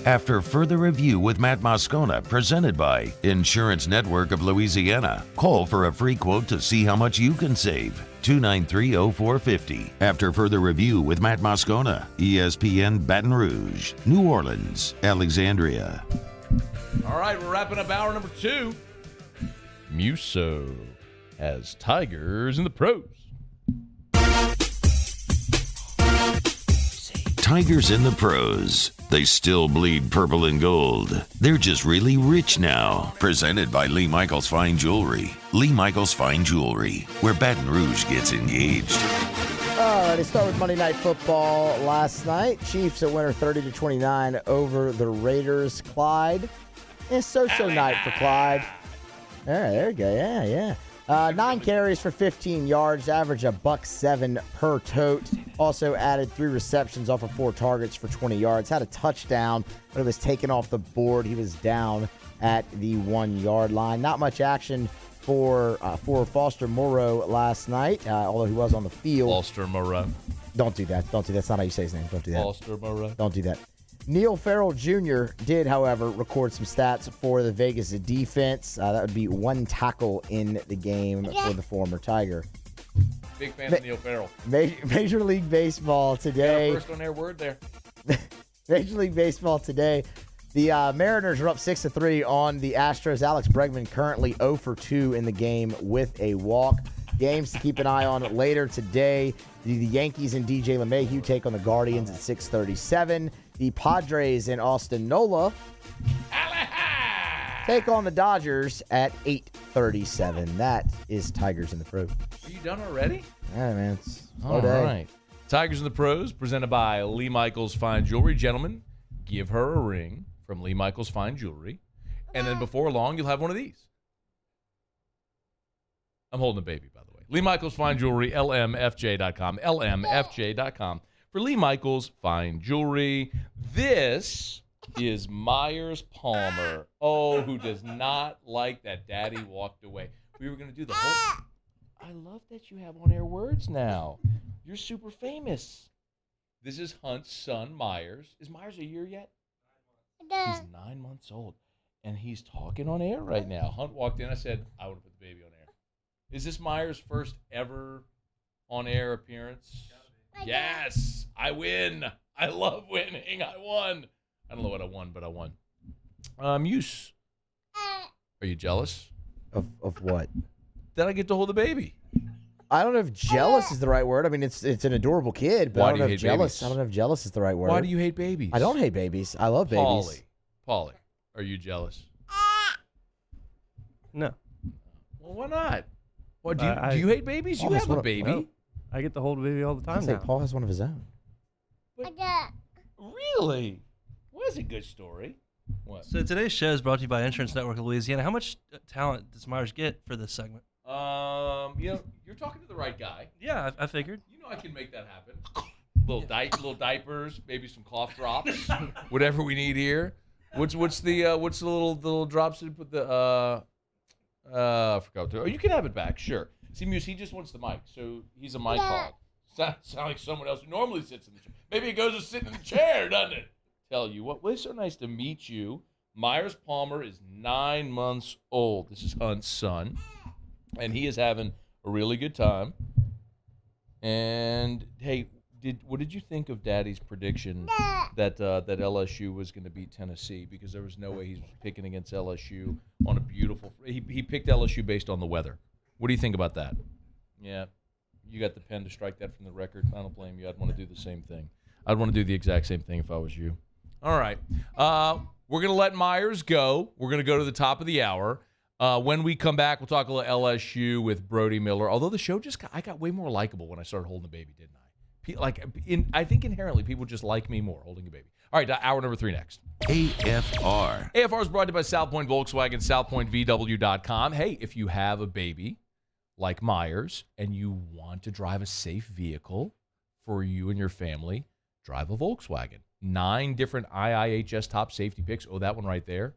After further review with Matt Moscona, presented by Insurance Network of Louisiana, call for a free quote to see how much you can save. 293-0450. After further review with Matt Moscona, ESPN Baton Rouge, New Orleans, Alexandria. All right, we're wrapping up hour number 2. Musso has Tigers in the pros. Tigers in the pros. They still bleed purple and gold. They're just really rich now. Presented by Lee Michaels Fine Jewelry. Lee Michaels Fine Jewelry, where Baton Rouge gets engaged. All right, let's start with Monday Night Football last night. Chiefs a winner 30-29 over the Raiders. Clyde. It's so-so night for Clyde. All right, there you go. Yeah. 9 carries for 15 yards, average $107 per tote. Also added 3 receptions off of 4 targets for 20 yards. Had a touchdown, but it was taken off the board. He was down at the 1-yard line. Not much action for Foster Moreau last night, although he was on the field. Foster Moreau. Don't do that. That's not how you say his name. Don't do that. Foster Moreau. Don't do that. Neil Farrell Jr. did, however, record some stats for the Vegas defense. That would be 1 tackle in the game for the former Tiger. Big fan of Neil Farrell. Major League Baseball today. First on-air word there. Major League Baseball today. The Mariners are up 6-3 on the Astros. Alex Bregman currently 0 for 2 in the game with a walk. Games to keep an eye on later today. The Yankees and DJ LeMahieu take on the Guardians at 6:37. The Padres and Austin Nola take on the Dodgers at 8:37. That is Tigers in the Pros. Are you done already? Yeah, man. It's all right. Tigers in the Pros, presented by Lee Michaels Fine Jewelry. Gentlemen, give her a ring from Lee Michaels Fine Jewelry. And then before long, you'll have one of these. I'm holding a baby, by the way. Lee Michaels Fine Jewelry, lmfj.com. lmfj.com. For Lee Michaels Fine Jewelry, this is Myers Palmer. Oh, who does not like that Daddy walked away. We were going to do the whole... I love that you have on-air words now. You're super famous. This is Hunt's son, Myers. Is Myers a year yet? He's 9 months old, and he's talking on air right now. Hunt walked in. I said, I want to put the baby on air. Is this Myers' first ever on-air appearance? Yes, I win. I love winning. I won. I don't know what I won, but I won. Muse, are you jealous? Of what? That I get to hold the baby. I don't know if jealous is the right word. I mean, it's an adorable kid, but Why I don't do you know hate if jealous. babies? I don't know if jealous is the right word. Why do you hate babies? I don't hate babies. I love babies. Paulie, are you jealous? No. Well, why not? What do you hate babies? You have a baby. No. I get to hold a baby all the I time say now. Paul has one of his own. Really? Well, that's a good story. What? So today's show is brought to you by Insurance Network of Louisiana. How much talent does Myers get for this segment? You're talking to the right guy. Yeah, I figured. You know I can make that happen. Little diapers, maybe some cough drops, whatever we need here. What's the little drops that put the I forgot to. Oh, you can have it back, sure. See, Muse, he just wants the mic, so he's a mic hog. Sound like someone else who normally sits in the chair. Maybe he goes to sit in the chair, doesn't it? Tell you what, well, it's so nice to meet you. Myers Palmer is 9 months old. This is Hunt's son, and he is having a really good time. And hey, what did you think of Daddy's prediction that LSU was going to beat Tennessee? Because there was no way he's picking against LSU on a beautiful. He picked LSU based on the weather. What do you think about that? Yeah, you got the pen to strike that from the record. I don't blame you. I'd want to do the same thing. I'd want to do the exact same thing if I was you. All right, we're going to let Myers go. We're going to go to the top of the hour. When we come back, we'll talk a little LSU with Brody Miller. Although the show I got way more likable when I started holding the baby, didn't I? I think inherently people just like me more holding a baby. All right, hour number 3 next. AFR. AFR is brought to you by South Point Volkswagen, southpointvw.com. Hey, if you have a baby like Myers and you want to drive a safe vehicle for you and your family, drive a Volkswagen. 9 different IIHS top safety picks. Oh, that one right there.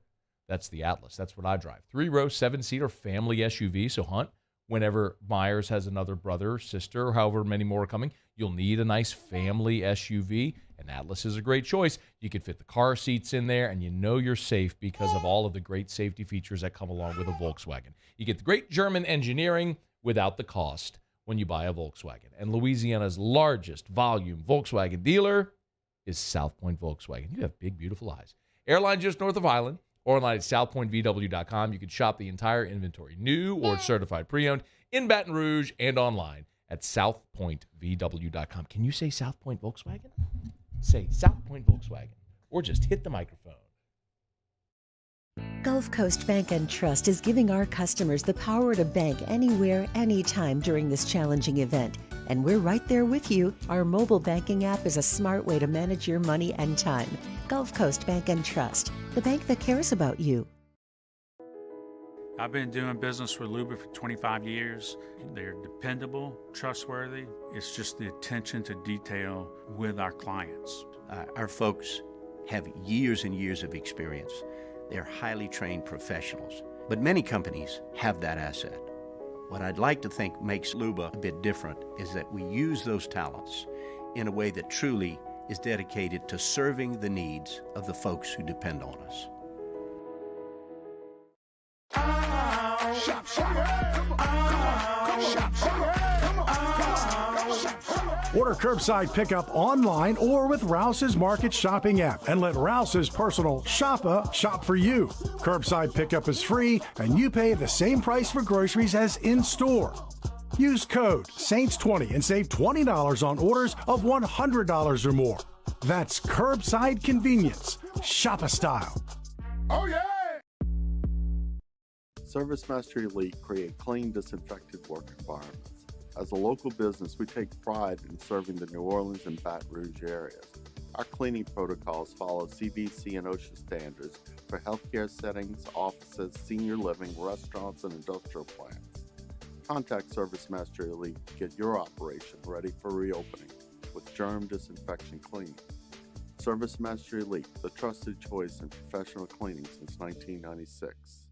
That's the Atlas. That's what I drive. 3-row, 7-seater family SUV. So, Hunt, whenever Myers has another brother or sister or however many more are coming, you'll need a nice family SUV, and Atlas is a great choice. You can fit the car seats in there, and you know you're safe because of all of the great safety features that come along with a Volkswagen. You get the great German engineering without the cost when you buy a Volkswagen. And Louisiana's largest volume Volkswagen dealer is South Point Volkswagen. You have big, beautiful eyes. Airline just north of Highland. Or online at southpointvw.com. You can shop the entire inventory, new or certified pre-owned, in Baton Rouge and online at southpointvw.com. Can you say South Point Volkswagen? Say South Point Volkswagen. Or just hit the microphone. Gulf Coast Bank and Trust is giving our customers the power to bank anywhere, anytime during this challenging event. And we're right there with you. Our mobile banking app is a smart way to manage your money and time. Gulf Coast Bank and Trust, the bank that cares about you. I've been doing business with Luba for 25 years. They're dependable, trustworthy. It's just the attention to detail with our clients. Our folks have years and years of experience. They're highly trained professionals, but many companies have that asset. What I'd like to think makes Luba a bit different is that we use those talents in a way that truly is dedicated to serving the needs of the folks who depend on us. Order curbside pickup online or with Rouse's Market Shopping app and let Rouse's personal shopper shop for you. Curbside pickup is free and you pay the same price for groceries as in-store. Use code SAINTS20 and save $20 on orders of $100 or more. That's curbside convenience. Shopper style. Oh, yeah! ServiceMaster Elite create clean, disinfected work environments. As a local business, we take pride in serving the New Orleans and Baton Rouge areas. Our cleaning protocols follow CDC and OSHA standards for healthcare settings, offices, senior living, restaurants, and industrial plants. Contact ServiceMaster Elite to get your operation ready for reopening with germ disinfection cleaning. ServiceMaster Elite, the trusted choice in professional cleaning since 1996.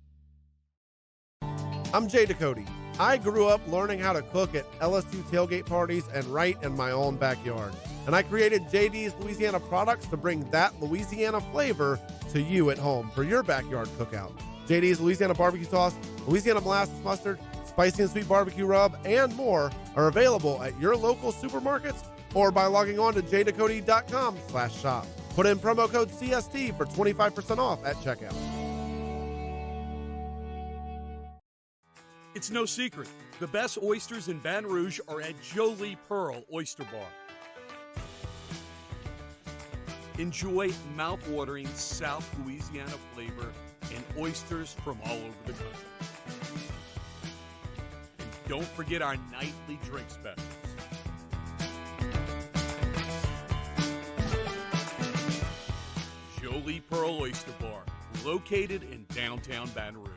I'm Jay Ducote. I grew up learning how to cook at LSU tailgate parties and right in my own backyard. And I created JD's Louisiana products to bring that Louisiana flavor to you at home for your backyard cookout. JD's Louisiana barbecue sauce, Louisiana molasses mustard, spicy and sweet barbecue rub, and more are available at your local supermarkets or by logging on to jducote.com/shop. Put in promo code CST for 25% off at checkout. It's no secret. The best oysters in Baton Rouge are at Jolie Pearl Oyster Bar. Enjoy mouth-watering South Louisiana flavor and oysters from all over the country. And don't forget our nightly drink specials. Jolie Pearl Oyster Bar, located in downtown Baton Rouge.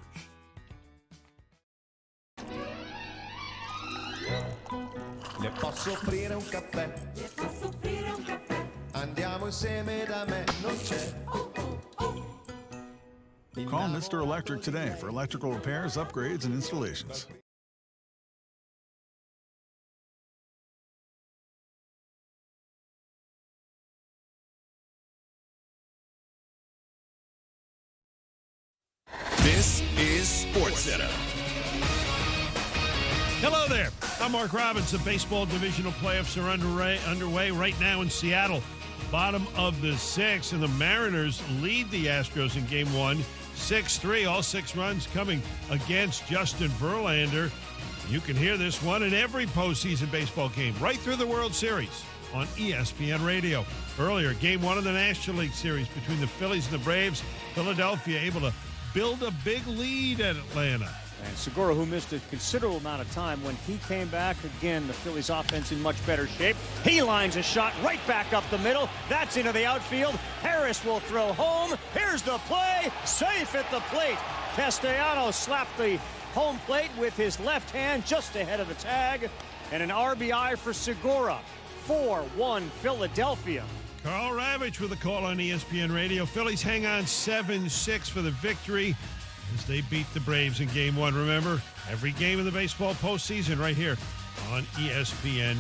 Le posso offrire un caffè? Andiamo insieme da me, non c'è. Call Mr. Electric today for electrical repairs, upgrades, and installations. This is SportsCenter. Hello there. I'm Mark Robbins. The baseball divisional playoffs are underway right now in Seattle. Bottom of the sixth, and the Mariners lead the Astros in Game 1, 6-3. All 6 runs coming against Justin Verlander. You can hear this one in every postseason baseball game right through the World Series on ESPN Radio. Earlier, Game 1 of the National League Series between the Phillies and the Braves. Philadelphia able to build a big lead at Atlanta. And Segura, who missed a considerable amount of time, when he came back, again, the Phillies offense in much better shape. He lines a shot right back up the middle. That's into the outfield. Harris will throw home. Here's the play. Safe at the plate. Castellanos slapped the home plate with his left hand just ahead of the tag. And an RBI for Segura. 4-1 Philadelphia. Carl Ravitch with a call on ESPN Radio. Phillies hang on 7-6 for the victory as they beat the Braves in Game 1. Remember, every game of the baseball postseason right here on ESPN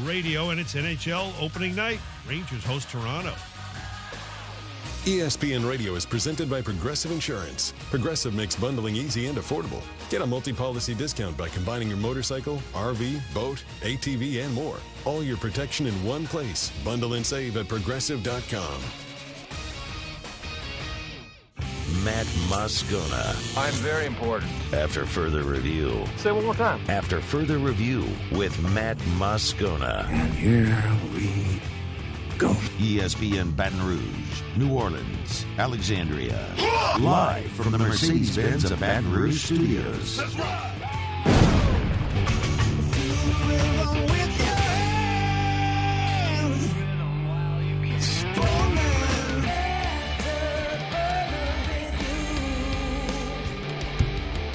Radio, and it's NHL opening night. Rangers host Toronto. ESPN Radio is presented by Progressive Insurance. Progressive makes bundling easy and affordable. Get a multi-policy discount by combining your motorcycle, RV, boat, ATV, and more. All your protection in one place. Bundle and save at Progressive.com. Matt Moscona. I'm very important. After further review. Say it one more time. After further review with Matt Moscona. And here we go. ESPN Baton Rouge, New Orleans, Alexandria. Live from the Mercedes-Benz of Baton Rouge studios. That's right.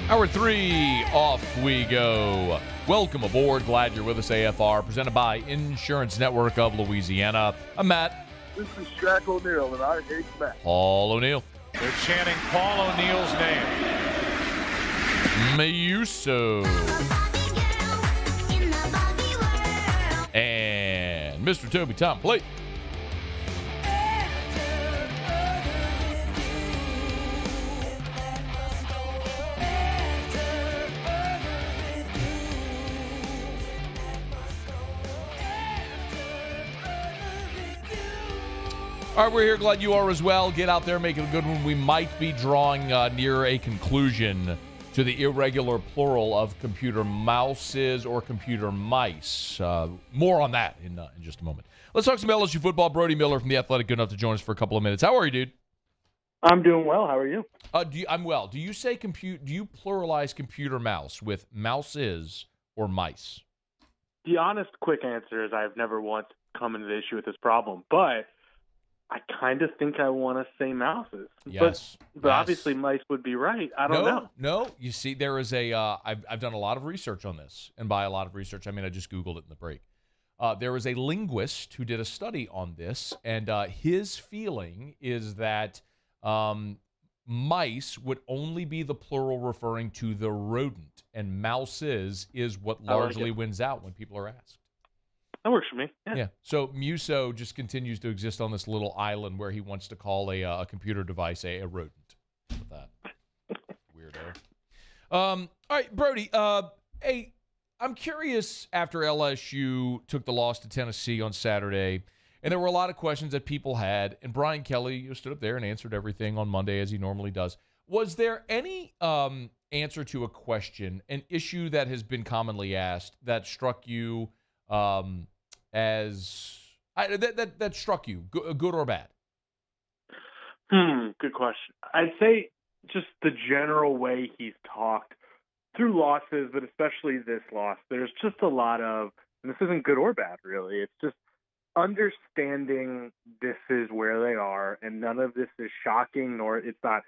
Hour 3, off we go. Welcome aboard. Glad you're with us, AFR, presented by Insurance Network of Louisiana. I'm Matt. This is Shaq O'Neal, and I hate Matt. Paul O'Neal. They're chanting Paul O'Neal's name. Mayuso. And Mr. Toby Tom Plate. All right, we're here. Glad you are as well. Get out there, make it a good one. We might be drawing near a conclusion to the irregular plural of computer mouses or computer mice. More on that in just a moment. Let's talk some LSU football. Brody Miller from The Athletic, good enough to join us for a couple of minutes. How are you, dude? I'm doing well. How are you? I'm well. Do you say do you pluralize computer mouse with mouses or mice? The honest, quick answer is I've never once come into the issue with this problem, but I kind of think I want to say mouses. Yes. But obviously mice would be right. I don't know. No. You see, there is I've done a lot of research on this. And by a lot of research, I mean I just Googled it in the break. There is a linguist who did a study on this, and his feeling is that mice would only be the plural referring to the rodent, and mouses is what largely wins out when people are asked. That works for me. Yeah. So Muso just continues to exist on this little island where he wants to call a computer device a rodent. With that weirdo. All right, Brody. I'm curious. After LSU took the loss to Tennessee on Saturday, and there were a lot of questions that people had, and Brian Kelly stood up there and answered everything on Monday as he normally does. Was there any answer to a question, an issue that has been commonly asked that struck you? That struck you, good or bad? Good question. I'd say just the general way he's talked through losses, but especially this loss, there's just a lot of, and this isn't good or bad really, it's just understanding this is where they are, and none of this is shocking, nor it's not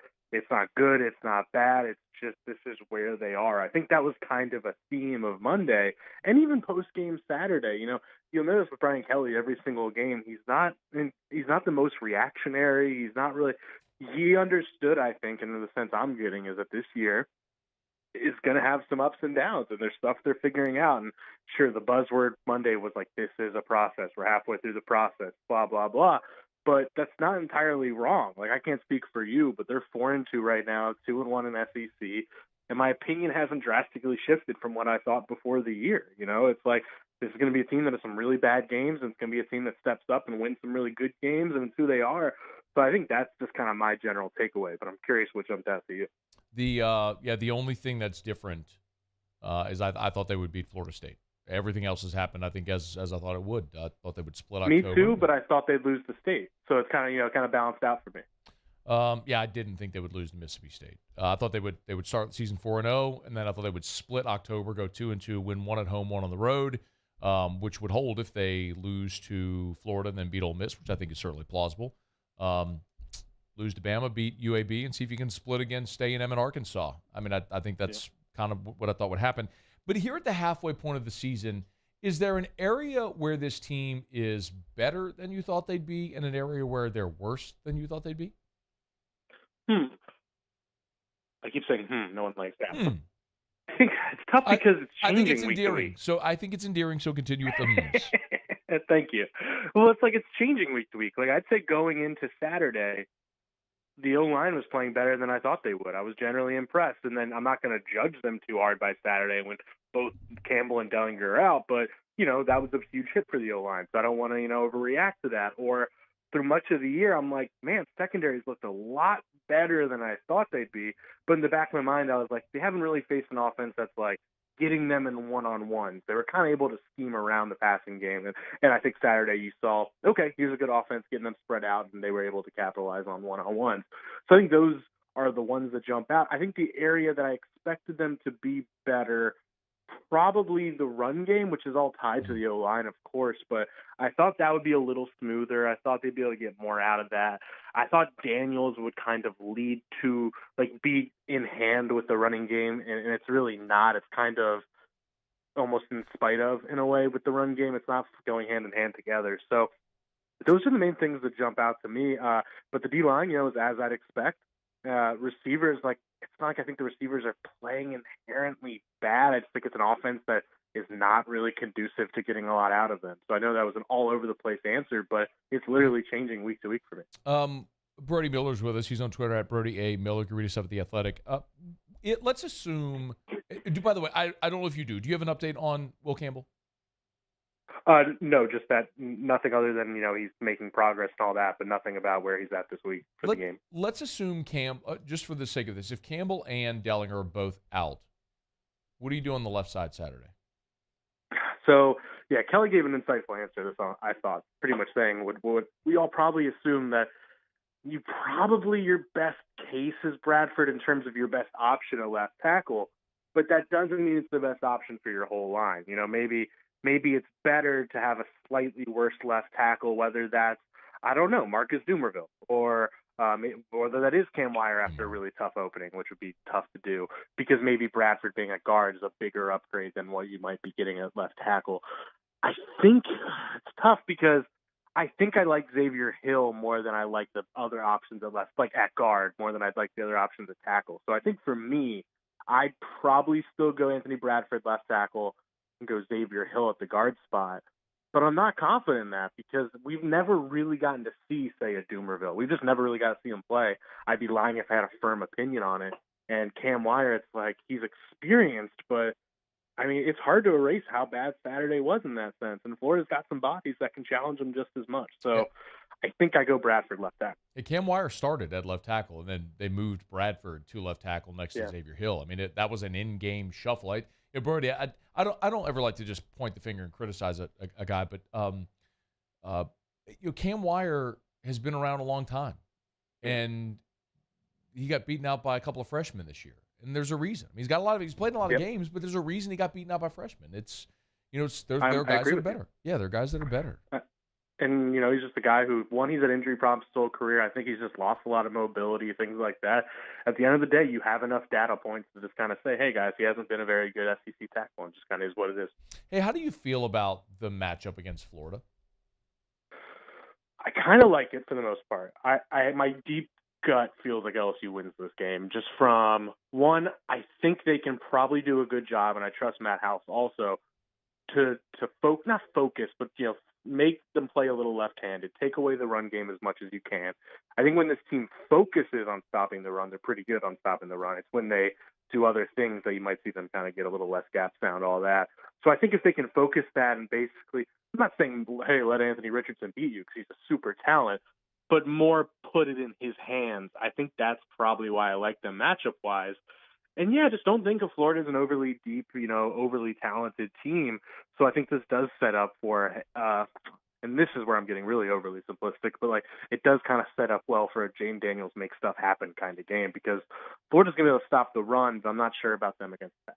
good, it's not bad, it's just this is where they are. I think that was kind of a theme of Monday and even post-game Saturday. You'll notice with Brian Kelly every single game, he's not the most reactionary. He's not really. He understood, I think, and in the sense I'm getting is that this year is going to have some ups and downs, and there's stuff they're figuring out. And sure, the buzzword Monday was like, this is a process. We're halfway through the process, blah, blah, blah. But that's not entirely wrong. Like, I can't speak for you, but they're 4-2 right now, 2-1 in SEC. and my opinion hasn't drastically shifted from what I thought before the year. It's like this is going to be a team that has some really bad games, and it's going to be a team that steps up and wins some really good games, and it's who they are. So I think that's just kind of my general takeaway, but I'm curious what jumped out to you. The only thing that's different is I thought they would beat Florida State. Everything else has happened, I think, as I thought it would. I thought they would split Me October. too, but I thought they'd lose to State, so it's kind of balanced out for me. I didn't think they would lose to Mississippi State. I thought they would start the season 4-0, and then I thought they would split October, go 2-2, win one at home, one on the road, which would hold if they lose to Florida and then beat Ole Miss, which I think is certainly plausible. Lose to Bama, beat UAB, and see if you can split against A&M and Arkansas. I mean, I think that's kind of what I thought would happen. But here at the halfway point of the season, is there an area where this team is better than you thought they'd be and an area where they're worse than you thought they'd be? I keep saying, no one likes that. I think it's tough because it's changing. I think it's week to endearing. week. So I think it's endearing, so continue with the hmms. Thank you. Well, it's like it's changing week to week. Like I'd say going into Saturday, the O-line was playing better than I thought they would. I was generally impressed. And then I'm not going to judge them too hard by Saturday when both Campbell and Dellinger are out. But, that was a huge hit for the O-line. So I don't want to, overreact to that. Or through much of the year, I'm like, man, secondaries looked a lot better than I thought they'd be. But in the back of my mind, I was like, they haven't really faced an offense that's like getting them in one-on-ones. They were kind of able to scheme around the passing game. And I think Saturday you saw, okay, here's a good offense getting them spread out, and they were able to capitalize on one-on-ones. So I think those are the ones that jump out. I think the area that I expected them to be better, probably the run game, which is all tied to the O-line, of course, but I thought that would be a little smoother. I thought they'd be able to get more out of that. I thought Daniels would kind of lead to, be in hand with the running game, and it's really not. It's kind of almost in spite of, in a way, with the run game. It's not going hand in hand together. So those are the main things that jump out to me. But the D-line, is as I'd expect. Receivers, it's not like I think the receivers are playing inherently bad. I just think it's an offense that is not really conducive to getting a lot out of them. So I know that was an all-over-the-place answer, but it's literally changing week to week for me. Brody Miller's with us. He's on Twitter at Brody A. Miller. You can read us up at The Athletic. Let's assume – by the way, I don't know if you do. Do you have an update on Will Campbell? No, just that nothing other than, he's making progress and all that, but nothing about where he's at this week for the game. Let's assume just for the sake of this, if Campbell and Dellinger are both out, what do you do on the left side Saturday? So, Kelly gave an insightful answer to this, I thought, pretty much saying what we all probably assume that your best case is Bradford in terms of your best option at left tackle, but that doesn't mean it's the best option for your whole line. Maybe it's better to have a slightly worse left tackle, whether that's, I don't know, Marcus Dumervil, or whether that is Cam Wire after a really tough opening, which would be tough to do, because maybe Bradford being at guard is a bigger upgrade than what you might be getting at left tackle. I think it's tough because I think I like Xavier Hill more than I like the other options at left, at guard, more than I'd like the other options at tackle. So I think for me, I'd probably still go Anthony Bradford left tackle and go Xavier Hill at the guard spot. But I'm not confident in that because we've never really gotten to see, say, a Dumervil. We've just never really got to see him play. I'd be lying if I had a firm opinion on it. And Cam Wire, it's like he's experienced, but, I mean, it's hard to erase how bad Saturday was in that sense. And Florida's got some bodies that can challenge him just as much. So I think I go Bradford left tackle. Hey, Cam Wire started at left tackle, and then they moved Bradford to left tackle next to Xavier Hill. I mean, that was an in-game shuffle. Brody, I don't ever like to just point the finger and criticize a guy, but Cam Wire has been around a long time, and he got beaten out by a couple of freshmen this year, and there's a reason. I mean, he's played in a lot of games, but there's a reason he got beaten out by freshmen. There are guys that are better. Yeah, there are guys that are better. And, he's just a guy who, one, he's had injury problems his whole career. I think he's just lost a lot of mobility, things like that. At the end of the day, you have enough data points to just kind of say, hey, guys, he hasn't been a very good SEC tackle, and just kind of is what it is. Hey, how do you feel about the matchup against Florida? I kind of like it for the most part. My deep gut feels like LSU wins this game. Just from, one, I think they can probably do a good job, and I trust Matt House also, to not focus, but, make them play a little left-handed, take away the run game as much as you can. I think when this team focuses on stopping the run, they're pretty good on stopping the run. It's when they do other things that you might see them kind of get a little less gap sound, all that. So I think if they can focus that and basically, I'm not saying, hey, let Anthony Richardson beat you because he's a super talent, but more put it in his hands. I think that's probably why I like them matchup-wise. And, yeah, just don't think of Florida as an overly deep, overly talented team. So I think this does set up for and this is where I'm getting really overly simplistic, but like it does kind of set up well for a Jane Daniels make stuff happen kind of game because Florida's going to be able to stop the run, but I'm not sure about them against that.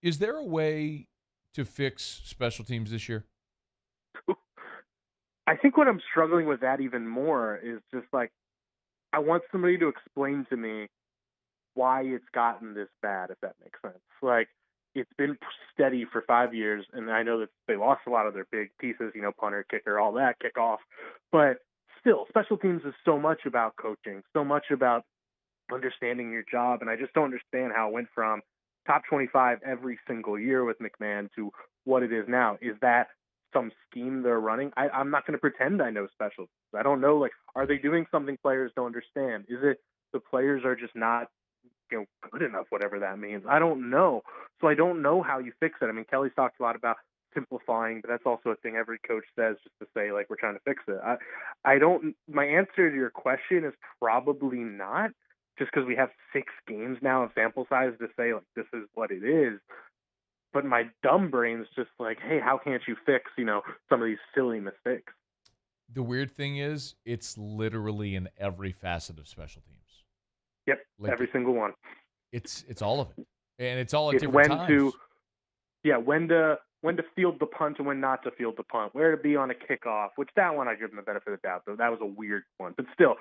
Is there a way to fix special teams this year? I think what I'm struggling with that even more is just like I want somebody to explain to me why it's gotten this bad, if that makes sense. Like, it's been steady for 5 years, and I know that they lost a lot of their big pieces, punter, kicker, all that, kickoff. But still, special teams is so much about coaching, so much about understanding your job, and I just don't understand how it went from top 25 every single year with McMahon to what it is now. Is that some scheme they're running? I'm not going to pretend I know special teams. I don't know, are they doing something players don't understand? Is it the players are just not good enough, whatever that means? I don't know. So I don't know how you fix it. I mean, Kelly's talked a lot about simplifying, but that's also a thing every coach says just to say, we're trying to fix it. My answer to your question is probably not, just because we have 6 games now of sample size to say, this is what it is. But my dumb brain's just hey, how can't you fix, some of these silly mistakes? The weird thing is, it's literally in every facet of special teams. Yep, every single one. It's all of it, and it's all at different times. When to field the punt and when not to field the punt. Where to be on a kickoff, which that one I give them the benefit of the doubt, though that was a weird one. But still,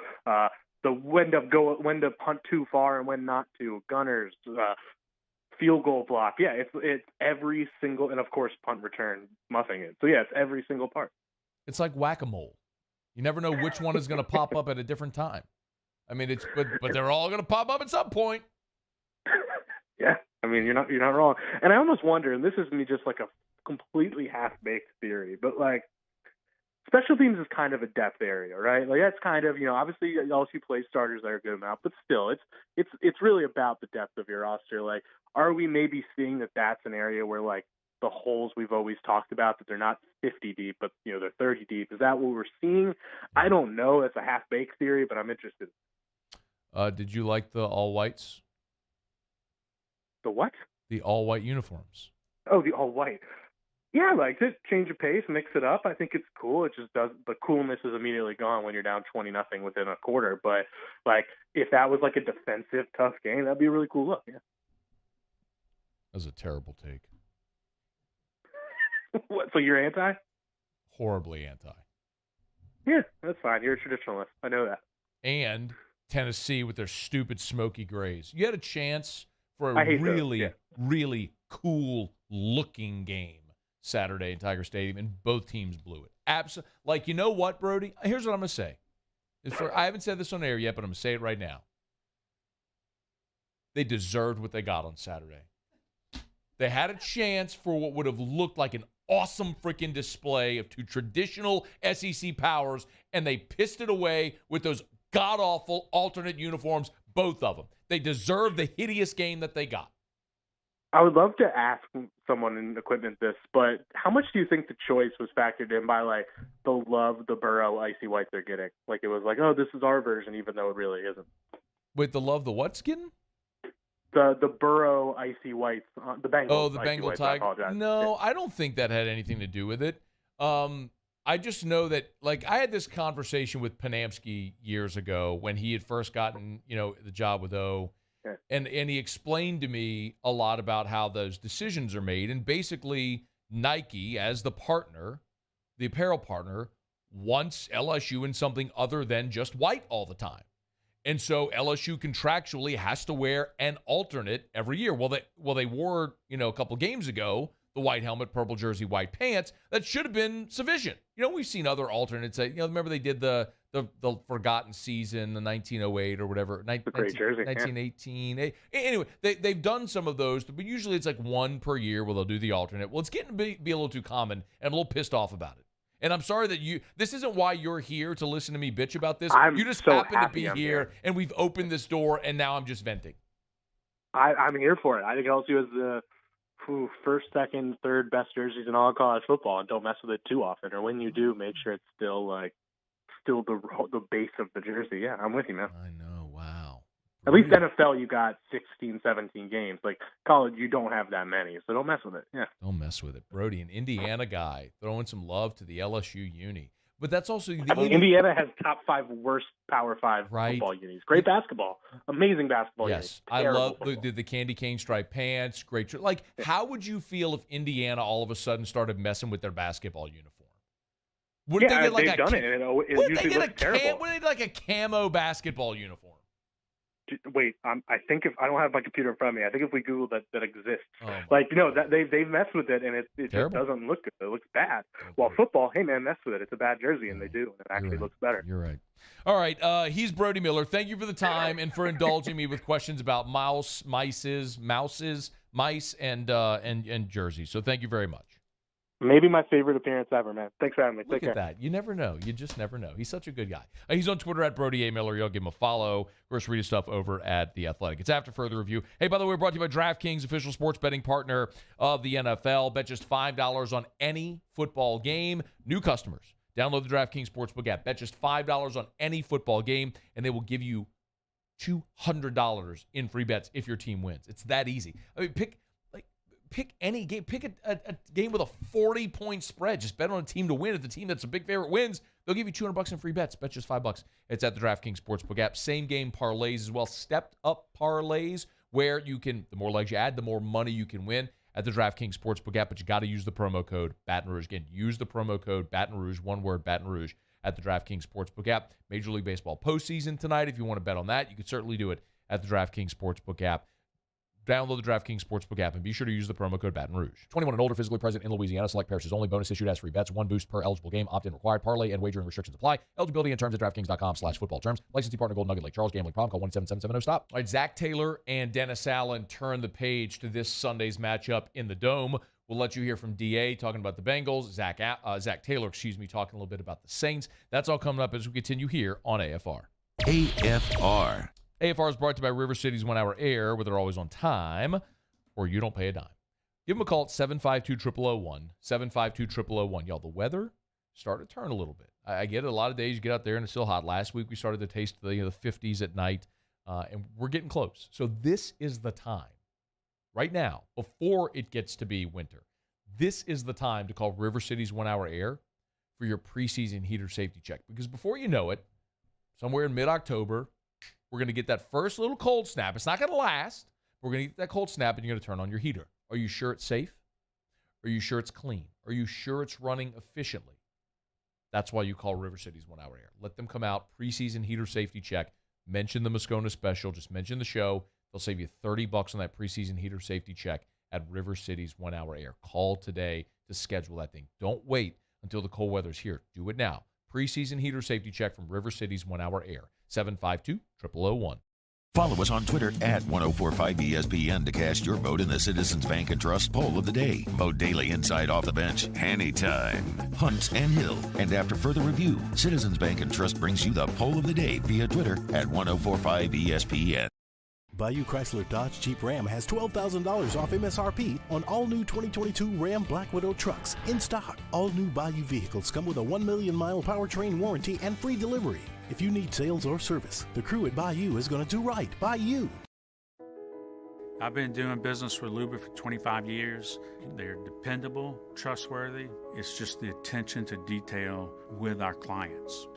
when to punt too far and when not to. Gunners, field goal block. Yeah, it's every single, and of course punt return, muffing it. So yeah, it's every single part. It's like whack-a-mole. You never know which one is going to pop up at a different time. I mean, but they're all going to pop up at some point. Yeah, I mean, you're not wrong. And I almost wonder, and this is me just a completely half-baked theory, but special teams is kind of a depth area, right? That's kind of, obviously LSU plays starters that are a good amount, but still, it's really about the depth of your roster. Are we maybe seeing that that's an area where the holes we've always talked about, that they're not 50 deep, but they're 30 deep? Is that what we're seeing? I don't know. It's a half-baked theory, but I'm interested. Did you like the all-whites? The what? The all-white uniforms. Oh, the all-white. Yeah, I liked it. Change of pace, mix it up. I think it's cool. It just does. The coolness is immediately gone when you're down 20-0 within a quarter. But if that was a defensive, tough game, that'd be a really cool look. Yeah. That was a terrible take. What? So you're anti? Horribly anti. Yeah, that's fine. You're a traditionalist. I know that. And Tennessee with their stupid smoky grays. You had a chance for a really cool-looking game Saturday in Tiger Stadium, and both teams blew it. Absolutely. You know what, Brody? Here's what I'm going to say. I haven't said this on air yet, but I'm going to say it right now. They deserved what they got on Saturday. They had a chance for what would have looked like an awesome freaking display of 2 traditional SEC powers, and they pissed it away with those god-awful alternate uniforms, both of them. They deserve the hideous game that they got. I would love to ask someone in equipment this, but how much do you think the choice was factored in by the Burrow icy white they're getting? It was oh, this is our version, even though it really isn't. Wait, the love the what skin? The Burrow icy whites, the Bengals. Oh, the Bengal Tiger. No, yeah. I don't think that had anything to do with it. I just know that, I had this conversation with Panamsky years ago when he had first gotten, the job with O, and he explained to me a lot about how those decisions are made, and basically Nike, as the partner, the apparel partner, wants LSU in something other than just white all the time. And so LSU contractually has to wear an alternate every year. Well, they wore, a couple games ago, the white helmet, purple jersey, white pants. That should have been sufficient. We've seen other alternates. Remember they did the forgotten season, the 1908 or whatever, 1918. Yeah. Anyway, they've done some of those, but usually it's one per year where they'll do the alternate. Well, it's getting to be a little too common, and I'm a little pissed off about it. And I'm sorry that this isn't why you're here to listen to me bitch about this. I'm you just so happen to happy be I'm here, and we've opened this door, and now I'm just venting. I'm here for it. I think LSU has the first, second, third best jerseys in all of college football, and don't mess with it too often. Or when you do, make sure it's still the base of the jersey. Yeah, I'm with you, man. I know. Wow. At least NFL, you got 16, 17 games. Like college, you don't have that many, so don't mess with it. Yeah. Don't mess with it. Brody, an Indiana guy, throwing some love to the LSU uni. But that's also Indiana has top 5 worst Power 5 right. football unis. Great basketball. Amazing basketball Yes. unis. I love the candy cane striped pants. Great. Like, how would you feel if Indiana all of a sudden started messing with their basketball uniform? Would they get like they've done it, and it usually looks terrible. Would they like a camo basketball uniform? Wait, I think if I don't have my computer in front of me, I think if we Google that exists, that they've messed with it, and it just doesn't look good. It looks bad. Well, football, hey man, mess with it. It's a bad jersey, and they do, and it actually looks better. You're right. All right, he's Brody Miller. Thank you for the time and for indulging me with questions about mice, and jerseys. So thank you very much. Maybe my favorite appearance ever, man. Thanks for having me. Look at that. You never know. You just never know. He's such a good guy. He's on Twitter at Brody A. Miller. You'll give him a follow. Of course, read his stuff over at The Athletic. It's after further review. Hey, by the way, we're brought to you by DraftKings, official sports betting partner of the NFL. Bet just $5 on any football game. New customers, download the DraftKings Sportsbook app. Bet just $5 on any football game, and they will give you $200 in free bets if your team wins. It's that easy. I mean, pick any game. Pick a game with a 40-point spread. Just bet on a team to win. If the team that's a big favorite wins, they'll give you $200 in free bets. Bet just $5. It's at the DraftKings Sportsbook app. Same game parlays as well. Stepped up parlays where you can, the more legs you add, the more money you can win at the DraftKings Sportsbook app. But you got to use the promo code Baton Rouge. Again, use the promo code Baton Rouge, one word, Baton Rouge, at the DraftKings Sportsbook app. Major League Baseball postseason tonight. If you want to bet on that, you can certainly do it at the DraftKings Sportsbook app. Download the DraftKings Sportsbook app and be sure to use the promo code Baton Rouge. 21 and older, physically present in Louisiana. Select parishes only. Bonus issued as free bets. One boost per eligible game. Opt-in required. Parlay and wagering restrictions apply. Eligibility and terms at DraftKings.com/football terms. Licensee partner Golden Nugget Lake Charles. Gambling problem. Call 1-877-7-0-STOP. All right, Zach Taylor and Dennis Allen turn the page to this Sunday's matchup in the Dome. We'll let you hear from DA talking about the Bengals. Zach Taylor, talking a little bit about the Saints. That's all coming up as we continue here on AFR. AFR. AFR is brought to you by River City's 1 Hour Air, where they're always on time, or you don't pay a dime. Give them a call at 752-0001, 752-0001. Y'all, the weather started to turn a little bit. I get it. A lot of days you get out there and it's still hot. Last week we started to taste the 50s at night, and we're getting close. So this is the time, right now, before it gets to be winter, this is the time to call River City's 1 Hour Air for your preseason heater safety check. Because before you know it, somewhere in mid-October, we're going to get that first little cold snap. It's not going to last. We're going to get that cold snap, and you're going to turn on your heater. Are you sure it's safe? Are you sure it's clean? Are you sure it's running efficiently? That's why you call River City's 1 Hour Air. Let them come out, preseason heater safety check. Mention the Moscona special. Just mention the show. They'll save you $30 on that preseason heater safety check at River City's 1 Hour Air. Call today to schedule that thing. Don't wait until the cold weather's here. Do it now. Preseason heater safety check from River City's 1 Hour Air. 752-0001. Follow us on Twitter at 1045ESPN to cast your vote in the Citizens Bank and Trust poll of the day. Vote daily inside Off the Bench, anytime. Hunt and Hill. And after further review, Citizens Bank and Trust brings you the poll of the day via Twitter at 1045ESPN. Bayou Chrysler Dodge Jeep Ram has $12,000 off MSRP on all new 2022 Ram Black Widow trucks in stock. All new Bayou vehicles come with a 1 million mile powertrain warranty and free delivery. If you need sales or service, the crew at Bayou is going to do right by you. I've been doing business with Luba for 25 years. They're dependable, trustworthy. It's just the attention to detail with our clients.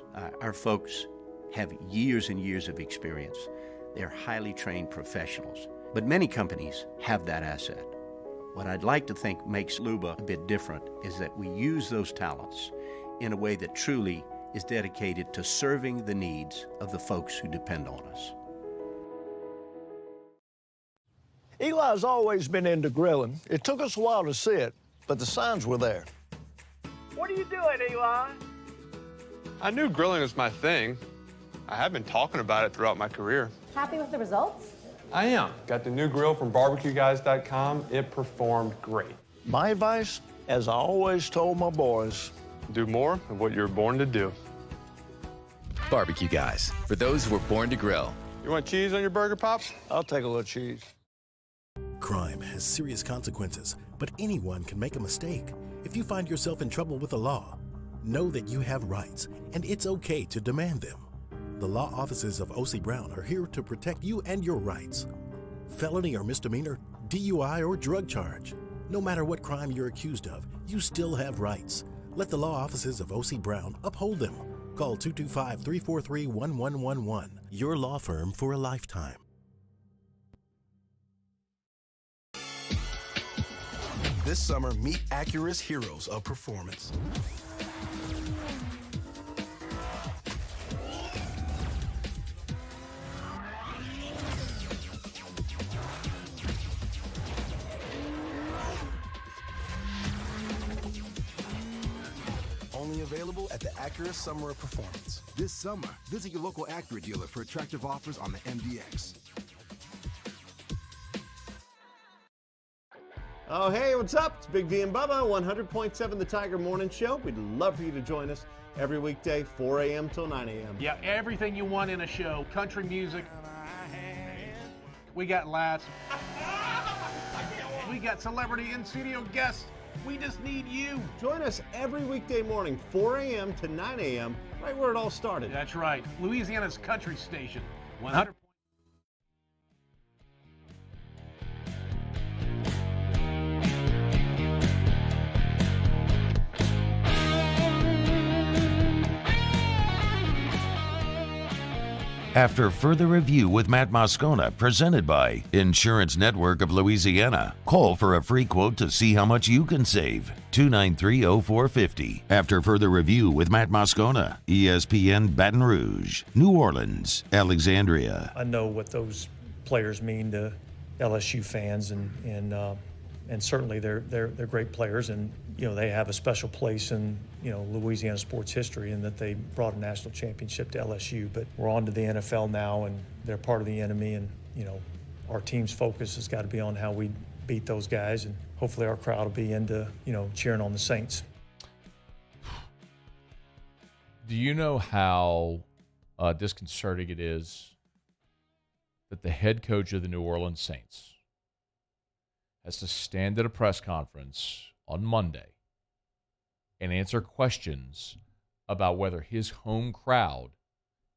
Our folks have years and years of experience. They're highly trained professionals, but many companies have that asset. What I'd like to think makes Luba a bit different is that we use those talents in a way that truly is dedicated to serving the needs of the folks who depend on us. Eli's always been into grilling. It took us a while to see it, but the signs were there. What are you doing, Eli? I knew grilling was my thing. I have been talking about it throughout my career. Happy with the results? I am. Got the new grill from barbecueguys.com. It performed great. My advice, as I always told my boys, Do more of what you're born to do. Barbecue guys, for those who were born to grill. You want cheese on your burger, Pops? I'll take a little cheese. Crime has serious consequences, but anyone can make a mistake. If you find yourself in trouble with the law, know that you have rights, and it's okay to demand them. The law offices of O.C. Brown are here to protect you and your rights. Felony or misdemeanor, DUI or drug charge. No matter what crime you're accused of, you still have rights. Let the law offices of O.C. Brown uphold them. Call 225-343-1111. Your law firm for a lifetime. This summer, meet Acura's heroes of performance. Only available at the Acura Summer of Performance. This summer, visit your local Acura dealer for attractive offers on the MDX. Oh, hey, what's up? It's Big D and Bubba, 100.7 The Tiger Morning Show. We'd love for you to join us every weekday, 4 a.m. till 9 a.m. Yeah, everything you want in a show. Country music. We got laughs. We got celebrity in-studio guests. We just need you. Join us every weekday morning, 4 a.m. to 9 a.m., right where it all started. That's right. Louisiana's country station. 100. After further review with Matt Moscona, presented by Insurance Network of Louisiana. Call for a free quote to see how much you can save. 293-0450. After further review with Matt Moscona, ESPN Baton Rouge, New Orleans, Alexandria. I know what those players mean to LSU fans, and certainly they're great players, and they have a special place in Louisiana sports history in that they brought a national championship to LSU. But we're on to the NFL now, and they're part of the enemy, and our team's focus has got to be on how we beat those guys, and hopefully our crowd will be into cheering on the Saints. Do you know how disconcerting it is that the head coach of the New Orleans Saints has to stand at a press conference on Monday and answer questions about whether his home crowd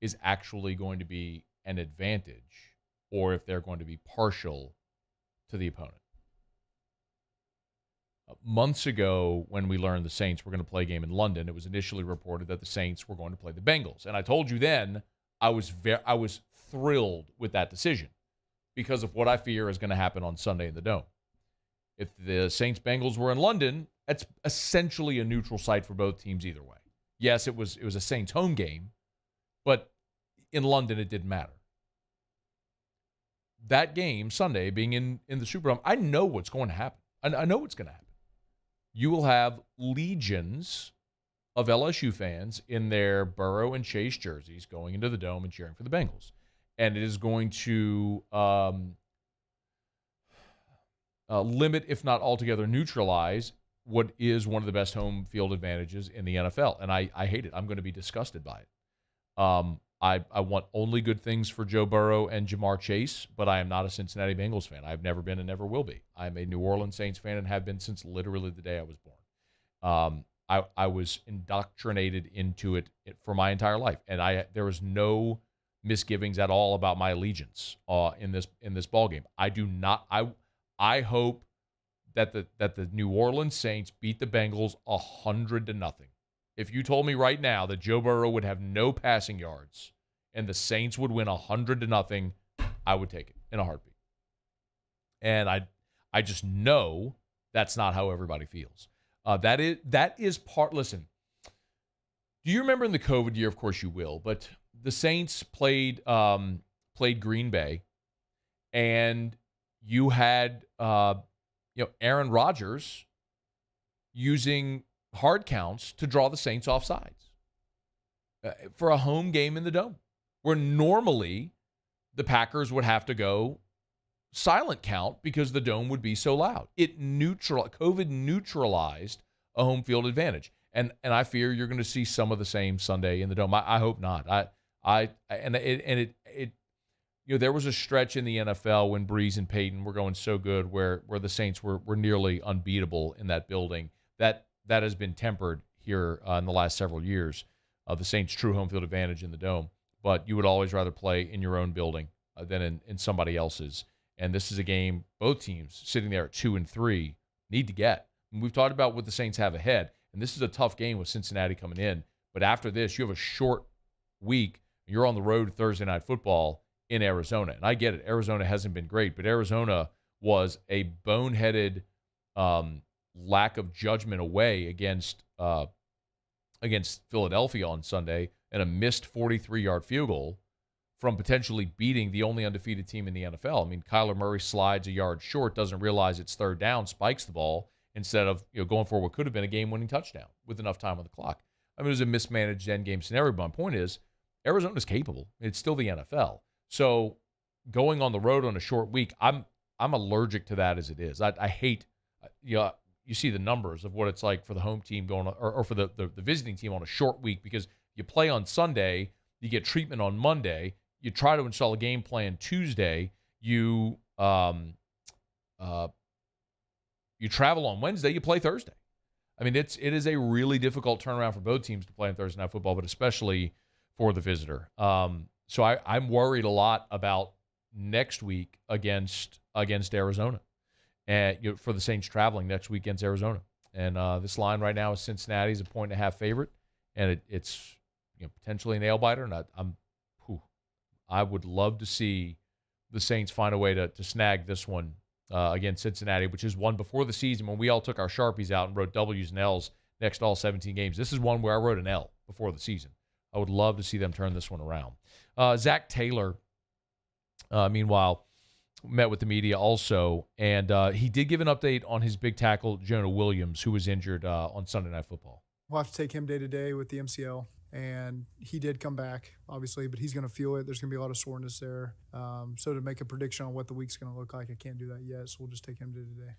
is actually going to be an advantage or if they're going to be partial to the opponent? Months ago, when we learned the Saints were going to play a game in London, it was initially reported that the Saints were going to play the Bengals. And I told you then I was thrilled with that decision because of what I fear is going to happen on Sunday in the Dome. If the Saints-Bengals were in London, that's essentially a neutral site for both teams either way. Yes, it was a Saints home game, but in London it didn't matter. That game, Sunday, being in the Superdome, I know what's going to happen. I know what's going to happen. You will have legions of LSU fans in their Burrow and Chase jerseys going into the Dome and cheering for the Bengals. And it is going to limit, if not altogether neutralize, what is one of the best home field advantages in the NFL. And I hate it. I'm going to be disgusted by it. I want only good things for Joe Burrow and Jamar Chase, but I am not a Cincinnati Bengals fan. I've never been and never will be. I'm a New Orleans Saints fan and have been since literally the day I was born. I was indoctrinated into it for my entire life, and there was no misgivings at all about my allegiance in this ballgame. I do not. I hope that the New Orleans Saints beat the Bengals 100-0. If you told me right now that Joe Burrow would have no passing yards and the Saints would win 100-0, I would take it in a heartbeat. And I just know that's not how everybody feels. That is part. Listen, do you remember in the COVID year? Of course you will. But the Saints played Green Bay, and you had Aaron Rodgers using hard counts to draw the Saints off sides for a home game in the Dome, where normally the Packers would have to go silent count because the Dome would be so loud. COVID neutralized a home field advantage. And I fear you're going to see some of the same Sunday in the Dome. I hope not. There was a stretch in the NFL when Breeze and Peyton were going so good where the Saints were nearly unbeatable in that building. That has been tempered here in the last several years. The Saints' true home field advantage in the Dome. But you would always rather play in your own building than in somebody else's. And this is a game both teams sitting there at 2-3 need to get. And we've talked about what the Saints have ahead. And this is a tough game with Cincinnati coming in. But after this, you have a short week. You're on the road Thursday Night Football in Arizona. And I get it. Arizona hasn't been great. But Arizona was a boneheaded lack of judgment away against Philadelphia on Sunday and a missed 43-yard field goal from potentially beating the only undefeated team in the NFL. I mean, Kyler Murray slides a yard short, doesn't realize it's third down, spikes the ball, instead of going for what could have been a game-winning touchdown with enough time on the clock. I mean, it was a mismanaged end-game scenario, but my point is Arizona's capable. It's still the NFL. So going on the road on a short week, I'm allergic to that as it is. I hate you see the numbers of what it's like for the home team going or for the visiting team on a short week, because you play on Sunday, you get treatment on Monday, you try to install a game plan Tuesday, you travel on Wednesday, you play Thursday. I mean, it is a really difficult turnaround for both teams to play on Thursday Night Football, but especially for the visitor. So I'm worried a lot about next week against Arizona, and for the Saints traveling next week against Arizona. And this line right now is Cincinnati's a 1.5 favorite, and it's potentially a nail biter. And I would love to see the Saints find a way to snag this one against Cincinnati, which is one before the season when we all took our Sharpies out and wrote W's and L's next to all 17 games. This is one where I wrote an L before the season. I would love to see them turn this one around. Zach Taylor, meanwhile, met with the media also, and he did give an update on his big tackle, Jonah Williams, who was injured on Sunday Night Football. We'll have to take him day to day with the MCL, and he did come back, obviously, but he's going to feel it. There's going to be a lot of soreness there. So to make a prediction on what the week's going to look like, I can't do that yet, so we'll just take him day to day.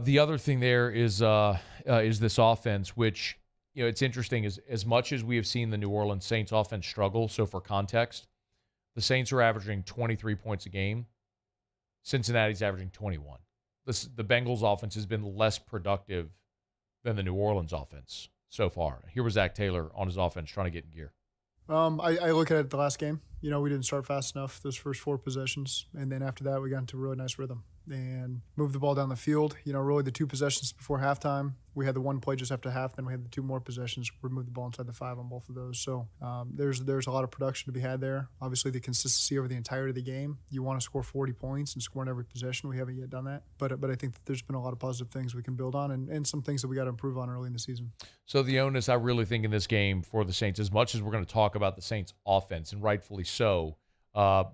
The other thing there is this offense, which it's interesting. As much as we have seen the New Orleans Saints offense struggle, so for context, the Saints are averaging 23 points a game. Cincinnati's averaging 21. The Bengals offense has been less productive than the New Orleans offense so far. Here was Zach Taylor on his offense trying to get in gear. I look at it the last game. We didn't start fast enough those first 4 possessions, and then after that we got into a really nice rhythm and moved the ball down the field. Really the 2 possessions before halftime, we had the 1 play just after half, then we had the 2 more possessions. We moved the ball inside the 5 on both of those. So there's a lot of production to be had there. Obviously the consistency over the entirety of the game. You want to score 40 points and score in every possession. We haven't yet done that, but I think that there's been a lot of positive things we can build on and some things that we got to improve on early in the season. So the onus, I really think, in this game for the Saints, as much as we're going to talk about the Saints offense, and rightfully so,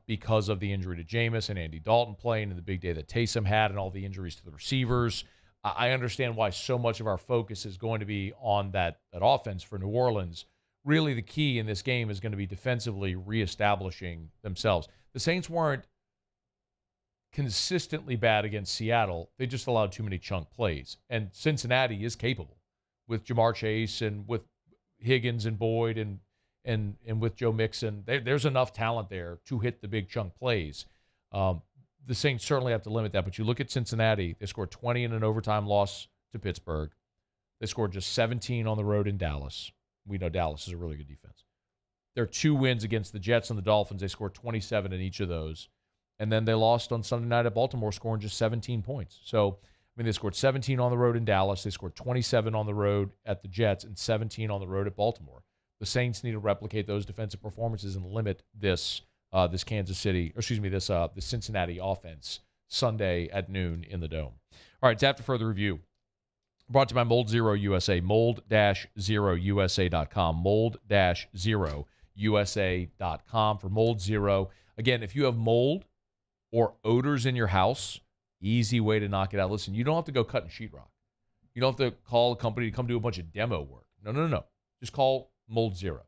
because of the injury to Jameis and Andy Dalton playing and the big day that Taysom had and all the injuries to the receivers, I understand why so much of our focus is going to be on that offense for New Orleans. Really, the key in this game is going to be defensively reestablishing themselves. The Saints weren't consistently bad against Seattle. They just allowed too many chunk plays. And Cincinnati is capable with Jamar Chase and with Higgins and Boyd and with Joe Mixon. There's enough talent there to hit the big chunk plays. The Saints certainly have to limit that. But you look at Cincinnati, they scored 20 in an overtime loss to Pittsburgh. They scored just 17 on the road in Dallas. We know Dallas is a really good defense. Their 2 wins against the Jets and the Dolphins, they scored 27 in each of those. And then they lost on Sunday night at Baltimore, scoring just 17 points. So, they scored 17 on the road in Dallas. They scored 27 on the road at the Jets and 17 on the road at Baltimore. The Saints need to replicate those defensive performances and limit this Cincinnati offense Sunday at noon in the Dome. All right, it's after further review. Brought to you by Mold Zero USA, mold-0usa.com, mold-0usa.com for Mold Zero. Again, if you have mold or odors in your house, easy way to knock it out. Listen, you don't have to go cutting sheetrock. You don't have to call a company to come do a bunch of demo work. No. Just call Mold Zero.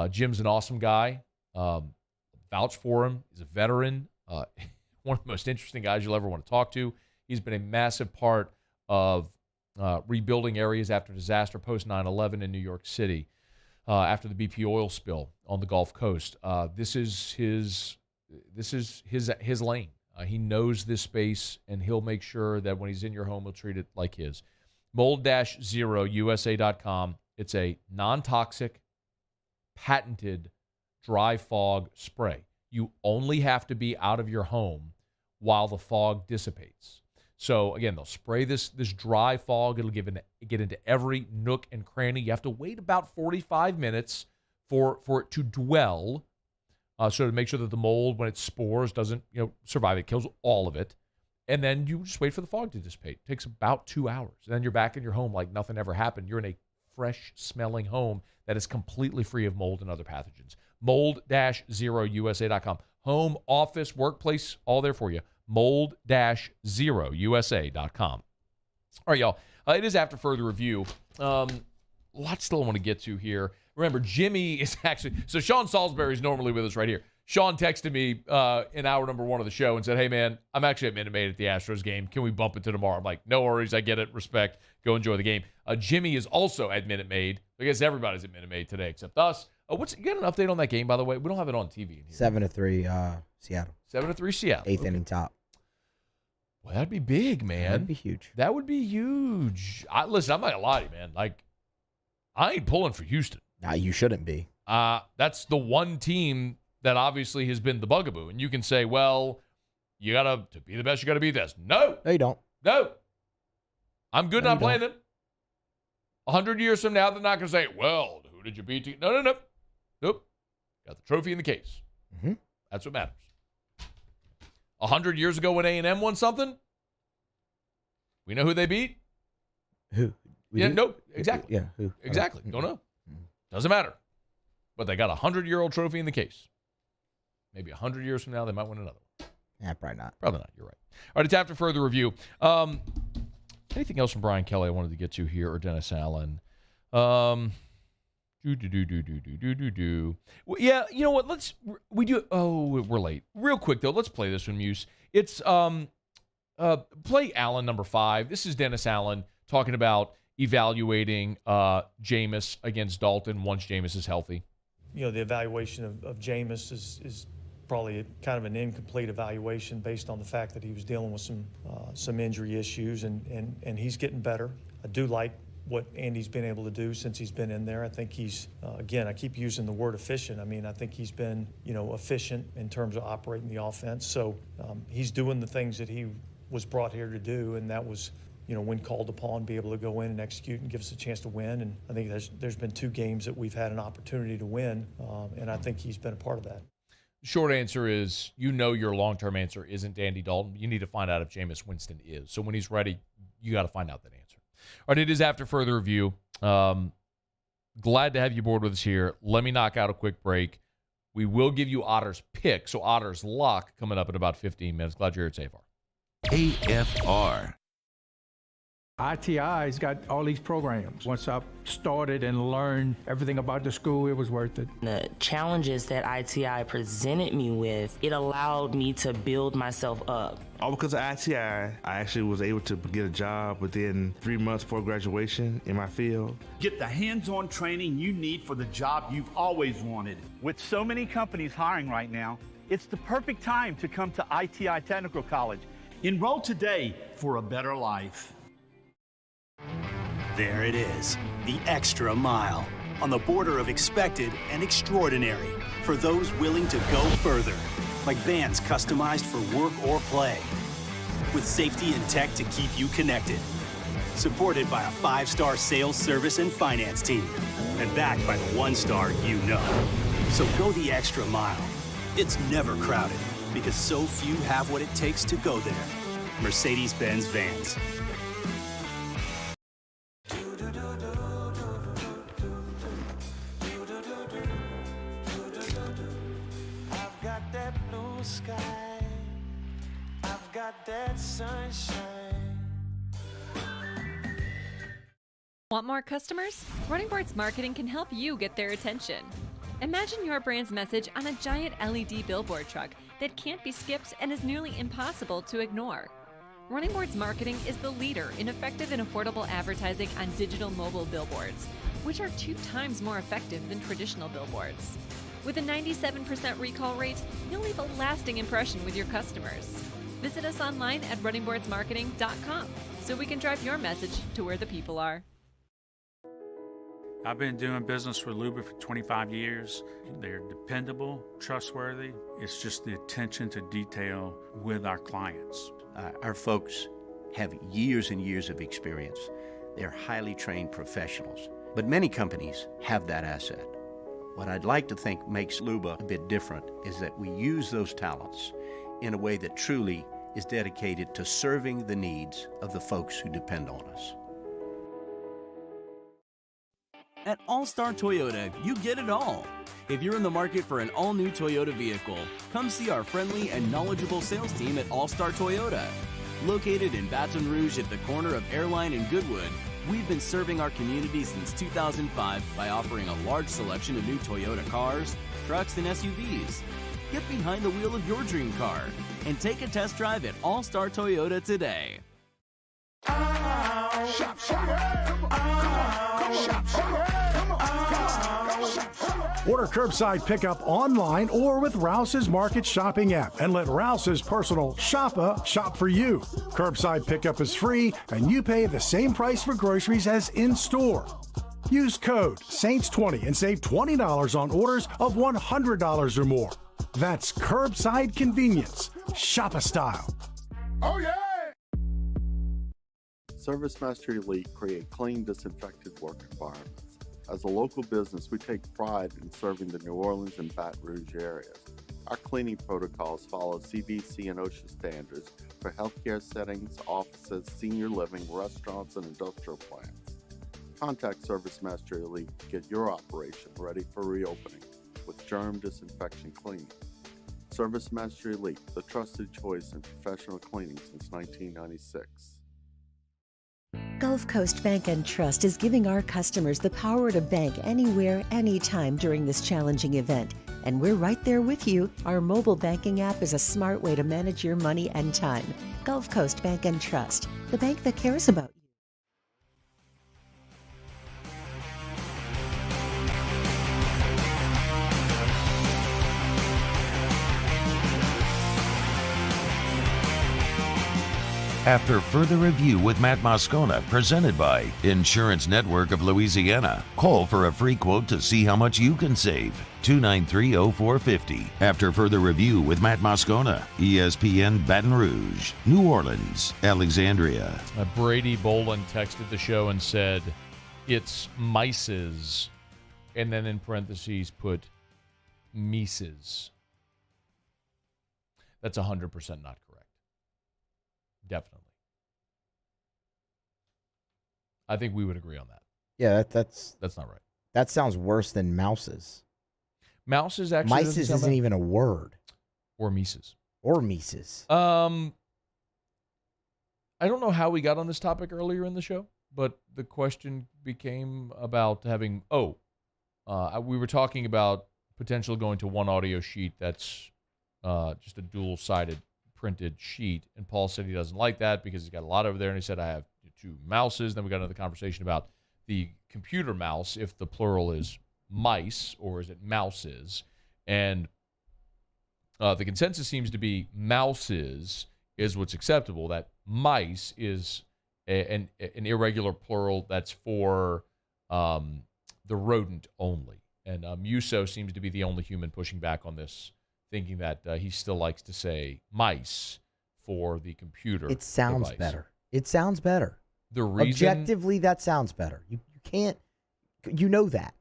Jim's an awesome guy. Vouch for him. He's a veteran. One of the most interesting guys you'll ever want to talk to. He's been a massive part of rebuilding areas after disaster post 9/11 in New York City, after the BP oil spill on the Gulf Coast. This is his lane. He knows this space, and he'll make sure that when he's in your home, he'll treat it like his. Mold-0USA.com. It's a non-toxic, patented dry fog spray. You only have to be out of your home while the fog dissipates. So, again, they'll spray this dry fog. It'll get into every nook and cranny. You have to wait about 45 minutes for it to dwell, so to make sure that the mold, when it spores, doesn't survive. It kills all of it. And then you just wait for the fog to dissipate. It takes about 2 hours. And then you're back in your home like nothing ever happened. You're in a fresh-smelling home that is completely free of mold and other pathogens. Mold-0USA.com. Home, office, workplace, all there for you. Mold-0USA.com. All right, y'all. It is after further review. Lots still I want to get to here. Remember, Jimmy is actually... So Sean Salisbury is normally with us right here. Sean texted me in hour number 1 of the show and said, hey, man, I'm actually at Minute Maid at the Astros game. Can we bump it to tomorrow? I'm like, no worries. I get it. Respect. Go enjoy the game. Jimmy is also at Minute Maid. I guess everybody's at Minute Maid today except us. You got an update on that game, by the way? We don't have it on TV in here. 7-3 Seattle. 7-3 Seattle. 8th inning top. Well, that'd be big, man. That'd be huge. That would be huge. Listen, I'm not going to lie to you, man. Like, I ain't pulling for Houston. Nah, you shouldn't be. That's the one team that obviously has been the bugaboo. And you can say, well, to be the best, you got to be this. No. No, you don't. No. I'm good not playing them. 100 years from now, they're not going to say, well, who did you beat? No. Nope. Got the trophy in the case. Mm-hmm. That's what matters. 100 years ago when A&M won something, we know who they beat. Who? Nope. Exactly. Yeah, who? Exactly. Don't know. Doesn't matter. But they got a 100-year-old trophy in the case. Maybe 100 years from now, they might win another one. Yeah, probably not. Probably not. You're right. All right, it's after further review. Anything else from Brian Kelly I wanted to get to here, or Dennis Allen? Well, yeah, you know what? We're late. Real quick, though, let's play this one, Muse. It's play Allen number 5. This is Dennis Allen talking about evaluating Jameis against Dalton once Jameis is healthy. The evaluation of Jameis is probably kind of an incomplete evaluation based on the fact that he was dealing with some injury issues, and he's getting better. I do like what Andy's been able to do since he's been in there. I think he's, again, I keep using the word efficient. I mean, I think he's been, efficient in terms of operating the offense. So he's doing the things that he was brought here to do, and that was, when called upon, be able to go in and execute and give us a chance to win. And I think there's been 2 games that we've had an opportunity to win, and I think he's been a part of that. Short answer is, your long-term answer isn't Andy Dalton. You need to find out if Jameis Winston is. So when he's ready, you got to find out that answer. All right, it is after further review. Glad to have you aboard with us here. Let me knock out a quick break. We will give you Otter's pick, so Otter's lock coming up in about 15 minutes. Glad you're here at AFR. AFR. ITI's got all these programs. Once I started and learned everything about the school, it was worth it. The challenges that ITI presented me with, it allowed me to build myself up. All because of ITI, I actually was able to get a job within 3 months before graduation in my field. Get the hands-on training you need for the job you've always wanted. With so many companies hiring right now, it's the perfect time to come to ITI Technical College. Enroll today for a better life. There it is, the extra mile, on the border of expected and extraordinary, for those willing to go further, like vans customized for work or play, with safety and tech to keep you connected, supported by a 5-star sales, service, and finance team, and backed by the 1-star you know. So go the extra mile. It's never crowded, because so few have what it takes to go there. Mercedes-Benz Vans. Want more customers? Running Boards Marketing can help you get their attention. Imagine your brand's message on a giant LED billboard truck that can't be skipped and is nearly impossible to ignore. Running Boards Marketing is the leader in effective and affordable advertising on digital mobile billboards, which are 2 times more effective than traditional billboards. With a 97% recall rate, you'll leave a lasting impression with your customers. Visit us online at runningboardsmarketing.com so we can drive your message to where the people are. I've been doing business with Luba for 25 years. They're dependable, trustworthy. It's just the attention to detail with our clients. Our folks have years and years of experience. They're highly trained professionals, but many companies have that asset. What I'd like to think makes Luba a bit different is that we use those talents in a way that truly is dedicated to serving the needs of the folks who depend on us. At All-Star Toyota, you get it all. If you're in the market for an all-new Toyota vehicle, come see our friendly and knowledgeable sales team at All-Star Toyota. Located in Baton Rouge at the corner of Airline and Goodwood, we've been serving our community since 2005 by offering a large selection of new Toyota cars, trucks, and SUVs. Get behind the wheel of your dream car and take a test drive at All-Star Toyota today. Order curbside pickup online or with Rouse's Market Shopping app and let Rouse's personal shopper shop for you. Curbside pickup is free and you pay the same price for groceries as in-store. Use code SAINTS20 and save $20 on orders of $100 or more. That's curbside convenience. Shopper style. Oh, yeah! ServiceMaster Elite create clean, disinfected work environments. As a local business, we take pride in serving the New Orleans and Baton Rouge areas. Our cleaning protocols follow CDC and OSHA standards for healthcare settings, offices, senior living, restaurants, and industrial plants. Contact ServiceMaster Elite to get your operation ready for reopening with germ disinfection cleaning. ServiceMaster Elite, the trusted choice in professional cleaning since 1996. Gulf Coast Bank and Trust is giving our customers the power to bank anywhere, anytime during this challenging event. And we're right there with you. Our mobile banking app is a smart way to manage your money and time. Gulf Coast Bank and Trust, the bank that cares about you. After further review with Matt Moscona, presented by Insurance Network of Louisiana. Call for a free quote to see how much you can save. 293-0450. After further review with Matt Moscona, ESPN Baton Rouge, New Orleans, Alexandria. Brady Boland texted the show and said, it's mices, and then in parentheses put Mises. That's 100% not correct. Definitely. I think we would agree on that. Yeah, that's not right. That sounds worse than mouses. Mouses actually. Mices isn't even a word. Or Mises. Or Mises. I don't know how we got on this topic earlier in the show, but the question became about having. We were talking about potential going to one audio sheet that's just a dual-sided printed sheet, and Paul said he doesn't like that because he's got a lot over there, and he said I have 2 mouses. Then we got another conversation about the computer mouse, if the plural is mice or is it mouses, and the consensus seems to be mouses is what's acceptable, that mice is an irregular plural that's for the rodent only, and Muso seems to be the only human pushing back on this, thinking that he still likes to say mice for the computer. It sounds device. better. It sounds better. The reason, objectively, that sounds better. You can't, you know that.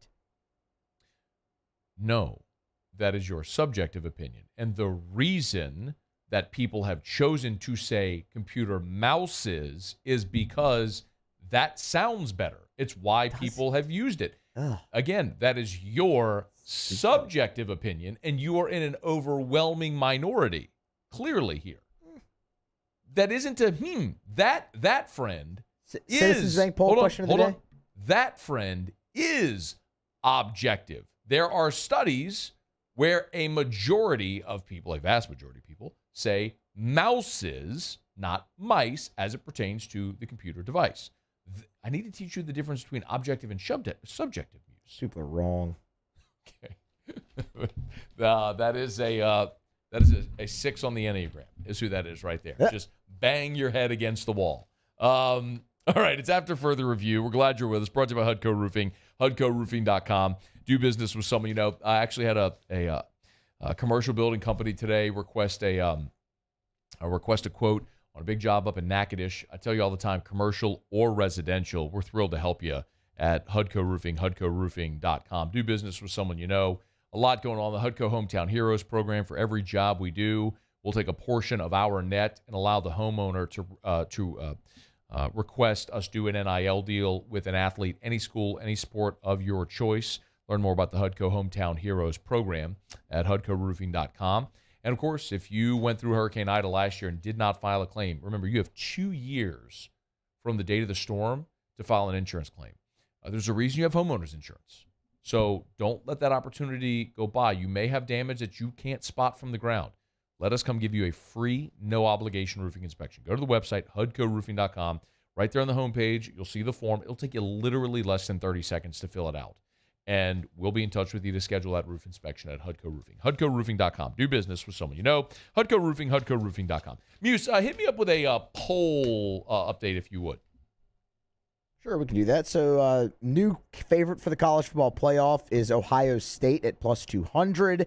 No, that is your subjective opinion. And the reason that people have chosen to say computer mouses is because that sounds better. It's why people have used it. Again, that is your subjective opinion, and you are in an overwhelming minority, clearly here. That isn't a that friend is. Citizens Bank poll question of the day. That friend is objective. There are studies where a majority of people, a vast majority of people, say mouses not mice, as it pertains to the computer device. I need to teach you the difference between objective and subjective views. Super wrong. Okay. That is a 6 on the Enneagram, is who that is right there. Yeah. Just bang your head against the wall. All right, it's After Further Review. We're glad you're with us. Brought to you by HUDCO Roofing, HUDCOroofing.com. Do business with someone you know. I actually had a commercial building company today request a quote on a big job up in Natchitoches. I tell you all the time, commercial or residential, we're thrilled to help you at HUDCO Roofing, HUDCOroofing.com. Do business with someone you know. A lot going on. The HUDCO Hometown Heroes program. For every job we do, we'll take a portion of our net and allow the homeowner to request us do an NIL deal with an athlete, any school, any sport of your choice. Learn more about the HUDCO Hometown Heroes program at HUDCOroofing.com. And, of course, if you went through Hurricane Ida last year and did not file a claim, remember, you have 2 years from the date of the storm to file an insurance claim. There's a reason you have homeowners insurance. So don't let that opportunity go by. You may have damage that you can't spot from the ground. Let us come give you a free, no-obligation roofing inspection. Go to the website, HUDCOroofing.com. Right there on the homepage, you'll see the form. It'll take you literally less than 30 seconds to fill it out. And we'll be in touch with you to schedule that roof inspection at HUDCO Roofing. HUDCOroofing.com. Do business with someone you know. HUDCO Roofing, HUDCOroofing.com. Muse, hit me up with a poll update if you would. Sure, we can do that. So, new favorite for the college football playoff is Ohio State at plus 200.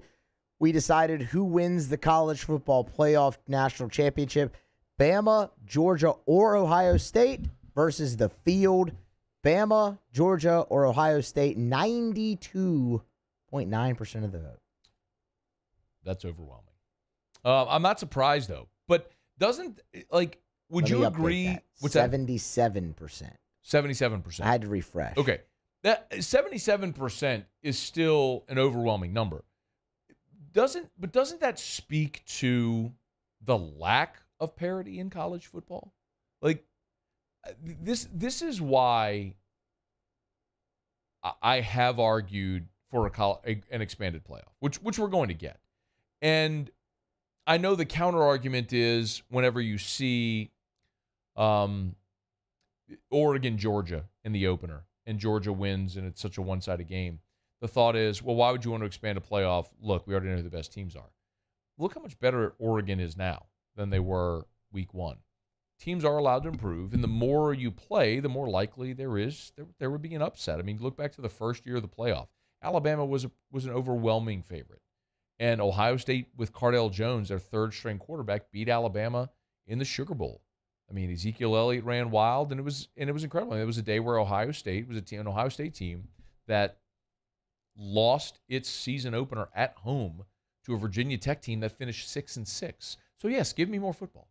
We decided who wins the college football playoff national championship. Bama, Georgia, or Ohio State versus the field. Bama, Georgia, or Ohio State, 92.9% of the vote. That's overwhelming. I'm not surprised, though. But would you agree? What's 77%. 77%. I had to refresh. Okay. That 77% is still an overwhelming number. Doesn't that speak to the lack of parity in college football? Like, this is why I have argued for an expanded playoff, which we're going to get. And I know the counter argument is whenever you see Oregon, Georgia in the opener, and Georgia wins, and it's such a one-sided game, the thought is, well, why would you want to expand a playoff? Look, we already know who the best teams are. Look how much better Oregon is now than they were week one. Teams are allowed to improve, and the more you play, the more likely there would be an upset. I mean, look back to the first year of the playoff. Alabama was an overwhelming favorite, and Ohio State with Cardale Jones, their third-string quarterback, beat Alabama in the Sugar Bowl. I mean, Ezekiel Elliott ran wild, and it was incredible. It was a day where Ohio State was an Ohio State team that lost its season opener at home to a Virginia Tech team that finished 6-6. So yes, give me more football,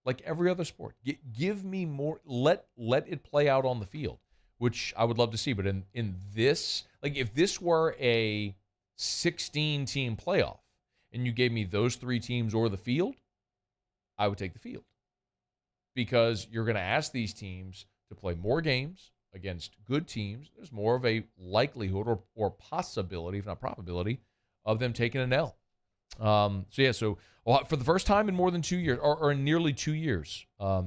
like every other sport. Give me more. Let it play out on the field, which I would love to see. But in this, like if this were a 16-team playoff and you gave me those 3 teams or the field, I would take the field. Because you're going to ask these teams to play more games against good teams. There's more of a likelihood or possibility, if not probability, of them taking an L. So for the first time in more than 2 years, or in nearly 2 years, a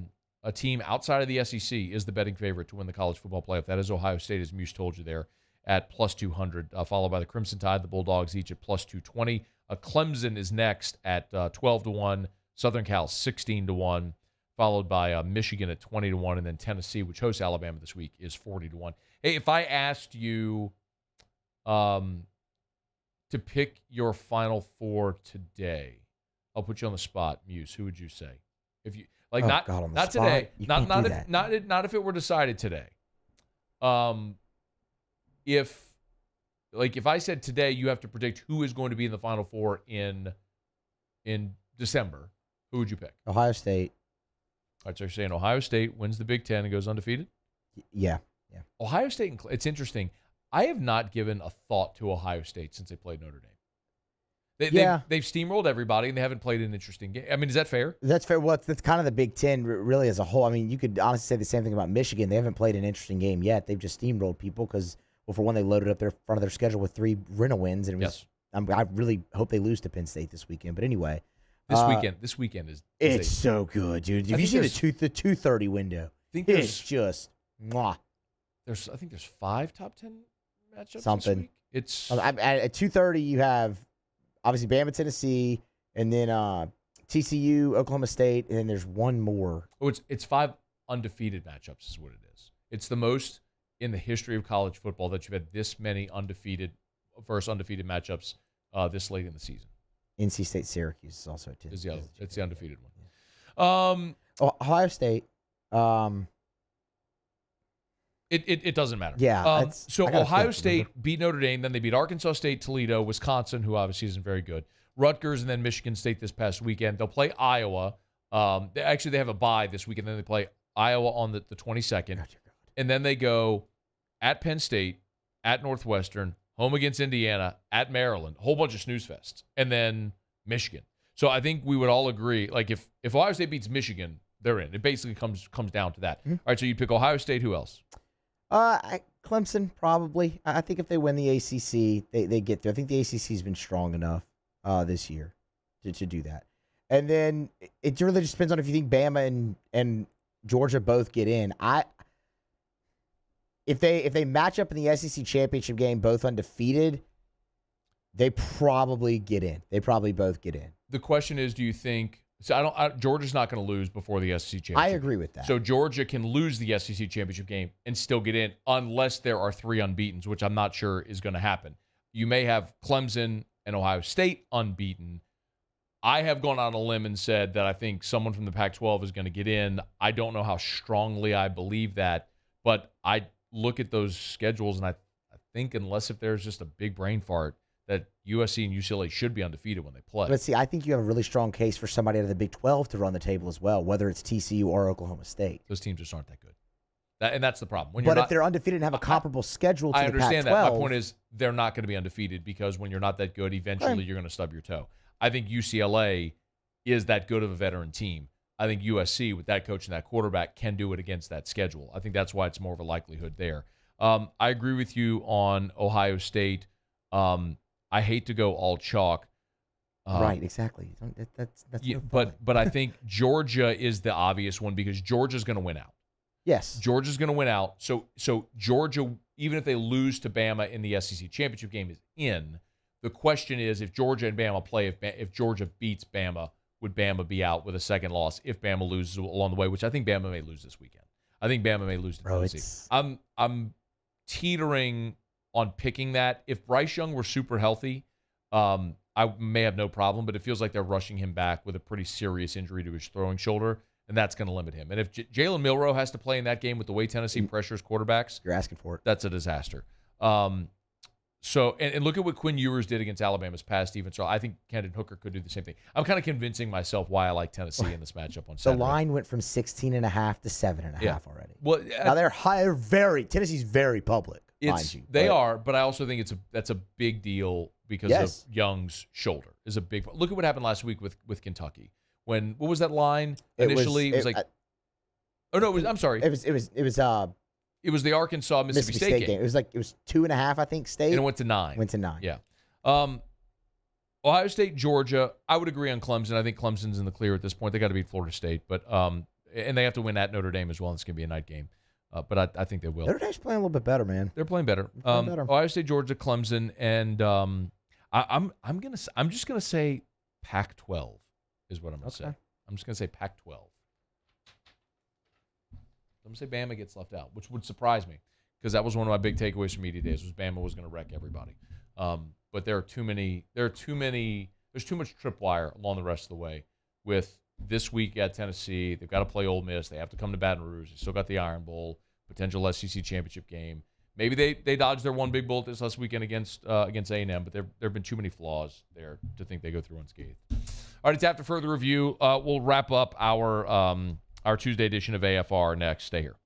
team outside of the SEC is the betting favorite to win the college football playoff. That is Ohio State, as Muse told you there, at plus 200, followed by the Crimson Tide, the Bulldogs, each at plus 220. Clemson is next at 12-1, Southern Cal 16-1. Followed by Michigan at 20-1, and then Tennessee, which hosts Alabama this week, is 40-1. Hey, if I asked you to pick your Final Four today, I'll put you on the spot, Muse. Who would you say? If you not today, not if it were decided today. If I said today, you have to predict who is going to be in the Final Four in December. Who would you pick? Ohio State. All right, so you're saying Ohio State wins the Big Ten and goes undefeated? Yeah. Ohio State, it's interesting. I have not given a thought to Ohio State since they played Notre Dame. They've steamrolled everybody, and they haven't played an interesting game. I mean, is that fair? That's fair. Well, that's kind of the Big Ten really as a whole. I mean, you could honestly say the same thing about Michigan. They haven't played an interesting game yet. They've just steamrolled people because, well, for one, they loaded up their front of their schedule with 3 Rena wins, and it was, I really hope they lose to Penn State this weekend. But anyway, This weekend is it's so good, dude. If you see the 2:30 window, it's just mwah. I think there's 5 top 10 matchups Something. this week. It's at 2:30 you have obviously Bama, Tennessee, and then TCU, Oklahoma State, and then there's one more. Oh, it's 5 undefeated matchups is what it is. It's the most in the history of college football that you've had this many undefeated matchups this late in the season. NC State, Syracuse is also a 10. It's the undefeated one. Ohio State. It doesn't matter. Yeah. So Ohio State beat Notre Dame, then they beat Arkansas State, Toledo, Wisconsin, who obviously isn't very good, Rutgers, and then Michigan State this past weekend. They'll play Iowa. They have a bye this weekend. Then they play Iowa on the 22nd. And then they go at Penn State, at Northwestern, home against Indiana, at Maryland, a whole bunch of snooze fests, and then Michigan. So I think we would all agree, like if Ohio State beats Michigan, they're in. It basically comes down to that. All right, so you pick Ohio State. Who else? Clemson, probably. I think if they win the ACC, they get there. I think the ACC's been strong enough this year to do that. And then it really just depends on if you think Bama and Georgia both get in. If they match up in the SEC championship game, both undefeated, they probably get in. They probably both get in. The question is, do you think? So Georgia's not going to lose before the SEC championship. I agree with that. So Georgia can lose the SEC championship game and still get in unless there are 3 unbeatens, which I'm not sure is going to happen. You may have Clemson and Ohio State unbeaten. I have gone on a limb and said that I think someone from the Pac-12 is going to get in. I don't know how strongly I believe that, but I look at those schedules and I think unless if there's just a big brain fart, that USC and UCLA should be undefeated when they play. But see, I think you have a really strong case for somebody out of the Big 12 to run the table as well, whether it's TCU or Oklahoma State. Those teams just aren't that good. And that's the problem. If they're undefeated and have a comparable schedule to the Pac-12. I understand that. My point is they're not going to be undefeated because when you're not that good, eventually you're going to stub your toe. I think UCLA is that good of a veteran team. I think USC, with that coach and that quarterback, can do it against that schedule. I think that's why it's more of a likelihood there. I agree with you on Ohio State. I hate to go all chalk. Right, exactly. That's but I think Georgia is the obvious one because Georgia's going to win out. Yes. Georgia's going to win out. So Georgia, even if they lose to Bama in the SEC championship game, is in. The question is, if Georgia and Bama play, if Georgia beats Bama, would Bama be out with a second loss if Bama loses along the way, which I think Bama may lose this weekend. I think Bama may lose to Tennessee. I'm teetering on picking that. If Bryce Young were super healthy, I may have no problem, but it feels like they're rushing him back with a pretty serious injury to his throwing shoulder, and that's going to limit him. And if Jalen Milroe has to play in that game with the way Tennessee pressures quarterbacks, you're asking for it. That's a disaster. So look at what Quinn Ewers did against Alabama's pass defense. So I think Hendon Hooker could do the same thing. I'm kind of convincing myself why I like Tennessee in this matchup on Saturday. The line went from 16.5 to 7.5 already. Well, now they're higher. Tennessee's very public. Mind you, they are, but I also think that's a big deal because of Young's shoulder. Is a big. Look at what happened last week with Kentucky. What was that line initially? It was like. I'm sorry. It was the Arkansas Mississippi State game. It was 2.5, I think, State. And it went to 9. Yeah. Ohio State, Georgia. I would agree on Clemson. I think Clemson's in the clear at this point. They got to beat Florida State, but and they have to win at Notre Dame as well. It's going to be a night game, but I think they will. Notre Dame's playing a little bit better, man. They're playing better. Ohio State, Georgia, Clemson, and I'm just gonna say Pac-12 is what I'm gonna say. I'm just gonna say Pac-12. I'm going to say Bama gets left out, which would surprise me because that was one of my big takeaways from media days was Bama was going to wreck everybody. But there's too much tripwire along the rest of the way with this week at Tennessee. They've got to play Ole Miss. They have to come to Baton Rouge. They still got the Iron Bowl, potential SEC championship game. Maybe they dodged their one big bullet this last weekend against A&M, but there have been too many flaws there to think they go through unscathed. All right, it's after further review. We'll wrap up our Tuesday edition of AFR next. Stay here.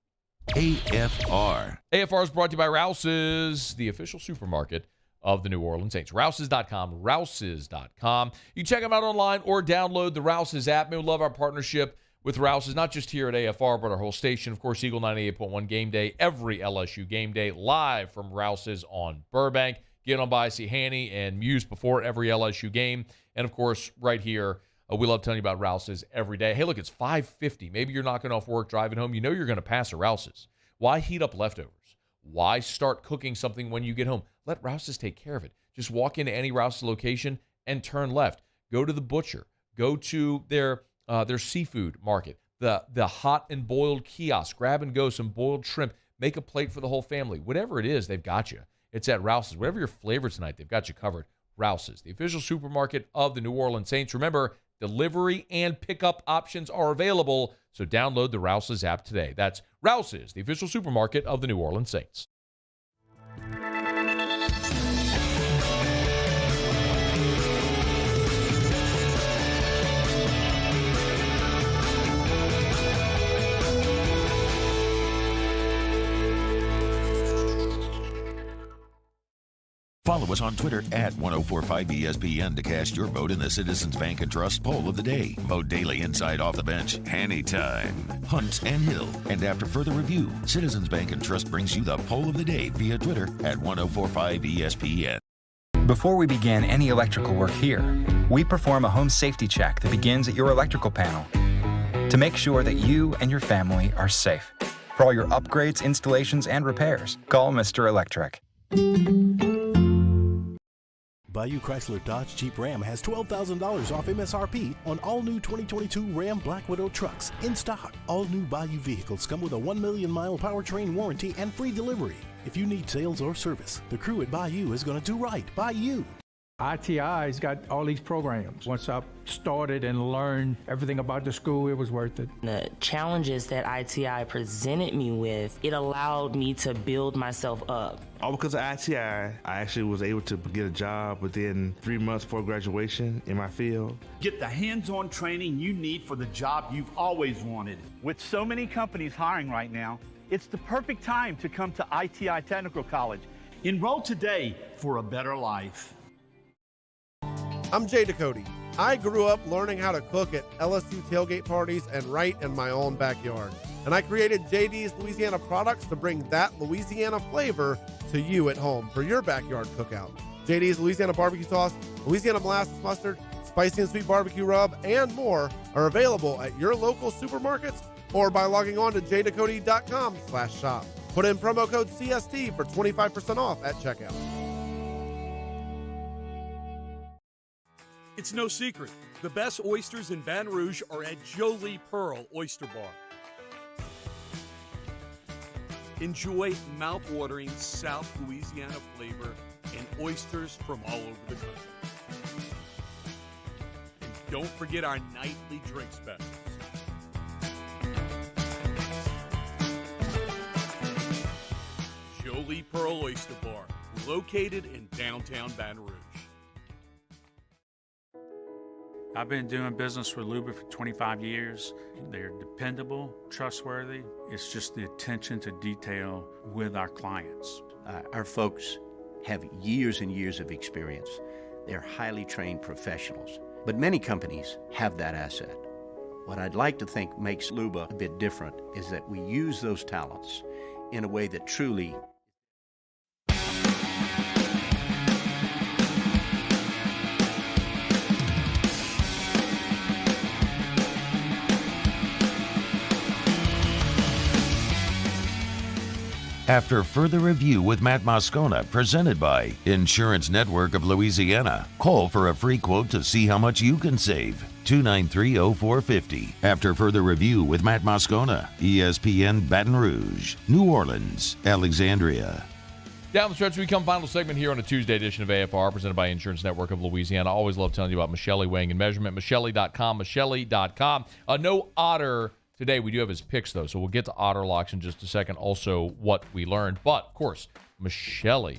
AFR. AFR is brought to you by Rouse's, the official supermarket of the New Orleans Saints. Rouse's.com. Rouse's.com. You can check them out online or download the Rouse's app. We love our partnership with Rouse's, not just here at AFR, but our whole station. Of course, Eagle 98.1 game day, every LSU game day, live from Rouse's on Burbank. Get on by, see Hanny and Muse before every LSU game. And, of course, right here We love telling you about Rouse's every day. Hey, look, it's 5:50. Maybe you're knocking off work, driving home. You know you're going to pass a Rouse's. Why heat up leftovers? Why start cooking something when you get home? Let Rouse's take care of it. Just walk into any Rouse's location and turn left. Go to the butcher. Go to their seafood market, the hot and boiled kiosk. Grab and go some boiled shrimp. Make a plate for the whole family. Whatever it is, they've got you. It's at Rouse's. Whatever your flavor tonight, they've got you covered. Rouse's, the official supermarket of the New Orleans Saints. Remember, delivery and pickup options are available, so download the Rouse's app today. That's Rouse's, the official supermarket of the New Orleans Saints. Follow us on Twitter at 1045ESPN to cast your vote in the Citizens Bank and Trust poll of the day. Vote daily inside Off the Bench, anytime. Hunt and Hill. And after further review, Citizens Bank and Trust brings you the poll of the day via Twitter at 1045ESPN. Before we begin any electrical work here, we perform a home safety check that begins at your electrical panel to make sure that you and your family are safe. For all your upgrades, installations, and repairs, call Mr. Electric. Bayou Chrysler Dodge Jeep Ram has $12,000 off MSRP on all new 2022 Ram Black Widow trucks in stock. All new Bayou vehicles come with a 1 million mile powertrain warranty and free delivery. If you need sales or service, the crew at Bayou is going to do right by you. ITI's got all these programs. Once I started and learned everything about the school, it was worth it. The challenges that ITI presented me with, it allowed me to build myself up. All because of ITI, I actually was able to get a job within 3 months before graduation in my field. Get the hands-on training you need for the job you've always wanted. With so many companies hiring right now, it's the perfect time to come to ITI Technical College. Enroll today for a better life. I'm Jay Ducote. I grew up learning how to cook at LSU tailgate parties and right in my own backyard. And I created JD's Louisiana products to bring that Louisiana flavor to you at home for your backyard cookout. JD's Louisiana barbecue sauce, Louisiana molasses mustard, spicy and sweet barbecue rub, and more are available at your local supermarkets or by logging on to jducote.com/shop. Put in promo code CST for 25% off at checkout. It's no secret. The best oysters in Baton Rouge are at Jolie Pearl Oyster Bar. Enjoy mouth-watering South Louisiana flavor and oysters from all over the country. And don't forget our nightly drink specials. Jolie Pearl Oyster Bar, located in downtown Baton Rouge. I've been doing business with Luba for 25 years. They're dependable, trustworthy. It's just the attention to detail with our clients. Our folks have years and years of experience. They're highly trained professionals, but many companies have that asset. What I'd like to think makes Luba a bit different is that we use those talents in a way that truly After further review with Matt Moscona, presented by Insurance Network of Louisiana. Call for a free quote to see how much you can save. 293-0450. After further review with Matt Moscona, ESPN Baton Rouge, New Orleans, Alexandria. Down the stretch, we come final segment here on a Tuesday edition of AFR, presented by Insurance Network of Louisiana. I always love telling you about Michele Weighing and Measurement. Michele.com, Michele.com. No Otter today. We do have his picks, though, so we'll get to Otter locks in just a second. Also, what we learned. But, of course, Michele,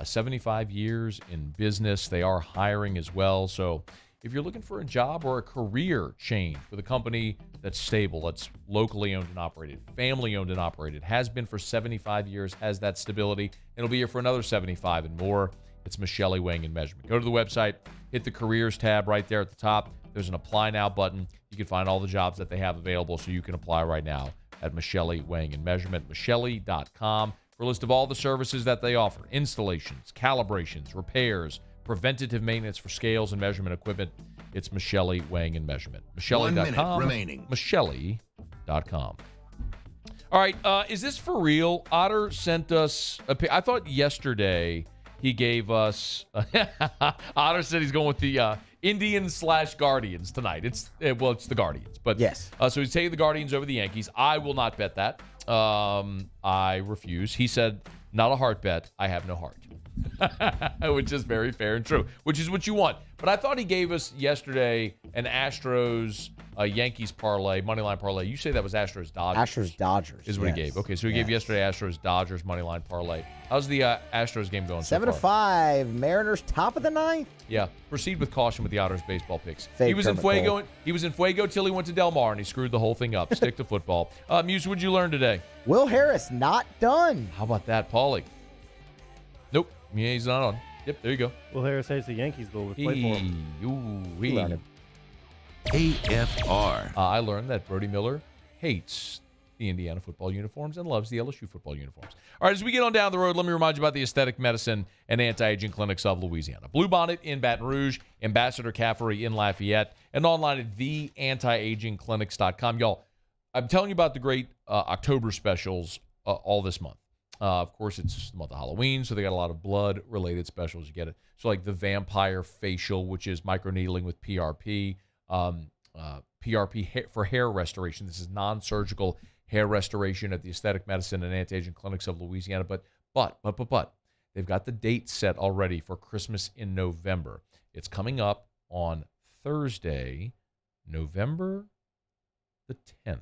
75 years in business. They are hiring as well. So if you're looking for a job or a career change with a company that's stable, that's locally owned and operated, family owned and operated, has been for 75 years, has that stability, and it'll be here for another 75 and more, it's Michele Weighing and Measurement. Go to the website, hit the careers tab right there at the top. There's an apply now button. You can find all the jobs that they have available, so you can apply right now at Michele Weighing and Measurement, Michele.com, for a list of all the services that they offer: installations, calibrations, repairs, preventative maintenance for scales and measurement equipment. It's Michelli Weighing and Measurement. 1 minute Michelli.com. remaining. Michelli.com. All right, is this for real? Otter sent us I thought yesterday he gave us Otter said he's going with the Indians/Guardians tonight. It's the Guardians, but yes. So he's taking the Guardians over the Yankees. I will not bet that. I refuse. He said, not a heart bet. I have no heart. Which is very fair and true, which is what you want. But I thought he gave us yesterday an Astros Yankees parlay, moneyline parlay. You say that was Astros Dodgers. Astros Dodgers is what he gave. Okay, so he gave yesterday Astros Dodgers moneyline parlay. How's the Astros game going? 7-5. Mariners top of the ninth. Yeah. Proceed with caution with the Otters baseball picks. Fake He was in Kermit Fuego. Cole. He was in Fuego till he went to Del Mar and he screwed the whole thing up. Stick to football. Muse, what'd you learn today? Will Harris not done. How about that, Paulie? Nope. Yeah, he's not on. Yep, there you go. Will Harris hates the Yankees, though. We play for him. AFR. I learned that Brody Miller hates the Indiana football uniforms and loves the LSU football uniforms. All right, as we get on down the road, let me remind you about the aesthetic medicine and anti-aging clinics of Louisiana. Bluebonnet in Baton Rouge, Ambassador Caffery in Lafayette, and online at theantiagingclinics.com. Y'all, I'm telling you about the great October specials all this month. Of course, it's the month of Halloween, so they got a lot of blood-related specials. You get it. So like the vampire facial, which is microneedling with PRP, PRP for hair restoration. This is non-surgical hair restoration at the Aesthetic Medicine and Anti-Aging Clinics of Louisiana. But they've got the date set already for Christmas in November. It's coming up on Thursday, November the 10th.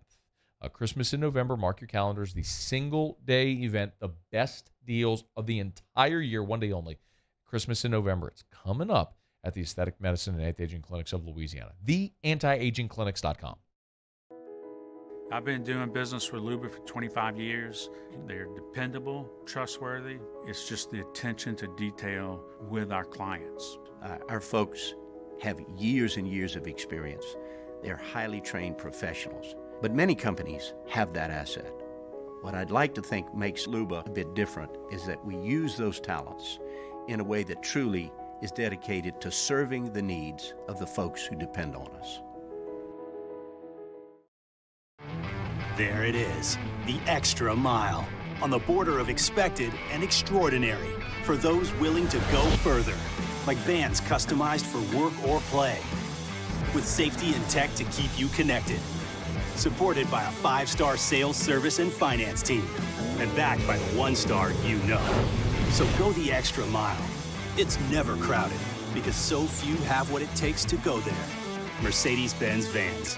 Christmas in November, mark your calendars. The single-day event, the best deals of the entire year, one day only. Christmas in November. It's coming up at the Aesthetic Medicine and Anti-Aging Clinics of Louisiana. TheAntiAgingClinics.com. I've been doing business with Luba for 25 years. They're dependable, trustworthy. It's just the attention to detail with our clients. Our folks have years and years of experience. They're highly trained professionals. But many companies have that asset. What I'd like to think makes Luba a bit different is that we use those talents in a way that truly is dedicated to serving the needs of the folks who depend on us. There it is, the extra mile, on the border of expected and extraordinary for those willing to go further, like vans customized for work or play, with safety and tech to keep you connected. Supported by a 5-star sales, service, and finance team. And backed by the 1-star you know. So go the extra mile. It's never crowded because so few have what it takes to go there. Mercedes-Benz Vans.